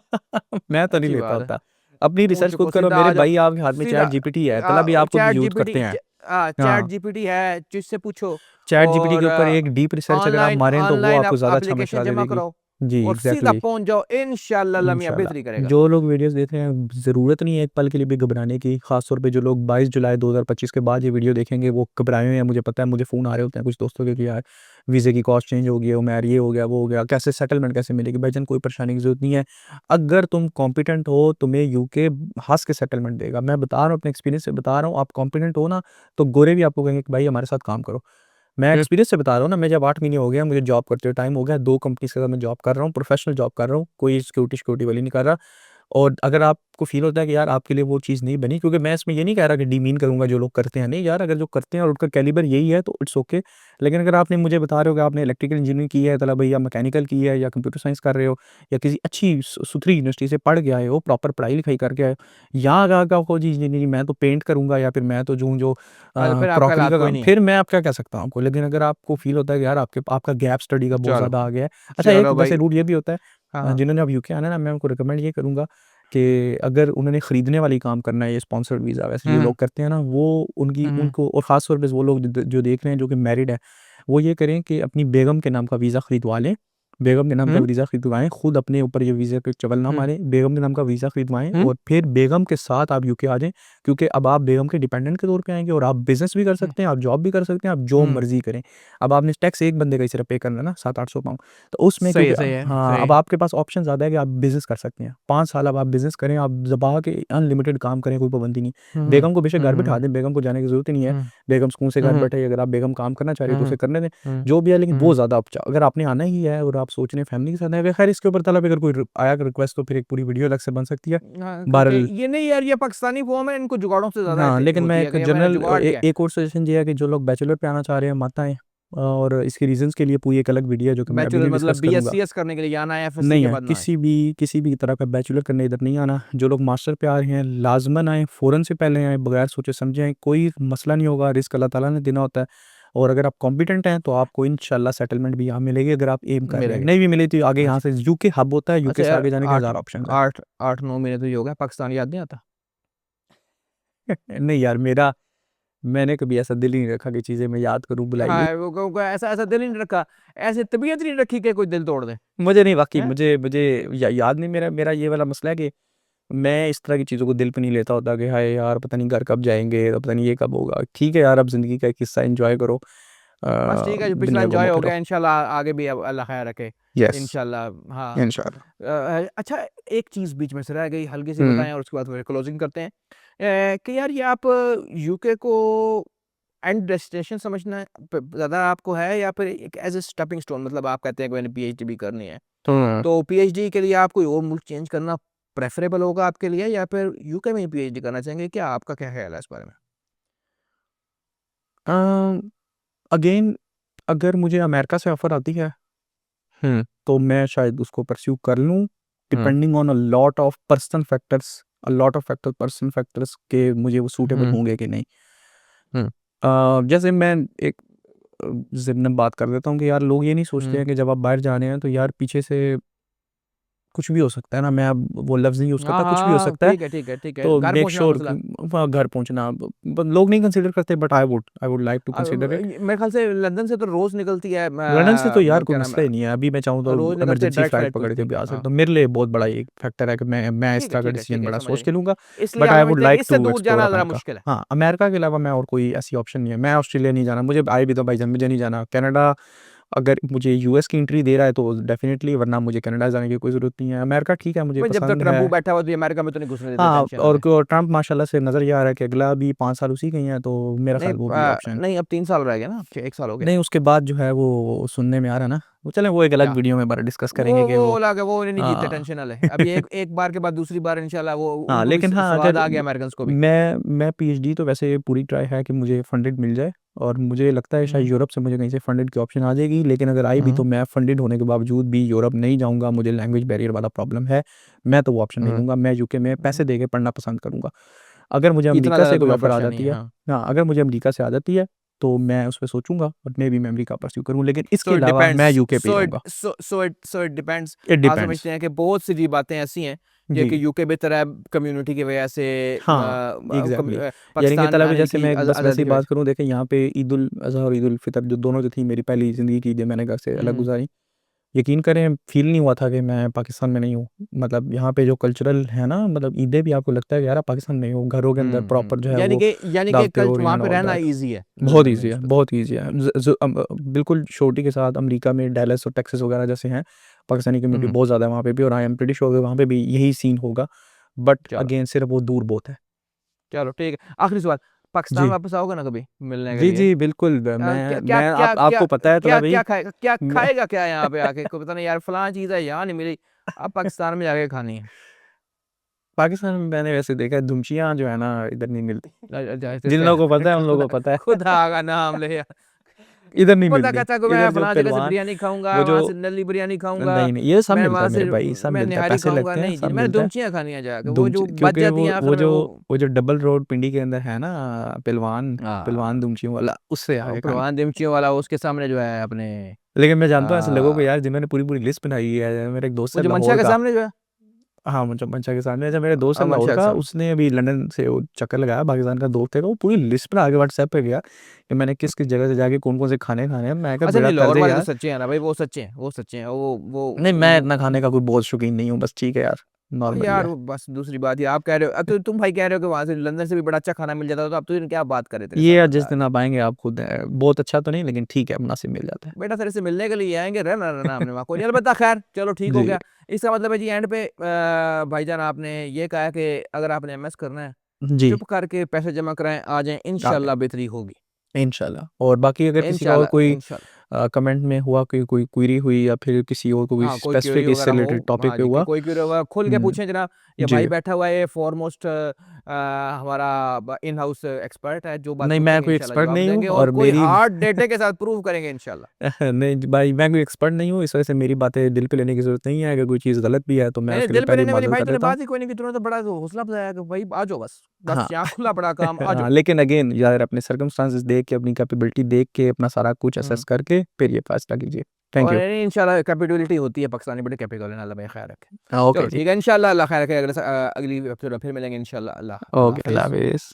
मैं तो नहीं अच्छी लेता बात है। होता। अपनी मुँह रिसर्च खुद चुको, करो, सीधा मेरे आ जाओ, भाई आपके हाथ में सीधा चैट जीपीटी है, तलब भी आप खुद चैट यूज़ जीपीटी करते हैं। चैट हाँ, जीपीटी है, जिससे पूछो, चैट जीपीटी के और ऊपर एक डीप रिसर्च अगर आप ऑनलाइन मारें तो वो ऑनलाइन आपको ज़्यादा अच्छा एप्लीकेशन मशवरा दे जमा देगी। कराओ जी, और सीधा एग्ज़ैक्टली। पहुँच जाओ, इंशाअल्लाह अल्लाह मियाँ इंशाल्लाह। बेहतरी करेगा। जो लोग वीडियोज़ देख रहे हैं, ज़रूरत नहीं है एक पल के लिए भी घबराने की, ख़ास तौर पे जो लोग 22 जुलाई 2025 के बाद ये वीडियो देखेंगे, वो घबराए हुए हैं, मुझे पता है, मुझे फ़ोन आ रहे होते हैं कुछ दोस्तों के कि यार वीज़े की कॉस्ट चेंज हो गई है, उमर ये हो गया, वो हो गया, कैसे सेटलमेंट कैसे मिलेगी? भाईजान कोई परेशानी की ज़रूरत नहीं है। अगर तुम कॉम्पिटेंट हो, तुम्हें यूके हँस के सेटलमेंट देगा। मैं बता रहा हूँ, अपने एक्सपीरियंस से बता रहा हूँ, आप कॉम्पिटेंट हो ना, तो गोरे भी आपको कहेंगे कि भाई हमारे साथ काम करो। मैं एक्सपीरियंस से बता रहा हूँ ना, मैं जब 8 महीने हो गया मुझे जॉब करते हुए टाइम हो गया, 2 कंपनीज़ के साथ मैं जॉब कर रहा हूँ, प्रोफेशनल जॉब कर रहा हूँ, कोई सिक्योरिटी वाली नहीं कर रहा। और अगर आपको फ़ील होता है कि यार आपके लिए वो चीज़ नहीं बनी, क्योंकि मैं इसमें ये नहीं कह रहा कि डीमीन करूँगा जो लोग करते हैं, नहीं यार, अगर जो करते हैं और उनका कैलिबर यही है तो इट्स ओके। लेकिन अगर आपने मुझे बता रहे हो कि आपने इलेक्ट्रिकल इंजीनियरिंग की है, तला भई, या मैकेनिकल की है, या कंप्यूटर साइंस कर रहे हो, या किसी अच्छी सुथरी यूनिवर्सिटी से पढ़ के आए हो, प्रॉपर पढ़ाई-लिखाई करके आए हो, यहाँ अगर आप कहो जी, जी, नहीं, मैं तो पेंट करूँगा या फिर मैं तो जो फिर आपका क्रॉकरी हालात का कोई काम, नहीं है। फिर मैं अब क्या कह सकता हूँ आपको। लेकिन अगर आपको फ़ील होता है कि यार आपका गैप स्टडी का बहुत चलो, ज़्यादा आ गया है। अच्छा, एक चलो वैसे भाई। रूल ये भी होता है, हाँ, हाँ। जिन्होंने अब यूके आना है ना, मैं उनको रिकमेंड ये करूँगा कि अगर उन्होंने खरीदने वाली काम करना है, ये स्पॉन्सर्ड वीज़ा वैसे जो हुँ, लोग करते हैं ना, वो उनकी हुँ, हुँ, उनको, और ख़ास तौर पे वो लोग जो देख रहे हैं जो कि मैरिड हैं, वो ये करें कि अपनी बेगम के नाम का वीज़ा खरीदवा लें। बेगम के नाम का हुँ, वीज़ा खरीदवाएँ, खुद अपने ऊपर ये वीज़ा पे चवल ना हुँ, मारें, बेगम के नाम का वीज़ा खरीदवाएँ हुँ, और फिर बेगम के साथ आप यूके आ जाएँ। क्योंकि अब आप बेगम के डिपेंडेंट के तौर पे आएँगे और आप बिज़नेस भी कर हुँ, सकते हैं, आप जॉब भी कर सकते हैं, आप जो हुँ। मर्ज़ी करें। अब आपने टैक्स एक बंदे का ही सिर्फ़ पे करना है ना, 700-800 पाउंड। तो उसमें सही है, क्योंकि सही है, हाँ, सही अब है। आपके पास ऑप्शन ज़्यादा है कि आप बिज़नेस कर सकते हैं। 5 साल अब आप बिज़नेस करें, आप दबा के अनलिमिटेड काम करें, कोई पाबंदी नहीं। हुँ, हुँ, बेगम को बेशक हुँ, घर बिठा हुँ, दें, बेगम को जाने की ज़रूरत ही नहीं है। हुँ, बेगम सुकून से हुँ, घर हुँ, बैठे, अगर आप बेगम काम करना चाह रही है हुँ, तो हुँ, उसे करने दें, हुँ, जो भी है। लेकिन वो हुँ। ज़्यादा अगर आपने आना ही है और आप सोच रहे हैं फैमिली के साथ आएँ, खैर इसके ऊपर तलब अगर कोई आया रिक्वेस्ट तो फिर एक पूरी वीडियो अलग से बन सकती है। हाँ, क्योंकि बहरहाल, ये नहीं यार, ये पाकिस्तानी फ़ॉर्म है, इनको जुगाड़ों से ज़्यादा हाँ, लेकिन मैं होती है एक कि ये मैंने जनरल जुगाड़ किया है। एक और सजेशन ये है कि जो लोग बैचलर पे आना चाह रहे हैं मत आएँ, और इसके रीज़न्स के लिए पूरी एक अलग वीडियो है जो कि मैं अभी बैचलर नहीं मतलब डिस्कस करूँगा। बीएससीएस करने के लिए आना है, एफएससी नहीं के है, बाद ना आए। किसी भी तरह का बैचलर करने इधर नहीं आना। जो लोग मास्टर पे आ रहे हैं लाज़िमन आएँ, फ़ौरन से पहले आएँ, बगैर सोचे समझे आएँ, कोई मसला नहीं होगा, रिस्क अल्लाह ताला ने देना होता है। और अगर आप कॉम्पिटेंट हैं तो आपको इंशाल्लाह सेटलमेंट भी यहाँ मिलेगी, अगर आप एम कर रहे हैं। मिलेगा। नहीं भी मिली तो आगे यहाँ अच्छा, से यूके हब होता है, यूके अच्छा से यार, आगे जाने के 8 हज़ार ऑप्शंस हैं। 8 8-9 महीने तो ये हो गया, पाकिस्तान याद नहीं आता? नहीं यार, मैंने कभी ऐसा दिल ही नहीं रखा कि चीज़ें मैं याद करूँ, बुलाइए। हाँ, वो ऐसा ऐसा दिल ही नहीं रखा, ऐसे तबीयत नहीं रखी कि कोई दिल तोड़ दे, मुझे नहीं, वाक़ई हैं? मुझे मुझे याद नहीं। मेरा मेरा ये वाला मसला है कि मैं इस तरह की चीज़ों को दिल पे नहीं लेता होता कि हाय यार, पता नहीं घर कब जाएँगे, पता नहीं ये कब होगा। ठीक है यार, अब ज़िंदगी का एक हिस्सा एन्जॉय करो। बस ठीक है, जो पिछला दुनिया एन्जॉय घूमो हो फिरो। गया, इंशाल्लाह आगे भी अब अल्लाह खैर रखे, यस, इंशाल्लाह। हाँ। इंशाल्लाह। अच्छा, एक चीज़ बीच में से रह गई, हल्की सी हुँ, बताएँ और उसके बाद फिर क्लोजिंग करते हैं। कि यार, ये आप यूके को एंड डेस्टिनेशन समझना ज़्यादा आपको है, या फिर एक एज़ अ स्टेपिंग स्टोन, मतलब आप कहते हैं कि मैंने पीएचडी भी करनी है, हुँ। तो पीएचडी के लिए आप कोई और मुल्क चेंज करना प्रेफ़रेबल होगा आपके लिए, या फिर यूके में ही पीएचडी करना चाहेंगे? क्या आपका क्या ख़्याल है इस बारे में? अ, अगेन, अगर मुझे अमेरिका से ऑफ़र आती है, हुँ, तो मैं शायद उसको परस्यू कर लूँ, हुँ, डिपेंडिंग ऑन पर्सन फैक्टर्स के मुझे वो सूटेबल हुँ, होंगे कि नहीं। हुँ, जैसे मैं एक ज़िमनन बात कर देता हूँ कि यार लोग ये नहीं सोचते हुँ। हैं कि जब आप बाहर जा रहे हैं तो यार पीछे से कुछ भी हो सकता है ना, मैं अब वो लफ्ज़ नहीं यूज़ हाँ, करता, कुछ भी हो हाँ, सकता है। ठीक है, ठीक है, ठीक है। तो घर मेक पहुँचना श्योर मसला। कि वहाँ घर पहुँचना लोग नहीं कंसीडर करते, but I would like to consider it. मेरे ख़्याल से लंदन से तो रोज़ निकलती है, लंदन से तो यार कोई क्या नाम मसला है, ही नहीं है, अभी मैं चाहूँ तो रोज़ निकलती है, इमरजेंसी डायरेक्ट फ़्लाइट फ्लाइट पकड़ खुलती के है। भी आ हाँ, सकता हूँ। मेरे लिए बहुत बड़ा एक फैक्टर है कि मैं इस तरह का ठीक डिसीज़न है, बड़ा समझ सोच गए। के लूँगा, इसलिए बट आप आई वुड समझते हैं कि लाइक इससे टू दूर एक्सप्लोर जाना ज़रा अमेरिका। मुश्किल है। हाँ, अमेरिका के अलावा मैं और कोई ऐसी ऑप्शन नहीं है। मैं ऑस्ट्रेलिया नहीं जाना, मुझे आए भी तो भाईजान मुझे नहीं जाना। कनाडा अगर मुझे यूएस की एंट्री दे रहा है तो डेफ़िनिटली, वरना मुझे कनाडा जाने की कोई ज़रूरत नहीं है। अमेरिका ठीक है, मुझे भाई, जब तक पसंद है। ट्रम्प बैठा हुआ है तो ये अमेरिका में तो नहीं घुसने देते, हाँ, टेंशन ना और ले। ट्रम्प माशाल्लाह से नज़र ये आ रहा है कि अगला भी 5 साल उसी के ही हैं, तो मेरा नहीं ख़्याल वो भी ऑप्शन। नहीं, अब 3 साल रह गए ना, 1 साल हो गया। नहीं, उसके बाद जो है वो सुनने में आ रहा है ना, वो चलें वो एक अलग क्या? वीडियो में बार डिस्कस करेंगे कि वो वो अलग है, वो नहीं जीतते, हाँ। टेंशन ना ले। अब ये एक एक बार के बाद दूसरी बार इंशाल्लाह वो हाँ, उनको भी लेकिन हाँ, स्वाद अगर आ गया, अमेरिकन्स को भी। मैं पीएचडी तो वैसे पूरी ट्राई है कि मुझे फंडेड मिल जाए, और मुझे लगता है शायद हुँ, यूरोप से मुझे कहीं से फंडेड की ऑप्शन आ जाएगी, लेकिन अगर आई भी हुँ, तो मैं फंडेड होने के बावजूद भी यूरोप नहीं जाऊँगा, मुझे लैंग्वेज बैरियर वाला प्रॉब्लम है, मैं तो वो ऑप्शन नहीं हुँ, लूँगा, मैं यूके में हुँ। पैसे दे के पढ़ना पसंद करूँगा। अगर मुझे इतना अमेरिका ज़्यादा से कोई तुम्हें ऑफ़र आ परेशानी जाती है, है, हाँ। हाँ, अगर मुझे अमेरिका से आ जाती है, तो मैं उस पे सोचूँगा और मे बी मैं अमेरिका परस्यू करूँ, लेकिन इसके सो इट अलावा मैं डिपेंड्स यूके पे ही रहूँगा। So it depends. इट आप डिपेंड्स। समझते हैं कि बहुत सी जी बातें ऐसी हैं जो जी। कि यूके बेहतर है, कम्युनिटी की वजह से, हाँ, एग्ज़ैक्टली। यानी कि पाकिस्तान तलब आने जैसे की मैं एक बस वैसे आज़ादी ही की बात वजह। करूँ, देखें यहाँ पे ईद उल अज़हा और ईद उल फ़ितर जो दोनों जो थी मेरी पहली ज़िंदगी की ईदें मैंने घर से अलग हुँ, गुज़ारी। यकीन करें फ़ील नहीं हुआ था कि मैं पाकिस्तान में नहीं हूँ। मतलब यहाँ पे जो कल्चरल है ना, मतलब ईदें भी आपको लगता है कि यार आप पाकिस्तान में नहीं हो। घरों के अंदर हुँ, प्रॉपर जो हुँ। है वो यानी कि दावतें कल हो रही हैं वहाँ एंड पे ऑल रहना दैट। ईज़ी है, बहुत लंदन में ईज़ी है, निस्बतन। बहुत ईज़ी है। बिल्कुल श्योरिटी के साथ अमेरिका में डैलस और टेक्सास वगैरह जैसे हैं, पाकिस्तानी हुँ, कम्युनिटी हुँ। बहुत ज़्यादा है वहाँ पे भी, और आई एम प्रिटी श्योर कि वहाँ पे भी यही सीन होगा। बट चलो, अगेन सिर्फ़ वो दूर बहुत है। चलो ठीक है। आखिरी सवाल, पाकिस्तान जी वापस आओगे ना कभी मिलने के जी लिए? जी बिल्कुल क्या मैं आप आपको पता है तला भाई, क्या खाएगा, क्या मैं खाएगा क्या यहाँ पे आके? कोई पता नहीं यार, फलां चीज़ है यहाँ नहीं मिली, अब पाकिस्तान में जाके खानी है। पाकिस्तान में मैंने वैसे देखा है दुमचियाँ जो है ना इधर नहीं मिलती। जिन जैसे लोगों को पता है उन लोगों खुदा को पता है खुदा का नाम ले यार। इधर नहीं बंदा मिलती। कहता है कि मैं इधर जो फलां जगह से पहलवान बिरयानी खाऊँगा, वो जो वहाँ से नली बिरयानी खाऊँगा, नहीं, नहीं, ये सब मैं मिलता वहाँ है से मेरे भाई, सब मैं मिलता है, निहारी पैसे खाऊँगा। लगते हैं, नहीं जी, सब मैंने मिलता है। दुमचियाँ खानी है जाके, वो दुमच जो बच क्योंकि जाती हैं आखिर वो में जो वो। वो जो डबल रोड पिंडी के अंदर है ना पहलवान, पहलवान हाँ, दुमचियों वाला, उससे आगे खानी। परवान दिमचियों वाला उसके सामने जो है अपने लेकिन मैं जानता हूँ ऐसे लोगों को आ, यार जिन्होंने पूरी-पूरी लिस्ट बनाई है। मेरा एक दोस्त वो है जो मंशा लाहौर के का। सामने जो है, हाँ, मुझे मंशा के सामने जब मेरे दोस्त है लाहौर मंशा के का, सामने। उसने अभी लंदन से वो चक्कर लगाया, पाकिस्तान का दोस्त है, वो पूरी लिस्ट बना के व्हाट्सएप पे गया कि मैंने किस-किस जगह से जाके कौन-कौन से खाने खाने हैं। मैं कहा अच्छा बेड़ा नहीं, लाहौर कर्ज़ है वाले तो यार। सच्चे हैं ना भाई, वो सच्चे हैं, वो सच्चे हैं, नहीं, मैं इतना खाने का कोई बहुत शौकीन नहीं हूँ, बस ठीक है यार, नॉर्मल ही यार है। वो बस दूसरी बात ये आप कह रहे हो, अब तो तुम भाई कह रहे हो कि वहां से लंदन से भी बड़ा अच्छा खाना मिल जाता, तो अब तो क्या बात करे तेरे ये साथ यार जिस बता। दिन आप आएँगे आप खुद बहुत अच्छा तो नहीं लेकिन ठीक है, मुनासिब मिल जाता है। बेटा तेरे से मिलने के लिए आएंगे, रहना रहना हमने वहाँ कोई नहीं, अलबत्ता खैर चलो ठीक हो जी, गया। इसका मतलब है जी एंड पे भाईजान आपने ये कहा कि अगर आपने एमएस करना है, जी, चुप करके पैसे जमा कराएं, आ जाएं, आ गए, इंशाल्लाह बेहतरी होगी। इंशाल्लाह। और बाकी अगर किसी का और इंशाल्लाह कोई इंशाल्लाह। कमेंट में हुआ कि कोई क्वेरी हुई या फिर किसी और को कोई हाँ, कोई क्वेरी स्पेसिफिक इससे वगैरह हो, रिलेटेड टॉपिक हाँ पे जी, कि हुआ। कोई क्वेरी होगा खुल के हुँ, पूछें जनाब। ये जी। भाई बैठा हुआ है फॉरमोस्ट हमारा इन हाउस एक्सपर्ट है, जो बात नहीं, मैं पूछेंगे कोई इंशाल्लाह एक्सपर्ट जवाब नहीं हूँ देंगे और और कोई मेरी हार्ड डेटे के साथ प्रूव करेंगे इंशाल्लाह। नहीं भाई, मैं कोई एक्सपर्ट नहीं हूँ, इस वजह से मेरी बातें दिल पे लेने की ज़रूरत नहीं है। अगर कोई चीज़ गलत भी है तो मैं नहीं नहीं, उसके लिए दिल पे पहले ही लेने वाली माज़रत भाई कर तूने देता हूँ। बात ही कोई नहीं की, तूने तो बड़ा हौसला बताया कि भाई आ जाओ, बस हाँ, बस यहाँ खुला पड़ा काम, आ हाँ, जाओ। लेकिन अगेन यार अपने सर्कमस्टांसेस देख के, अपनी कैपेबिलिटी देख के, अपना सारा कुछ असेस हम्म। करके फिर ये फैसला कीजिए। थैंक और यू। इंशाल्लाह कैपेबिलिटी होती है, पाकिस्तानी बड़े कैपेबल है, अल्लाह भाई खैर रखे। हाँ, ओके चलो जी। ठीक है, इंशाल्लाह अल्लाह खैर रखे, अगली एपिसोड में फिर मिलेंगे इंशाल्लाह। अल्लाह अल्लाह ओके, अल्लाह हाफिज़। हाफ़िज़।